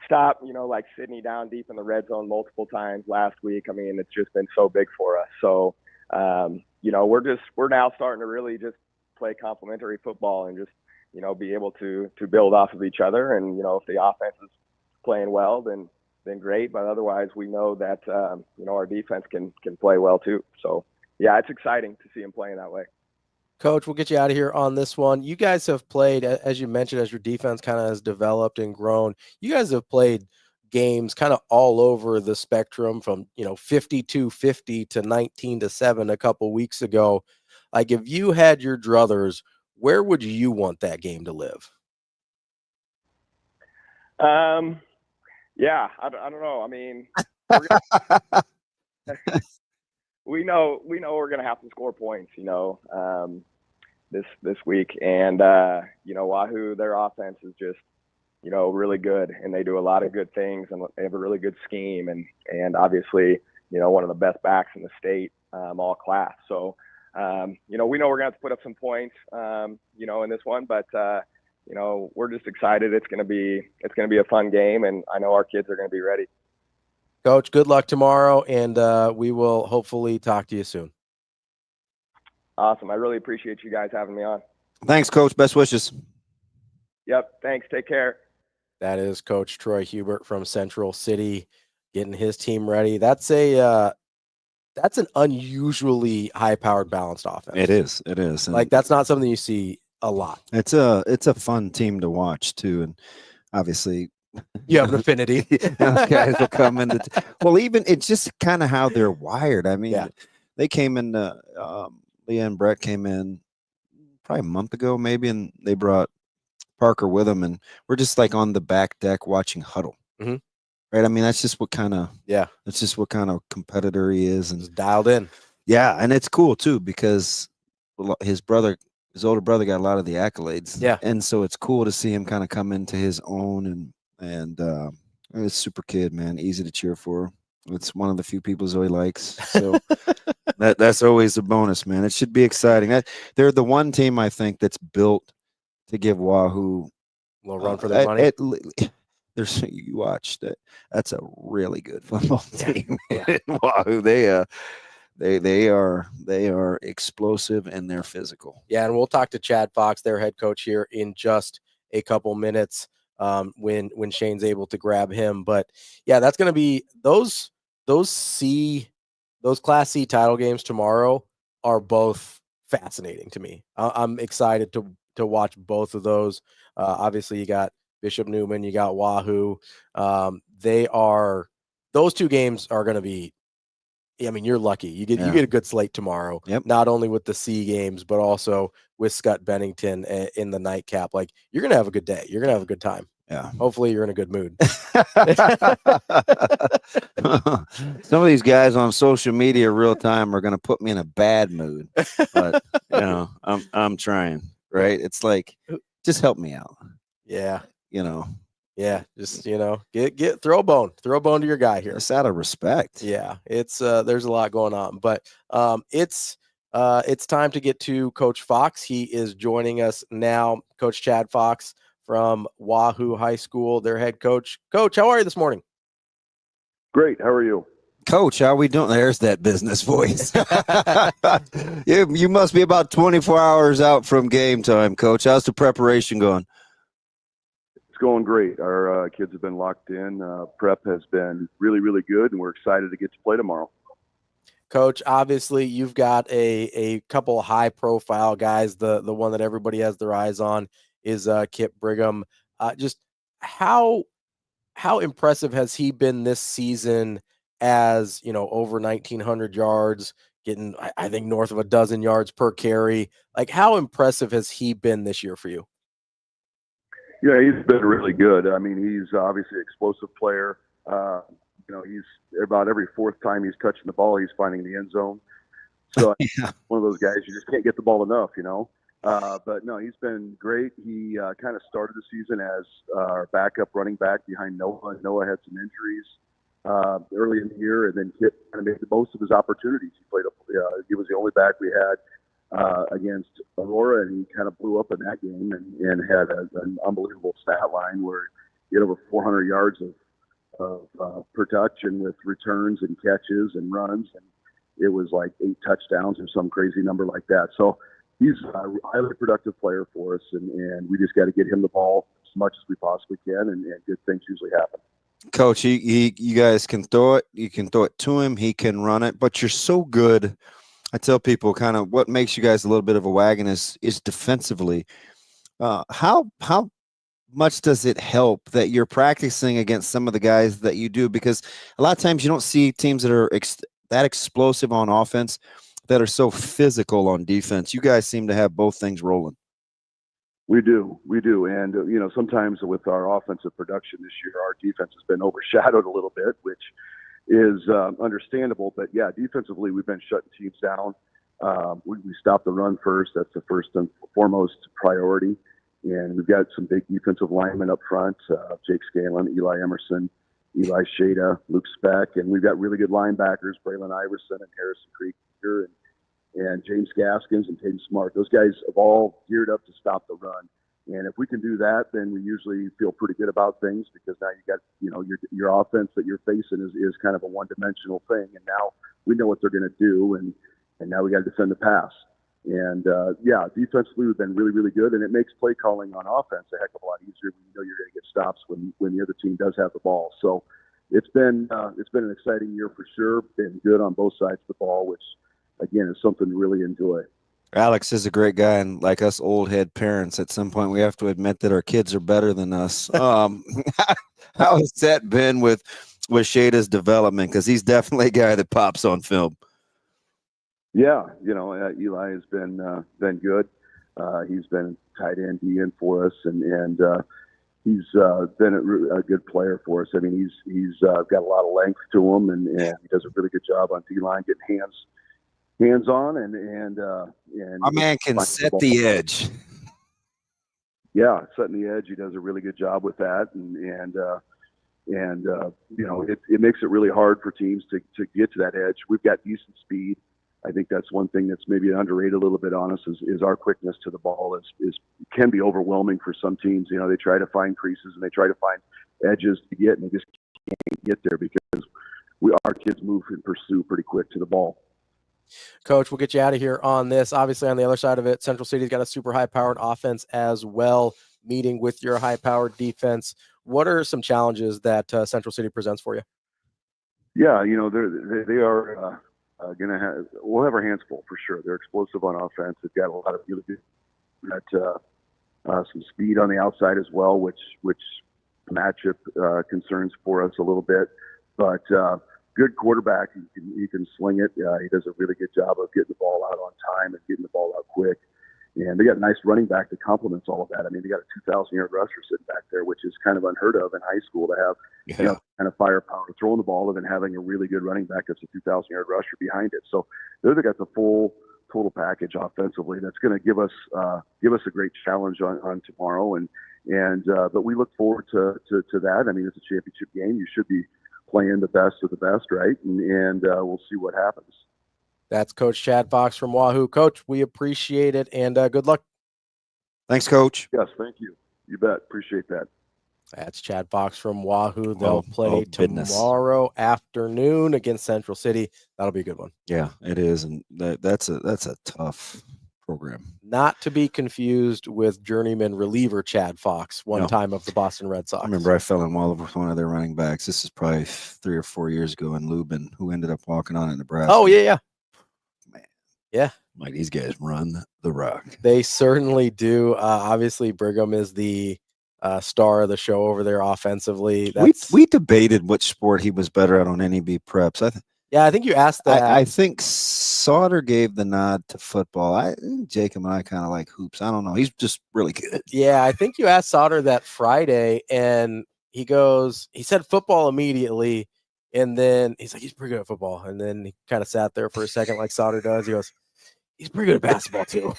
stop, like Sydney down deep in the red zone multiple times last week. I mean, it's just been so big for us. So, we're now starting to really just play complementary football and just, be able to build off of each other. And, if the offense is playing well, then great. But otherwise, we know that, our defense can play well too. So, yeah, it's exciting to see him playing that way. Coach, we'll get you out of here on this one. You guys have played, as you mentioned, as your defense kind of has developed and grown, you guys have played games kind of all over the spectrum from, 52-50 to 19-7 a couple weeks ago. Like, if you had your druthers, where would you want that game to live? Yeah, I don't know. I mean, we know we're going to have to score points, this week. And, Wahoo, their offense is just, really good, and they do a lot of good things, and they have a really good scheme, and obviously, one of the best backs in the state, all class. So, we know we're going to have to put up some points, in this one, but, we're just excited. It's going to be a fun game, and I know our kids are going to be ready. Coach, good luck tomorrow, and we will hopefully talk to you soon. Awesome. I really appreciate you guys having me on. Thanks, Coach. Best wishes. Yep. Thanks. Take care. That is Coach Troy Huebert from Central City getting his team ready. That's an unusually high-powered, balanced offense. It is. And like, that's not something you see a lot. It's a fun team to watch too, and obviously you have an affinity. Guys will come in. Well, even it's just kind of how they're wired. I mean, they came in. Leah and Brett came in probably a month ago, maybe, and they brought Parker with them, and we're just like on the back deck watching huddle. Mm-hmm. Right? I mean, that's just what kind of that's just what kind of competitor he is, and just dialed in. Yeah, and it's cool too because his older brother got a lot of the accolades. Yeah, and so it's cool to see him kind of come into his own, and it's super kid, man, easy to cheer for. It's one of the few people Zoe likes, so that's always a bonus, man. It should be exciting. They're the one team I think that's built to give Wahoo a little run for their money. You watch that. That's a really good football team. Yeah. Wahoo, they are explosive and they're physical. Yeah, and we'll talk to Chad Fox, their head coach, here in just a couple minutes when Shane's able to grab him. But yeah, that's going to be those Class C title games tomorrow are both fascinating to me. I'm excited to watch both of those. Obviously, you got Bishop Neumann, you got Wahoo. Those two games are going to be. I mean, you're lucky. You get a good slate tomorrow. Yep. Not only with the C games, but also with Scott Bennington in the nightcap. Like, you're gonna have a good day. You're gonna have a good time. Yeah. Hopefully, you're in a good mood. Some of these guys on social media real time are gonna put me in a bad mood, but I'm trying. Right? It's like, just help me out. Yeah. Yeah, just get throw a bone to your guy here. It's out of respect. Yeah, it's there's a lot going on, but it's time to get to Coach Fox. He is joining us now. Coach Chad Fox from Wahoo High School, their head coach. Coach, how are you this morning? Great. How are you? Coach, how are we doing? There's that business voice. You must be about 24 hours out from game time, Coach. How's the preparation going? It's going great. Our kids have been locked in. Prep has been really, really good, and we're excited to get to play tomorrow. Coach, obviously you've got a couple high-profile guys. The one that everybody has their eyes on is Kip Brigham. Just how impressive has he been this season? As over 1,900 yards, getting I think north of a dozen yards per carry. Like, how impressive has he been this year for you? Yeah, he's been really good. I mean, he's obviously an explosive player. He's about every fourth time he's touching the ball, he's finding the end zone. So one of those guys, you just can't get the ball enough, But no, he's been great. He kind of started the season as our backup running back behind Noah. Noah had some injuries early in the year, and then Kip kind of made the most of his opportunities. He was the only back we had against Aurora, and he kind of blew up in that game and had an unbelievable stat line where he had over 400 yards of production with returns and catches and runs, and it was like 8 touchdowns or some crazy number like that. So he's a highly productive player for us, and we just got to get him the ball as much as we possibly can, and good things usually happen. Coach, you guys can throw it. You can throw it to him. He can run it. But you're so good. I tell people kind of what makes you guys a little bit of a wagon is defensively. How much does it help that you're practicing against some of the guys that you do? Because a lot of times you don't see teams that are that explosive on offense that are so physical on defense. You guys seem to have both things rolling. We do. And, sometimes with our offensive production this year, our defense has been overshadowed a little bit, which is understandable. But, yeah, defensively, we've been shutting teams down. We stop the run first. That's the first and foremost priority. And we've got some big defensive linemen up front, Jake Scanlon, Eli Emerson, Eli Shada, Luke Speck. And we've got really good linebackers, Braylon Iverson and Harrison Krieger and James Gaskins and Tatum Smart. Those guys have all geared up to stop the run. And if we can do that, then we usually feel pretty good about things, because now you got, your offense that you're facing is kind of a one-dimensional thing. And now we know what they're going to do, and now we got to defend the pass. And, defensively we've been really, really good, and it makes play calling on offense a heck of a lot easier when you know you're going to get stops when the other team does have the ball. So it's been an exciting year for sure. Been good on both sides of the ball, which, again, is something to really enjoy. Alex is a great guy, and like us old head parents, at some point we have to admit that our kids are better than us. How has that been with Shada's development? Because he's definitely a guy that pops on film. Yeah, Eli has been good. He's been tight end DN for us, and he's been a good player for us. I mean, he's got a lot of length to him, and he does a really good job on D-line getting hands on, and my man can set the edge. Yeah, setting the edge. He does a really good job with that, and it makes it really hard for teams to get to that edge. We've got decent speed. I think that's one thing that's maybe underrated a little bit on us is our quickness to the ball can be overwhelming for some teams. They try to find creases and they try to find edges to get, and they just can't get there because our kids move and pursue pretty quick to the ball. Coach, we'll get you out of here on this. Obviously, on the other side of it, Central City's got a super high-powered offense as well, meeting with your high-powered defense. What are some challenges that Central City presents for you? Yeah, they are we'll have our hands full for sure. They're explosive on offense. They've got a lot of really good, some speed on the outside as well, which matchup concerns for us a little bit. But good quarterback. He can sling it. He does a really good job of getting the ball out on time and getting the ball out quick. And they got a nice running back that complements all of that. I mean, they got a 2,000-yard rusher sitting back there, which is kind of unheard of in high school to have, kind of firepower throwing the ball and then having a really good running back that's a 2,000-yard rusher behind it. So they've got the full total package offensively. That's going to give us a great challenge on tomorrow. But we look forward to that. I mean, it's a championship game. You should be playing the best of the best, right? And we'll see what happens. That's Coach Chad Fox from Wahoo. Coach, we appreciate it, and good luck. Thanks, Coach. Yes, thank you. You bet. Appreciate that. That's Chad Fox from Wahoo. They'll play tomorrow afternoon against Central City. That'll be a good one. Yeah, it is, and that's a tough program. Not to be confused with journeyman reliever Chad Fox, time of the Boston Red Sox. I remember I fell in love with one of their running backs. This is probably 3 or 4 years ago in Lubin, who ended up walking on in Nebraska. Oh, yeah. Man. Yeah. Like, these guys run the rock. They certainly do. Obviously, Brigham is the star of the show over there offensively. We debated which sport he was better at on NEB Preps. I think you asked that. I think Sauter gave the nod to football. I think Jacob and I kind of like hoops. I don't know. He's just really good. Yeah, I think you asked Sauter that Friday, and he said football immediately, and then he's like, he's pretty good at football. And then he kind of sat there for a second like Sauter does. He goes, he's pretty good at basketball too.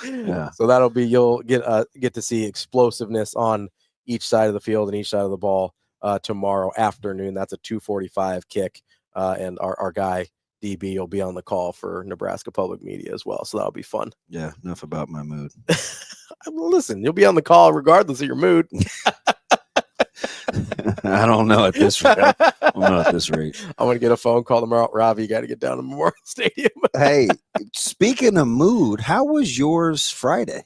Yeah. So you'll get to see explosiveness on each side of the field and each side of the ball tomorrow afternoon. That's a 2:45 kick, and our guy DB will be on the call for Nebraska Public Media as well. So that'll be fun. Yeah, enough about my mood. Listen, you'll be on the call regardless of your mood. I don't know at this rate. I don't know at this rate. I'm going to get a phone call tomorrow. Ravi, you got to get down to Memorial Stadium. Hey, speaking of mood, how was yours Friday?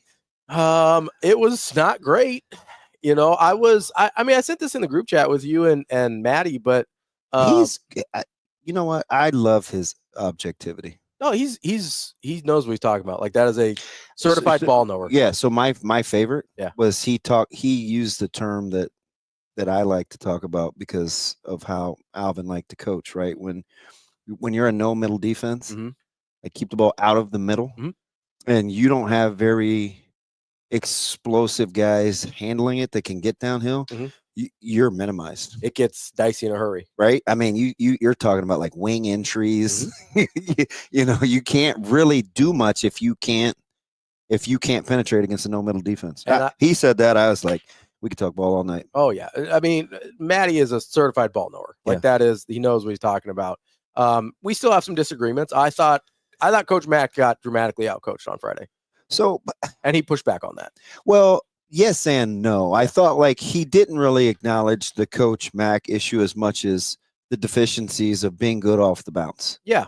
It was not great. You know, I mean, I sent this in the group chat with you and Maddie, but you know what? I love his objectivity. No, he knows what he's talking about. Like, that is a certified ball knower. Yeah. So my favorite was he used the term that I like to talk about because of how Alvin liked to coach, right? When you're a no middle defense, they keep the ball out of the middle, and you don't have very explosive guys handling it that can get downhill, you're minimized. It gets dicey in a hurry, right? I mean, you're talking about like wing entries. You know, you can't really do much if you can't penetrate against a no middle defense. He said that. I was like, we could talk ball all night. Oh yeah, I mean, Matty is a certified ball knower. Like he knows what he's talking about. We still have some disagreements. I thought Coach Mack got dramatically outcoached on Friday. And he pushed back on that. Well, yes and no. I thought like he didn't really acknowledge the Coach Mack issue as much as the deficiencies of being good off the bounce. Yeah,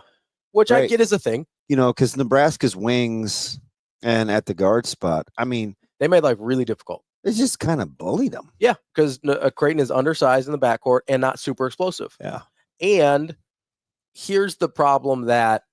which I get is a thing. You know, because Nebraska's wings and at the guard spot, I mean, they made life really difficult. They just kind of bullied them. Yeah, because Creighton is undersized in the backcourt and not super explosive. Yeah. And here's the problem that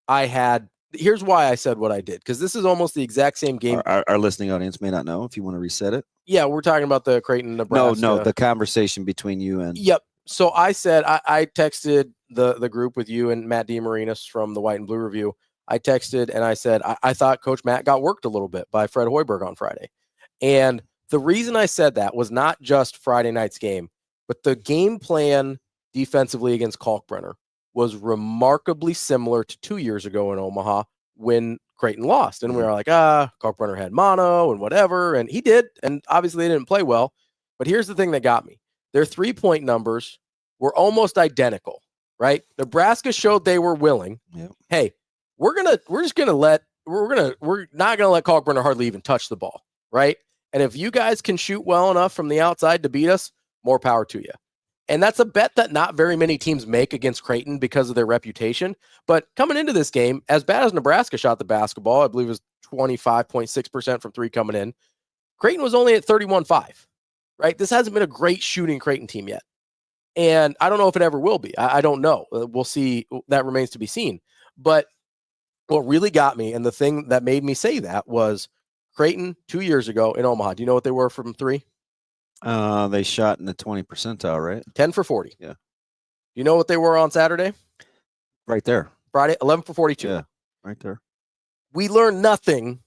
I had. Here's why I said what I did, because this is almost the exact same game. Our listening audience may not know. If you want to reset it. Yeah, we're talking about the Creighton, Nebraska. No, the conversation between you and. Yep. So I said, I texted the group with you and Matt DeMarinis from the White and Blue Review. I texted and I said, I thought Coach Matt got worked a little bit by Fred Hoiberg on Friday. And the reason I said that was not just Friday night's game, but the game plan defensively against Kalkbrenner was remarkably similar to 2 years ago in Omaha when Creighton lost. And we were like, Kalkbrenner had mono and whatever. And he did. And obviously they didn't play well. But here's the thing that got me. Their 3-point numbers were almost identical, right? Nebraska showed they were willing. Yep. Hey, we're not gonna let Kalkbrenner hardly even touch the ball, right? And if you guys can shoot well enough from the outside to beat us, more power to you. And that's a bet that not very many teams make against Creighton because of their reputation. But coming into this game, as bad as Nebraska shot the basketball, I believe it was 25.6% from three coming in, Creighton was only at 31.5, right? This hasn't been a great shooting Creighton team yet. And I don't know if it ever will be. I don't know. We'll see. That remains to be seen. But what really got me, and the thing that made me say that, was Creighton 2 years ago in Omaha. Do you know what they were from three? They shot in the 20 percentile, right? 10 for 40. Yeah. Do you know what they were on Saturday? Right there. Friday, 11 for 42. Yeah, right there. We learned nothing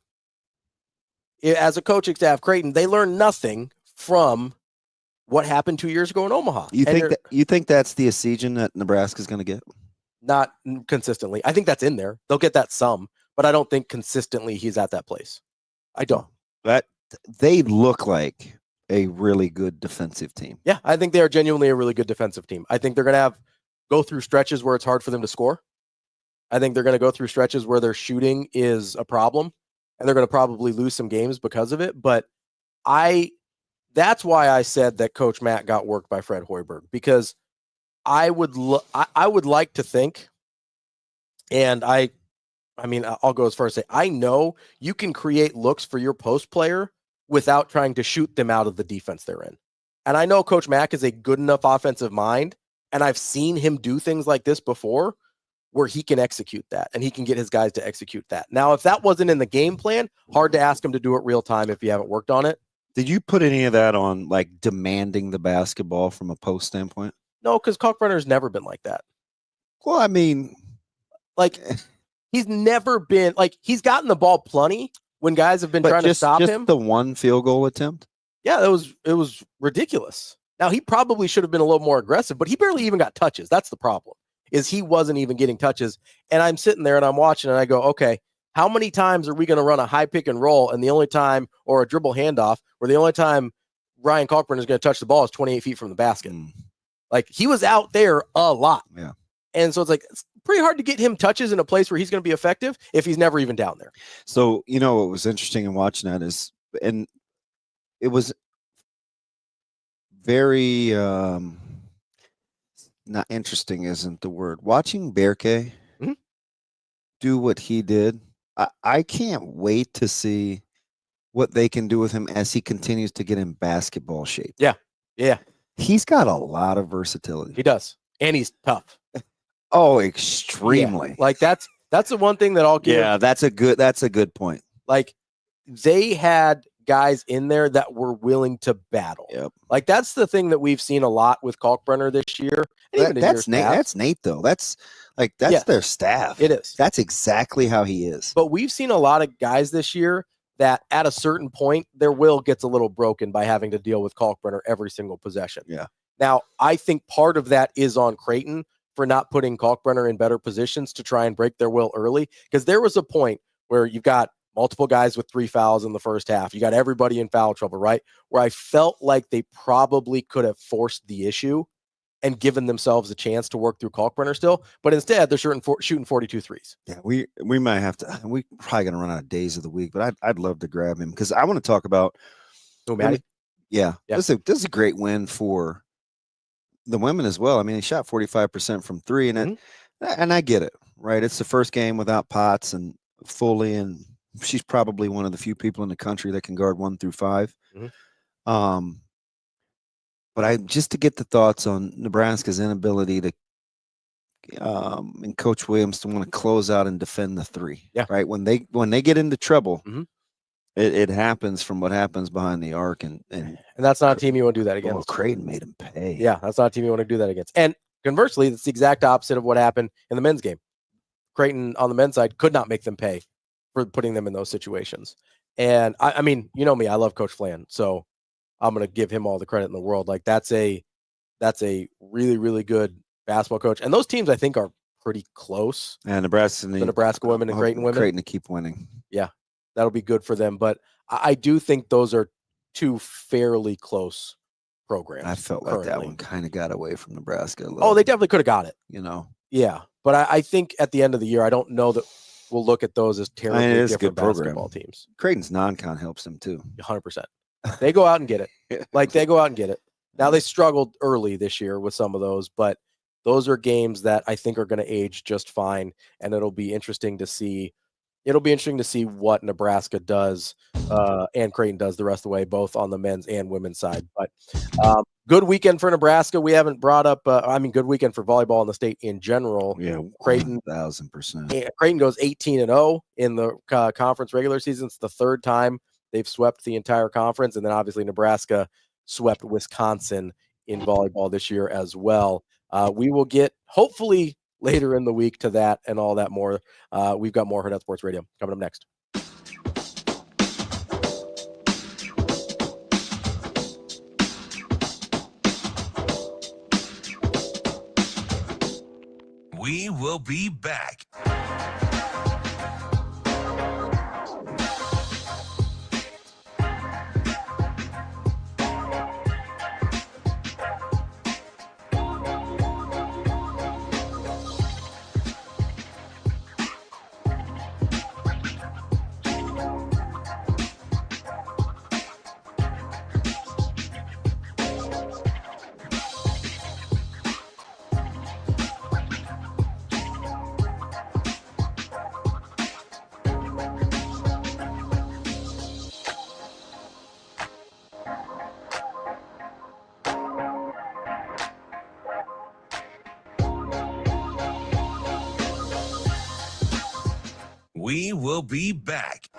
as a coaching staff. Creighton, they learned nothing from what happened 2 years ago in Omaha. You think that's the Asian that Nebraska's going to get? Not consistently. I think that's in there. They'll get that some, but I don't think consistently he's at that place. I don't. That they look like a really good defensive team. Yeah, I think they are genuinely a really good defensive team. I think they're going to go through stretches where it's hard for them to score. I think they're going to go through stretches where their shooting is a problem, and they're going to probably lose some games because of it. But that's why I said that Coach Matt got worked by Fred Hoiberg, because I would like to think, and I mean, I'll go as far as say, I know you can create looks for your post player without trying to shoot them out of the defense they're in. And I know Coach Mack is a good enough offensive mind, and I've seen him do things like this before where he can execute that, and he can get his guys to execute that. Now, if that wasn't in the game plan, hard to ask him to do it real time if you haven't worked on it. Did you put any of that on, like, demanding the basketball from a post standpoint? No, because Kalkbrenner's never been like that. Well, I mean, like, he's never been, like, he's gotten the ball plenty when guys have been trying to stop him. The one field goal attempt? Yeah, it was ridiculous. Now, he probably should have been a little more aggressive, but he barely even got touches. That's the problem, is he wasn't even getting touches. And I'm sitting there and I'm watching and I go, okay, how many times are we going to run a high pick and roll, and the only time, or a dribble handoff, where the only time Ryan Kalkbrenner is going to touch the ball is 28 feet from the basket? Like, he was out there a lot. Yeah. And so it's pretty hard to get him touches in a place where he's going to be effective if he's never even down there. So, you know, what was interesting in watching that is, and it was very not interesting isn't the word. Watching Berke do what he did, I can't wait to see what they can do with him as he continues to get in basketball shape. Yeah. He's got a lot of versatility. He does. And he's tough. Oh, extremely. Yeah. Like that's the one thing that I'll give. Yeah, that's a good point. Like they had guys in there that were willing to battle. Yep. Like that's the thing that we've seen a lot with Kalkbrenner this year. That's Nate. That's Nate though. That's their staff. It is. That's exactly how he is. But we've seen a lot of guys this year that at a certain point their will gets a little broken by having to deal with Kalkbrenner every single possession. Yeah. Now, I think part of that is on Creighton for not putting Kalkbrenner in better positions to try and break their will early, because there was a point where you've got multiple guys with 3 fouls in the first half. You got everybody in foul trouble, right? Where I felt like they probably could have forced the issue and given themselves a chance to work through Kalkbrenner still, but instead they're shooting 42 threes. Yeah, we might have to. We probably gonna run out of days of the week, but I'd love to grab him because I want to talk about. Yeah. This is a great win for the women as well. I mean, they shot 45% from 3, and I get it, right? It's the first game without Potts and Foley, and she's probably one of the few people in the country that can guard 1 through 5. But just to get the thoughts on Nebraska's inability to, and Coach Williams to want to close out and defend the 3. Yeah. Right. When they get into trouble, it happens from what happens behind the arc, and that's not a team you want to do that against. Well, Creighton made him pay. Yeah, that's not a team you want to do that against. And conversely, it's the exact opposite of what happened in the men's game. Creighton on the men's side could not make them pay for putting them in those situations. And I mean, you know me, I love Coach Flan, so I'm going to give him all the credit in the world. Like that's a really, really good basketball coach. And those teams I think are pretty close. And the Nebraska women and Creighton women. Creighton to keep winning. Yeah, that'll be good for them. But I do think those are 2 fairly close programs. I felt like that one kind of got away from Nebraska a little. Oh, they definitely could have got it. Yeah. But I think at the end of the year, I don't know that we'll look at those as terribly different basketball teams. Creighton's non-con helps them too. 100%. They go out and get it. They go out and get it. Now they struggled early this year with some of those, but those are games that I think are going to age just fine. And it'll be interesting to see. It'll be interesting to see what Nebraska does and Creighton does the rest of the way, both on the men's and women's side. But good weekend for Nebraska. We haven't brought up, good weekend for volleyball in the state in general. Yeah, Creighton 1,000%. Creighton goes 18-0 in the conference regular season. It's the 3rd time they've swept the entire conference, and then obviously Nebraska swept Wisconsin in volleyball this year as well. We will get hopefully later in the week to that and all that more. We've got more Hurrdat Sports Radio coming up next. We will be back. We will be back.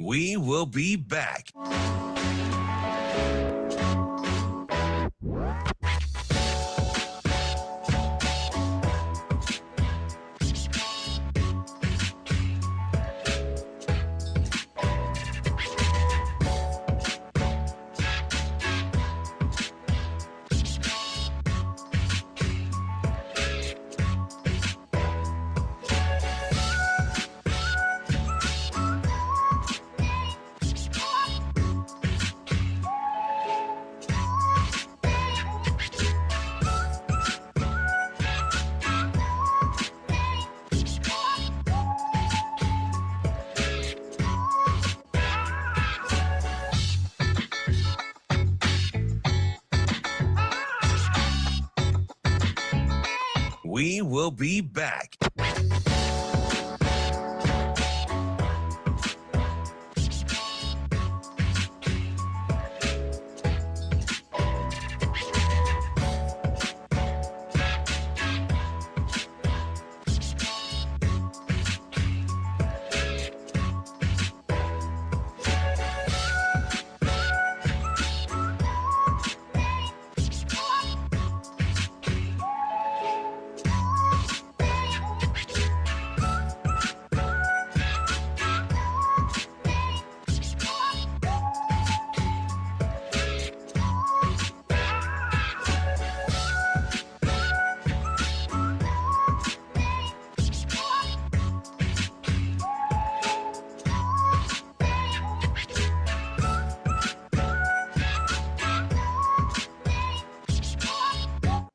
We will be back. We will be back.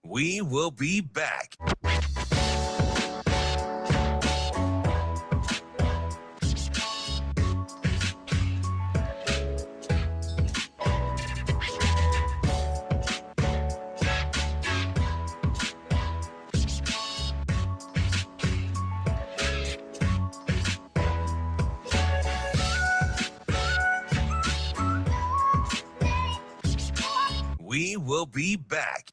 We will be back. We will be back.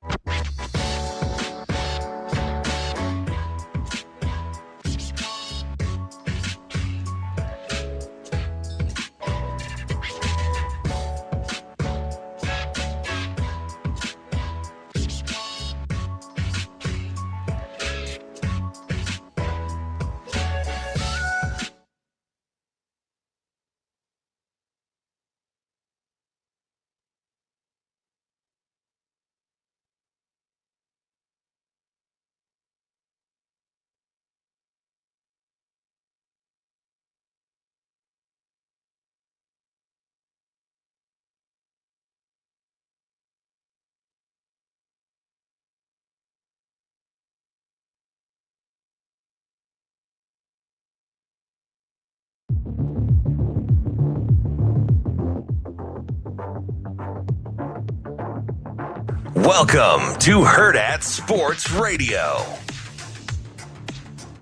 Welcome to Hurrdat Sports Radio.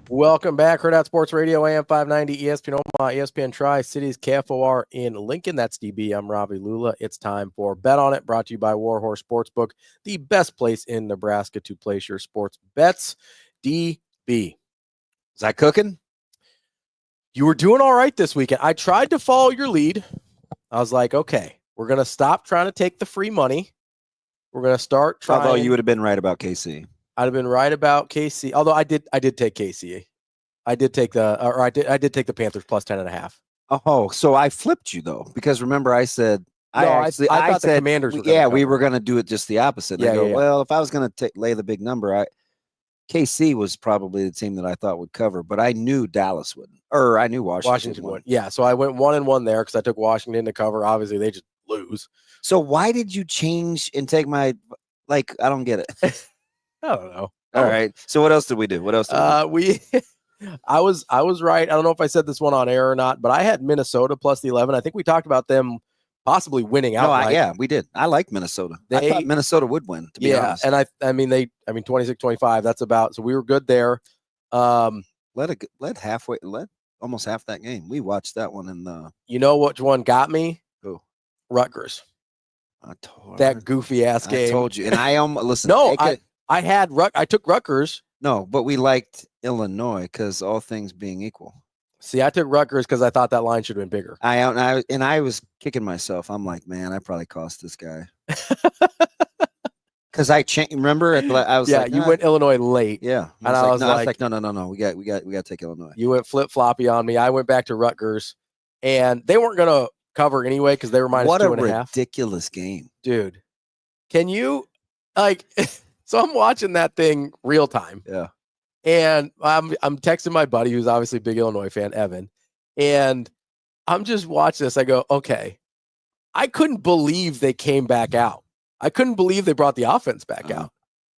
Welcome back, Hurrdat Sports Radio, AM 590, ESPN Omaha, ESPN Tri-Cities, KFOR in Lincoln. That's DB. I'm Ravi Lulla. It's time for Bet On It, brought to you by Warhorse Sportsbook, the best place in Nebraska to place your sports bets. DB. Is that cooking? You were doing all right this weekend. I tried to follow your lead. I was like, okay, we're going to stop trying to take the free money. We're going to start trying. Although you would have been right about KC. I'd have been right about KC. Although I did take KC. I did take the Panthers plus 10.5. Oh, so I flipped you though, because remember I said I thought the Commanders were we were going to do it just the opposite. And I go, well, if I was going to lay the big number, KC was probably the team that I thought would cover, but I knew Dallas wouldn't, or I knew Washington would. Yeah, so I went 1-1 there because I took Washington to cover. Obviously, they just lose. So why did you change and take my, I don't get it. I don't know. All right. So what else did we do? I was right. I don't know if I said this one on air or not, but I had Minnesota plus the 11. I think we talked about them possibly winning out. Yeah, we did. I like Minnesota. I thought Minnesota would win, to be honest. And I mean 26-25, that's about, so we were good there. Let almost half that game. We watched that one in the. You know which one got me? Who? Rutgers. That goofy ass game. I told you. And I listen. No, I took Rutgers. No, but we liked Illinois because all things being equal. See, I took Rutgers because I thought that line should have been bigger. I was kicking myself. I'm like, man, I probably cost this guy. Because remember, I was like, you went Illinois late. Yeah, and I was like, no, we got to take Illinois. You went flip floppy on me. I went back to Rutgers, and they weren't going to cover anyway because they were minus 2.5. What a ridiculous game, dude! Can you like? So I'm watching that thing real time. Yeah. And I'm texting my buddy who's obviously a big Illinois fan, Evan, and I'm just watching this. I go, okay, I couldn't believe they came back out. I couldn't believe they brought the offense back out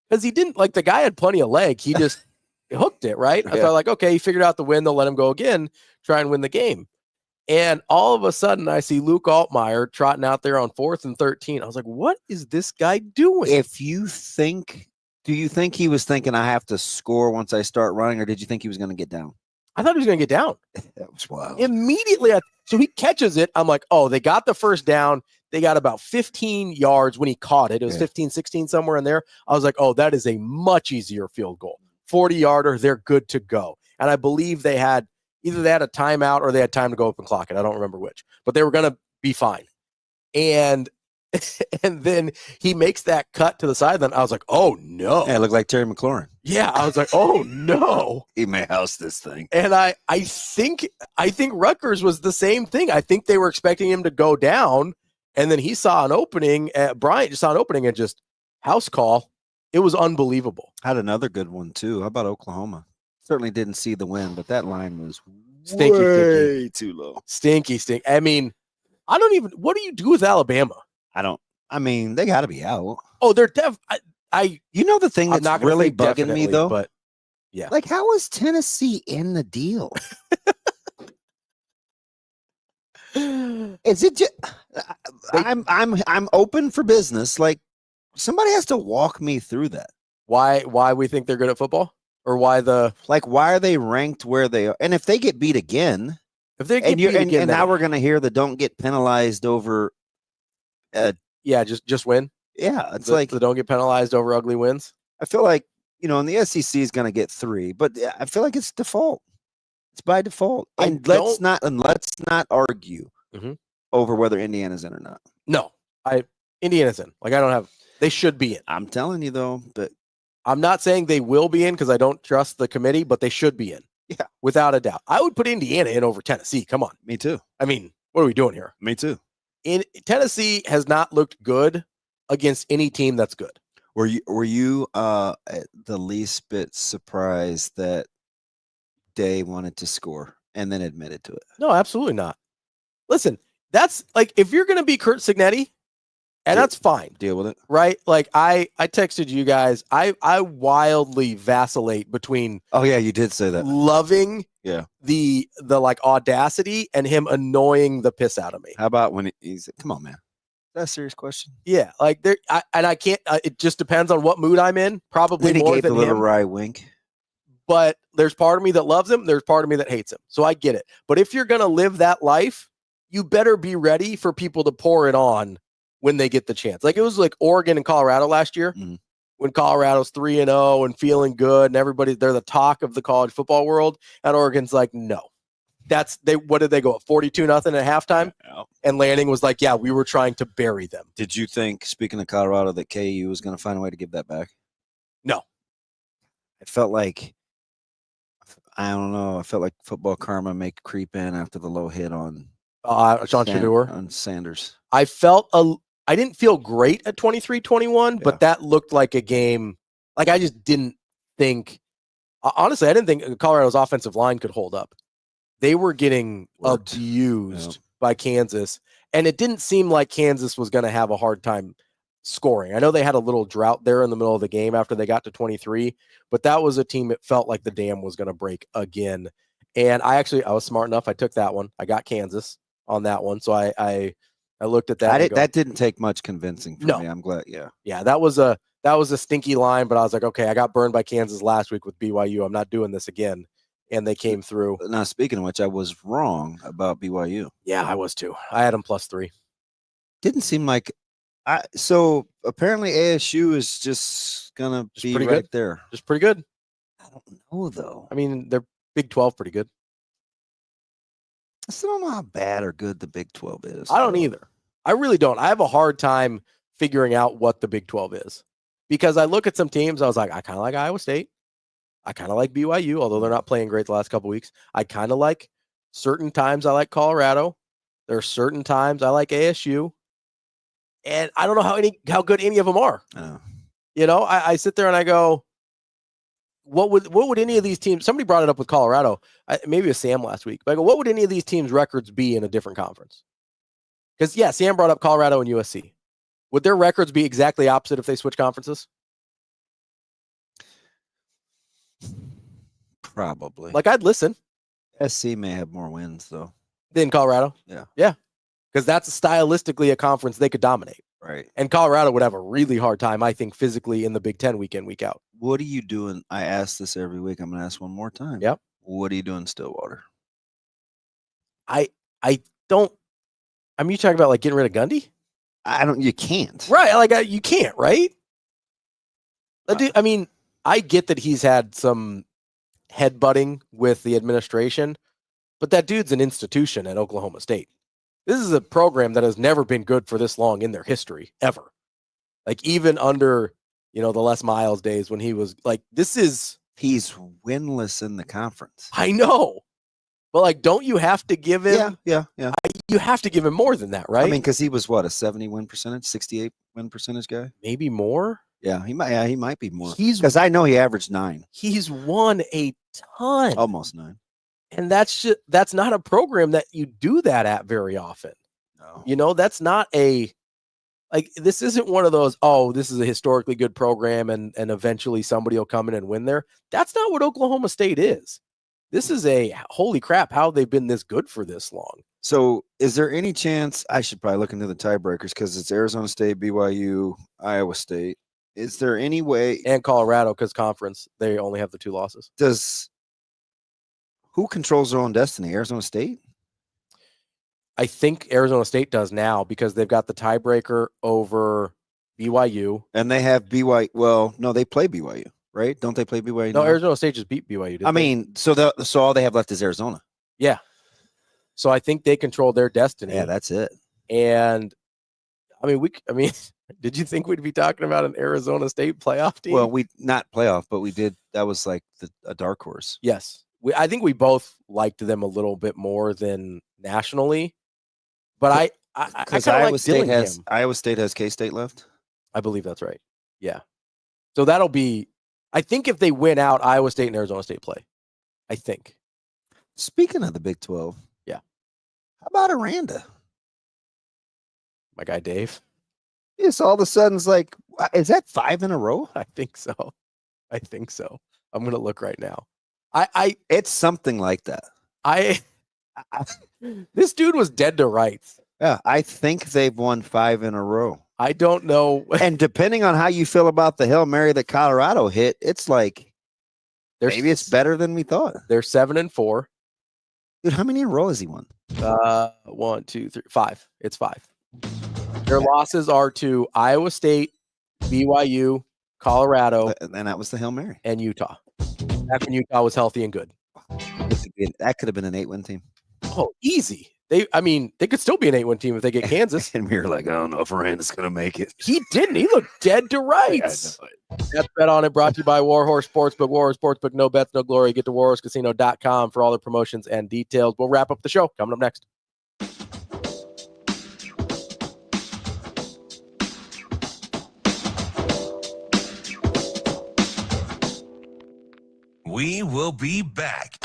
because he didn't the guy had plenty of leg. He just hooked it right. I thought okay, he figured out the win. They'll let him go again, try and win the game. And all of a sudden, I see Luke Altmaier trotting out there on 4th and 13. I was like, what is this guy doing? Do you think he was thinking I have to score once I start running, or did you think he was going to get down? I thought he was going to get down. That was wild. Immediately, so he catches it. I'm like, oh, they got the first down. They got about 15 yards when he caught it. It was 15, 16, somewhere in there. I was like, oh, that is a much easier field goal. 40-yarder, they're good to go. And I believe they had a timeout or they had time to go up and clock it. I don't remember which. But they were going to be fine. And then he makes that cut to the sideline. I was like, oh, no. Yeah, it looked like Terry McLaurin. Yeah, I was like, oh, no. He may house this thing. And I think Rutgers was the same thing. I think they were expecting him to go down. And then he saw an opening. Bryant just saw an opening and just house call. It was unbelievable. Had another good one, too. How about Oklahoma? Certainly didn't see the win, but that line was way too low. Stinky. I mean, what do you do with Alabama? They got to be out. Oh, they're the thing that's really bugging me, though? But yeah. Like, how is Tennessee in the deal? Is it just I'm open for business. Like, somebody has to walk me through that. Why we think they're good at football? Or why are they ranked where they are? And if they get beat again, now we're going to hear the don't get penalized over. Just win. Yeah, it's the don't get penalized over ugly wins. I feel like and the SEC is going to get 3, but I feel like it's default. It's by default, and let's not argue over whether Indiana's in or not. No, Indiana's in. They should be in. I'm telling you though, but I'm not saying they will be in because I don't trust the committee, but they should be in. Yeah, without a doubt. I would put Indiana in over Tennessee. Come on. Me too. I mean, what are we doing here? Me too. Tennessee has not looked good against any team that's good. Were you the least bit surprised that Day wanted to score and then admitted to it? No, absolutely not. Listen, that's if you're going to be Kurt Signetti, and that's fine. Deal with it. Right? I texted you guys. I wildly vacillate between. Oh yeah, you did say that. Loving the audacity and him annoying the piss out of me. How about when he's come on, man? That's a serious question. Yeah, I can't. It just depends on what mood I'm in. Probably more than than a little him. wry wink. But there's part of me that loves him. There's part of me that hates him. So I get it. But if you're gonna live that life, you better be ready for people to pour it on when they get the chance. It was like Oregon and Colorado last year, when Colorado's 3-0 and feeling good, and they're the talk of the college football world, and Oregon's like, no. What did they go up 42-0 at halftime? Yeah. And Lanning was like, yeah, we were trying to bury them. Did you think, speaking of Colorado, that KU was going to find a way to give that back? No. It felt like, I don't know, I felt like football karma may creep in after the low hit on Sean Shedeur. On Sanders. I didn't feel great at 23-21, but that looked like a game. I just didn't think, honestly, I didn't think Colorado's offensive line could hold up. They were getting abused by Kansas, and it didn't seem like Kansas was going to have a hard time scoring. I know they had a little drought there in the middle of the game after they got to 23, but that was a team that felt like the dam was going to break again. And I was smart enough. I took that one. I got Kansas on that one. So I looked at that. That didn't take much convincing for me. I'm glad. Yeah. Yeah. That was a stinky line, but I was like, okay, I got burned by Kansas last week with BYU. I'm not doing this again. And they came through. Now, speaking of which, I was wrong about BYU. Yeah, I was too. I had them +3. Didn't seem like so apparently ASU is just gonna be right good. There. Just pretty good. I don't know though. I mean, they're Big 12 pretty good. still don't know how bad or good the Big 12 is. I don't either. I really don't. I have a hard time figuring out what the Big 12 is because I look at some teams. I was like, I kind of like Iowa State. I kind of like BYU, although they're not playing great the last couple of weeks. I kind of like certain times I like Colorado. There are certain times I like ASU. And I don't know how good any of them are. You know, I sit there and I go, what would any of these teams, somebody brought it up with Colorado, maybe it was Sam last week, but I go, what would any of these teams' records be in a different conference? Because, yeah, Sam brought up Colorado and USC. Would their records be exactly opposite if they switch conferences? Probably. Like, I'd listen. SC may have more wins, though. Than Colorado? Yeah. Yeah. Because that's stylistically a conference they could dominate. Right. And Colorado would have a really hard time, I think, physically in the Big Ten week in, week out. What are you doing? I ask this every week. I'm going to ask one more time. Yep. What are you doing, Stillwater? I don't. I mean, you talking about like getting rid of Gundy? You can't. Right. Like, you can't, right? I mean, I get that he's had some headbutting with the administration, but that dude's an institution at Oklahoma State. This is a program that has never been good for this long in their history, ever. Like, even under, the Les Miles days when he was like, he's winless in the conference. I know. But, like, don't you have to give him? Yeah. You have to give him more than that, right? I mean, because he was, what, a 70 win percentage, 68 win percentage guy? Maybe more? Yeah, he might be more. Because I know he averaged 9. He's won a ton. Almost 9. And that's not a program that you do that at very often. No. That's not this isn't one of those, this is a historically good program and eventually somebody will come in and win there. That's not what Oklahoma State is. This is a holy crap, how they've been this good for this long. So is there any chance, I should probably look into the tiebreakers because it's Arizona State, BYU, Iowa State. Is there any way? And Colorado, because conference, they only have the 2 losses. Who controls their own destiny? Arizona State? I think Arizona State does now because they've got the tiebreaker over BYU. And they have BYU. Well, no, they play BYU, right? Don't they play BYU? No, Arizona State just beat BYU. I mean, so all they have left is Arizona. Yeah. So I think they control their destiny. Yeah, that's it. And I mean, did you think we'd be talking about an Arizona State playoff team? Well, not playoff, but we did. That was like a dark horse. Yes. I think we both liked them a little bit more than nationally. But I kind of like Dillingham. Iowa State has K-State left? I believe that's right. Yeah. So that'll be, I think if they win out, Iowa State and Arizona State play. I think. Speaking of the Big 12. Yeah. How about Aranda? My guy, Dave. Yes, all of a sudden it's like, is that 5 in a row? I think so. I'm going to look right now. It's something like that. This dude was dead to rights. Yeah, I think they've won 5 in a row. I don't know. And depending on how you feel about the Hail Mary that Colorado hit, it's like maybe it's better than we thought. They're 7-4. Dude, how many in a row has he won? 1, 2, 3, 5. It's 5. Their losses are to Iowa State, BYU, Colorado, and that was the Hail Mary, and Utah. Back when Utah was healthy and good. That could have been an 8-win team. Oh, easy. They could still be an 8-win team if they get Kansas. And we were like, I don't know if Aranda's going to make it. He didn't. He looked dead to rights. That's Bet On It, brought to you by Warhorse Sportsbook. Warhorse Sportsbook, no bets, no glory. Get to warhorsecasino.com for all the promotions and details. We'll wrap up the show. Coming up next. We will be back.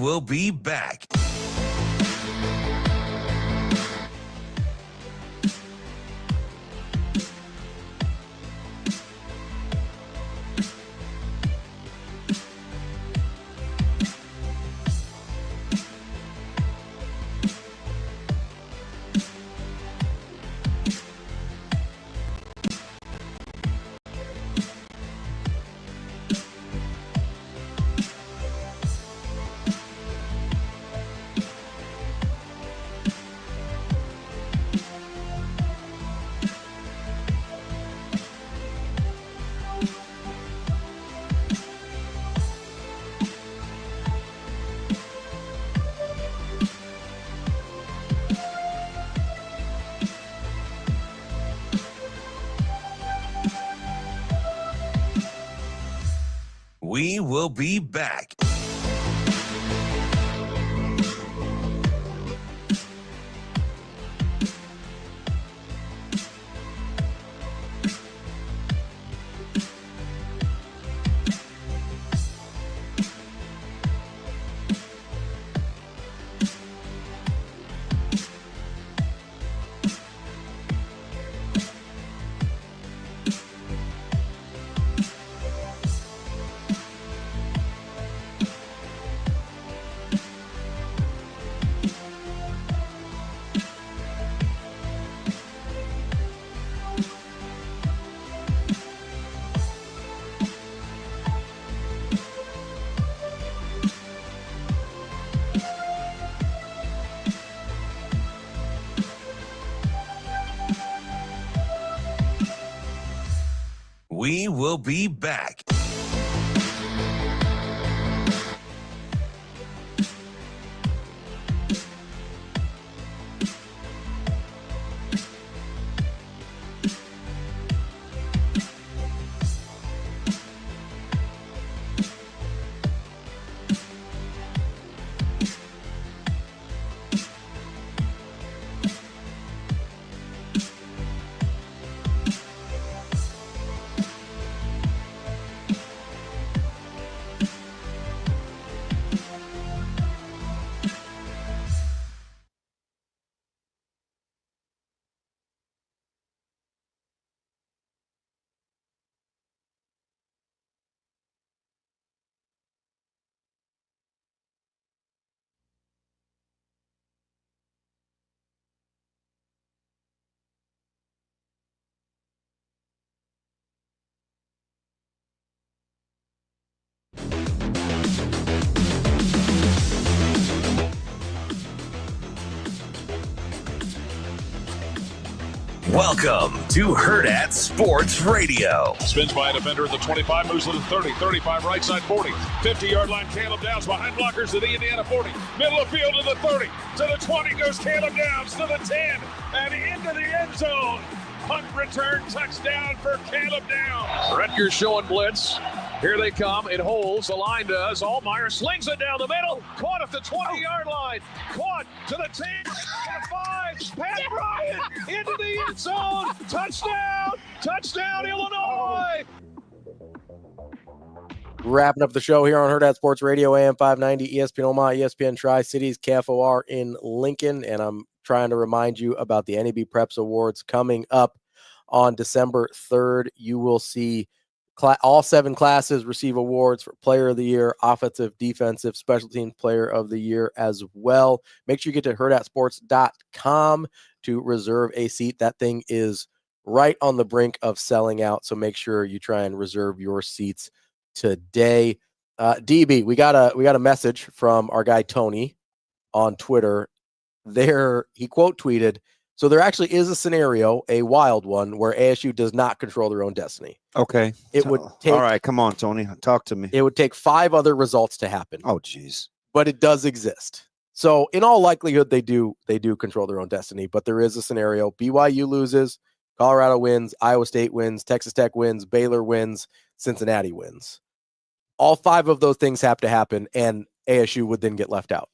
will be back. We will be back. We will be back. Welcome to Hurrdat Sports Radio. Spins by a defender at the 25, moves to the 30, 35, right side 40, 50-yard line, Caleb Downs behind blockers to the Indiana 40, middle of field to the 30, to the 20 goes Caleb Downs, to the 10, and into the end zone. Punt return touchdown for Caleb Downs. Rutgers showing blitz. Here they come. It holds. The line does. Allmeyer slings it down the middle. Caught at the 20-yard line. Caught to the 10, to the 5. Pat Bryant into the end zone. Touchdown. Touchdown, Illinois. Wrapping up the show here on Hurrdat Sports Radio, AM 590, ESPN Omaha, ESPN Tri-Cities, KFOR in Lincoln. And I'm trying to remind you about the NAB Preps Awards coming up on December 3rd. You will see all 7 classes receive awards for Player of the Year, Offensive, Defensive, Special Teams Player of the Year as well. Make sure you get to hurrdatsports.com to reserve a seat. That thing is right on the brink of selling out, so make sure you try and reserve your seats today. DB, we got a message from our guy Tony on Twitter. There, he quote tweeted, so there actually is a scenario, a wild one, where ASU does not control their own destiny. Okay. It would take, all right, come on, Tony. Talk to me. It would take 5 other results to happen. Oh, geez. But it does exist. So in all likelihood, they do control their own destiny. But there is a scenario. BYU loses, Colorado wins, Iowa State wins, Texas Tech wins, Baylor wins, Cincinnati wins. All 5 of those things have to happen, and ASU would then get left out.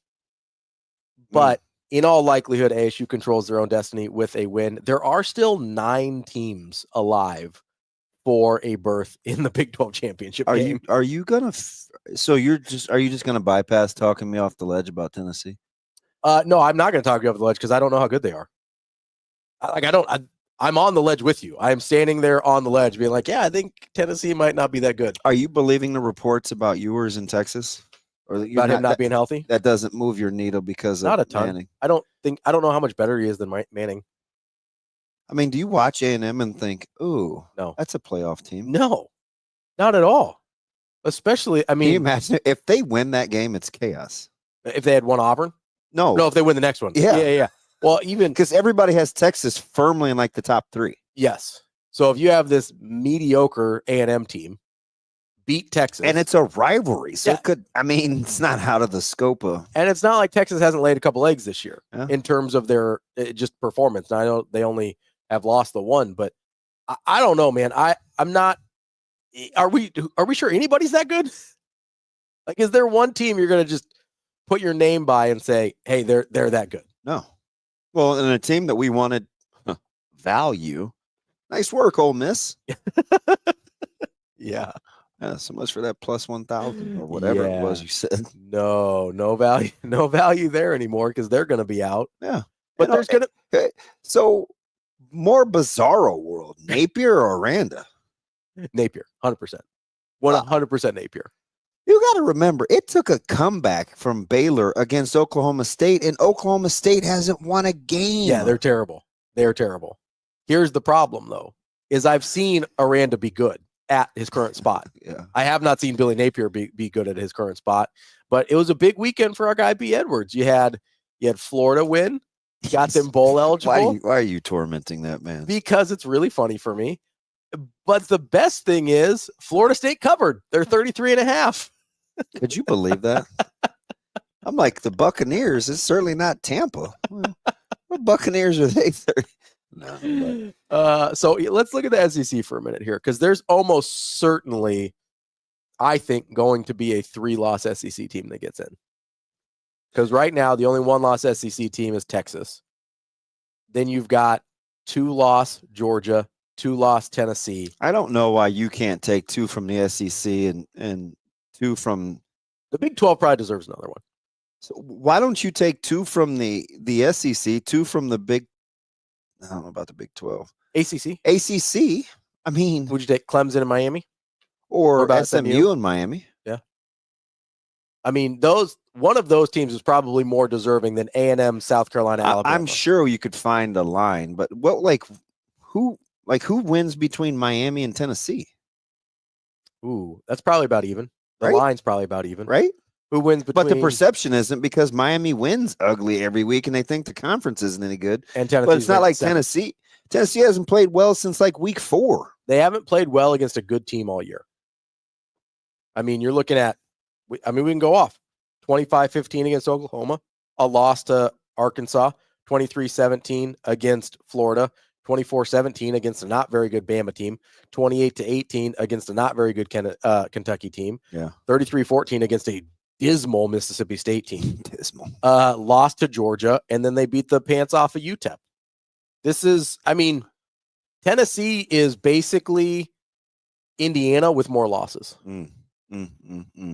But in all likelihood, ASU controls their own destiny with a win. There are still 9 teams alive for a berth in the Big 12 championship game. Are you gonna? So are you just gonna bypass talking me off the ledge about Tennessee? No, I'm not going to talk you off the ledge because I don't know how good they are. I'm on the ledge with you. I am standing there on the ledge being like, yeah, I think Tennessee might not be that good. Are you believing the reports about Ewers in Texas? Or about him not being healthy? That doesn't move your needle because not of a ton. Manning. I don't know how much better he is than Manning. I mean, do you watch A&M and think, ooh, no, that's a playoff team? No, not at all. Especially, I mean, can you imagine if they win that game, it's chaos. If they had won Auburn? No, if they win the next one. Yeah. Yeah. Well, even because everybody has Texas firmly in like the top 3. Yes. So if you have this mediocre A&M team beat Texas, and it's a rivalry, so it could. I mean, it's not out of the scope of. And it's not like Texas hasn't laid a couple eggs this year in terms of their just performance. And I know they only have lost the one, but I don't know, man. I'm not. Are we sure anybody's that good? Like, is there one team you're going to just put your name by and say, hey, they're that good? No. Well, in a team that we wanted value, nice work, Ole Miss. Yeah. So much for that plus 1,000 or whatever it was you said. No value there anymore because they're going to be out. Yeah. But there's going to. So more bizarro world, Napier or Aranda? Napier, 100%. 100% Napier. You got to remember, it took a comeback from Baylor against Oklahoma State, and Oklahoma State hasn't won a game. Yeah, they're terrible. They're terrible. Here's the problem, though, is I've seen Aranda be good at his current spot. Yeah. I have not seen Billy Napier be good at his current spot, but it was a big weekend for our guy, B. Edwards. You had Florida win, got them bowl eligible. Why are you tormenting that man? Because it's really funny for me. But the best thing is Florida State covered. They're 33.5. Could you believe that? I'm like, the Buccaneers is certainly not Tampa. Well, what Buccaneers are they? 30? No. So let's look at the SEC for a minute here, because there's almost certainly, I think, going to be a 3-loss SEC team that gets in. Because right now, the only 1-loss SEC team is Texas. Then you've got 2-loss Georgia, 2-loss Tennessee. I don't know why you can't take 2 from the SEC and 2 from the Big 12. Probably deserves another one. So why don't you take 2 from the SEC, 2 from the Big? I don't know about the Big 12. ACC. I mean, would you take Clemson and Miami, or SMU and Miami? Yeah. I mean, one of those teams is probably more deserving than A&M, South Carolina, Alabama. I'm sure you could find a line, but who wins between Miami and Tennessee? Ooh, that's probably about even. The line's probably about even. Right? Who wins between... But the perception isn't, because Miami wins ugly every week and they think the conference isn't any good. And Tennessee, but it's not like Tennessee. Tennessee hasn't played well since like week 4. They haven't played well against a good team all year. I mean, you're looking at, we can go off. 25-15 against Oklahoma, a loss to Arkansas, 23-17 against Florida, 24-17 against a not very good Bama team, 28-18 against a not very good Kentucky team, 33-14 against a dismal Mississippi State team, lost to Georgia, and then they beat the pants off of UTEP. This is, Tennessee is basically Indiana with more losses.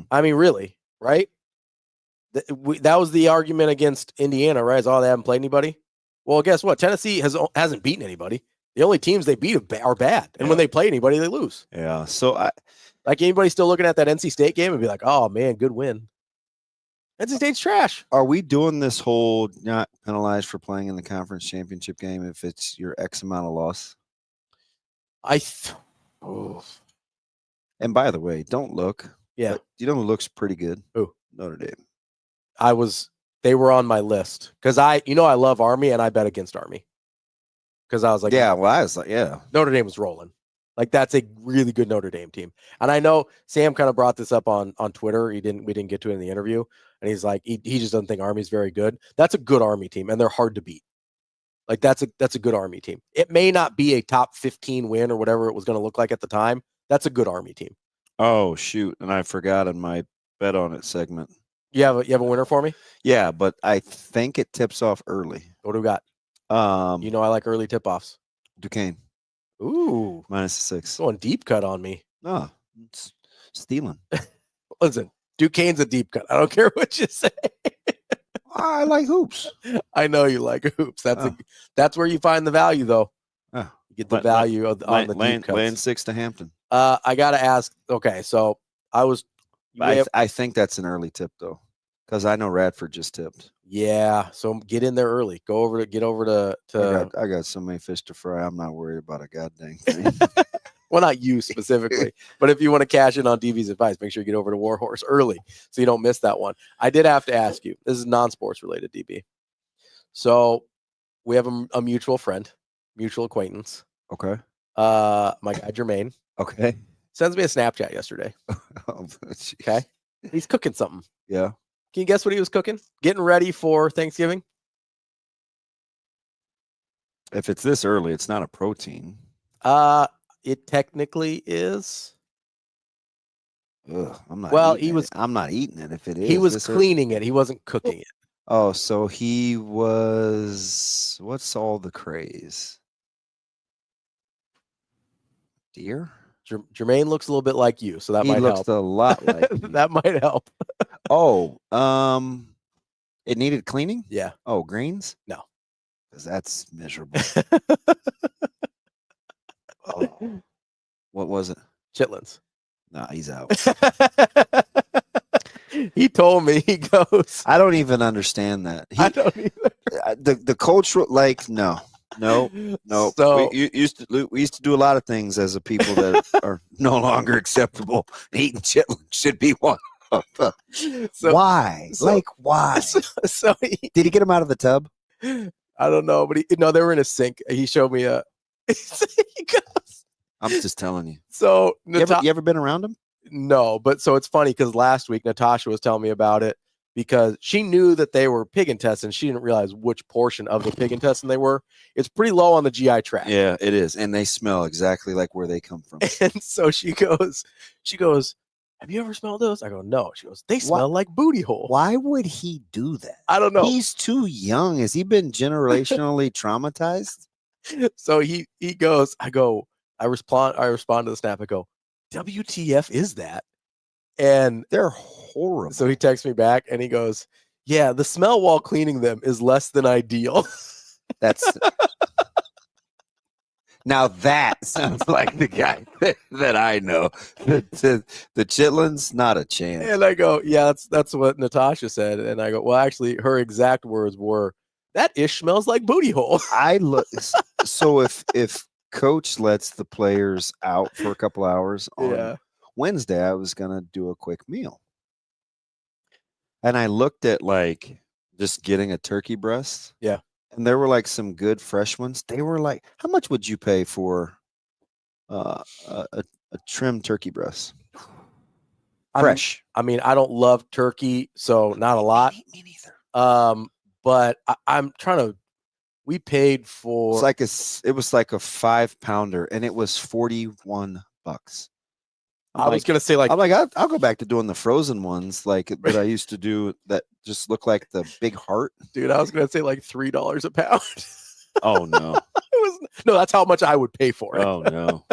Really, right? That was the argument against Indiana, right? They haven't played anybody. Well, guess what? Tennessee hasn't beaten anybody. The only teams they beat are bad, and when they play anybody, they lose. Yeah. So like anybody still looking at that NC State game and be like, "Oh man, good win." NC State's trash. Are we doing this whole not penalized for playing in the conference championship game if it's your X amount of loss? And by the way, don't look. Yeah. You know who looks pretty good? Who? Notre Dame. They were on my list because I love Army and I bet against Army because I was like, I was like, Notre Dame was rolling. Like, that's a really good Notre Dame team. And I know Sam kind of brought this up on Twitter. We didn't get to it in the interview, and he's like, he just doesn't think Army's very good. That's a good Army team, and they're hard to beat. Like, that's a good Army team. It may not be a top 15 win or whatever it was going to look like at the time. That's a good Army team. Oh shoot! And I forgot in my bet on it segment. You have a winner for me? Yeah, but I think it tips off early. What do we got? I like early tip-offs. Duquesne. Ooh. -6. Going deep cut on me. No, it's stealing. Listen, Duquesne's a deep cut. I don't care what you say. I like hoops. I know you like hoops. That's where you find the value, though. Oh. You get the value on the deep cuts. Land 6 to Hampton. I got to ask. Okay, so I think that's an early tip, though, because I know Radford just tipped. Yeah, so get in there early. Get over to. I got so many fish to fry. I'm not worried about a goddamn thing. Well, not you specifically, but if you want to cash in on DB's advice, make sure you get over to Warhorse early so you don't miss that one. I did have to ask you. This is non-sports related, DB. So we have a mutual friend, mutual acquaintance. Okay. My guy Jermaine. Okay. Sends me a Snapchat yesterday. Okay. He's cooking something. Yeah. Can you guess what he was cooking? Getting ready for Thanksgiving? If it's this early, it's not a protein. It technically is. Ugh, I'm not eating it if it is. He was cleaning it. He wasn't cooking it. Oh, so he was. What's all the craze? Deer? Jermaine looks a little bit like you, so that might help. He looks a lot like you. That might help. It needed cleaning? Yeah. Oh, greens? No. Because that's miserable. Oh. What was it? Chitlins. No, he's out. He told me, he goes. I don't even understand that. I don't either. The cultural, no. So we used to do a lot of things as a people that are no longer acceptable. Eating chitlins should be one. Why? Why? So did he get him out of the tub? I don't know, but they were in a sink. He showed me a. He goes, I'm just telling you. So you ever been around him? No, but so it's funny because last week Natasha was telling me about it because she knew that they were pig intestines. She didn't realize which portion of the pig intestine they were. It's pretty low on the GI tract. Yeah, it is, and they smell exactly like where they come from. And so she goes, have you ever smelled those? I go, no. She goes, they smell like booty hole. Why would he do that? I don't know. He's too young. Has he been generationally traumatized? So he goes, I respond to the snap. I go, WTF is that? And they're horrible. So he texts me back and he goes, yeah, the smell while cleaning them is less than ideal. Now that sounds like the guy that I know. The chitlins, not a chance. And I go, yeah, that's what Natasha said. And I go, well, actually, her exact words were, that ish smells like booty hole. So if coach lets the players out for a couple hours on Wednesday, I was gonna do a quick meal, and I looked at just getting a turkey breast. Yeah. And there were some good fresh ones. They were how much would you pay for a trimmed turkey breast? Fresh. I mean, I don't love turkey, so not a lot. Me neither. But I'm trying to. We paid for. It was like a 5-pounder, and it was $41. I was gonna say I'll go back to doing the frozen ones that I used to do that just look like the big heart. Dude, I was gonna say $3 a pound. Oh no. That's how much I would pay for it. Oh no.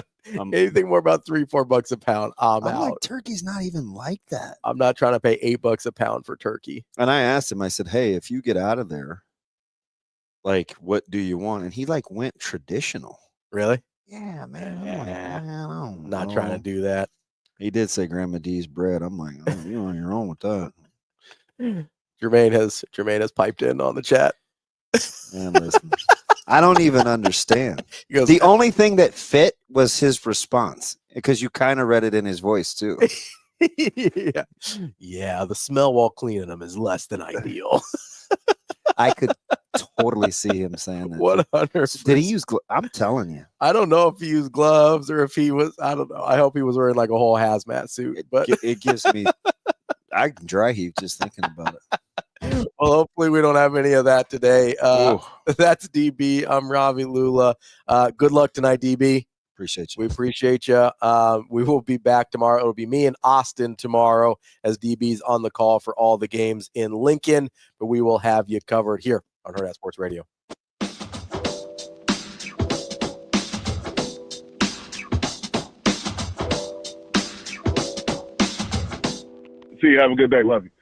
Anything more about $3-4 a pound, I'm out. Turkey's not even like that. I'm not trying to pay $8 a pound for turkey. And I asked him, I said, hey, if you get out of there, what do you want? And he went traditional. Really? Yeah, man. I'm not trying to do that. He did say Grandma D's bread. I'm like, oh, you're on your own with that. Jermaine has piped in on the chat. Man, listen, I don't even understand. Goes, the only thing that fit was his response, because you kind of read it in his voice too. Yeah, the smell while cleaning them is less than ideal. I could totally see him saying that. 100%. Did he use I'm telling you. I don't know if he used gloves or if he was, I don't know. I hope he was wearing a whole hazmat suit. But it gives me, I can dry heave just thinking about it. Well, hopefully we don't have any of that today. That's DB. I'm Ravi, Lulla. Good luck tonight, DB. Appreciate you. We appreciate you. We will be back tomorrow. It'll be me and Austin tomorrow as DB's on the call for all the games in Lincoln, but we will have you covered here on Hurrdat Sports Radio. See you. Have a good day. Love you.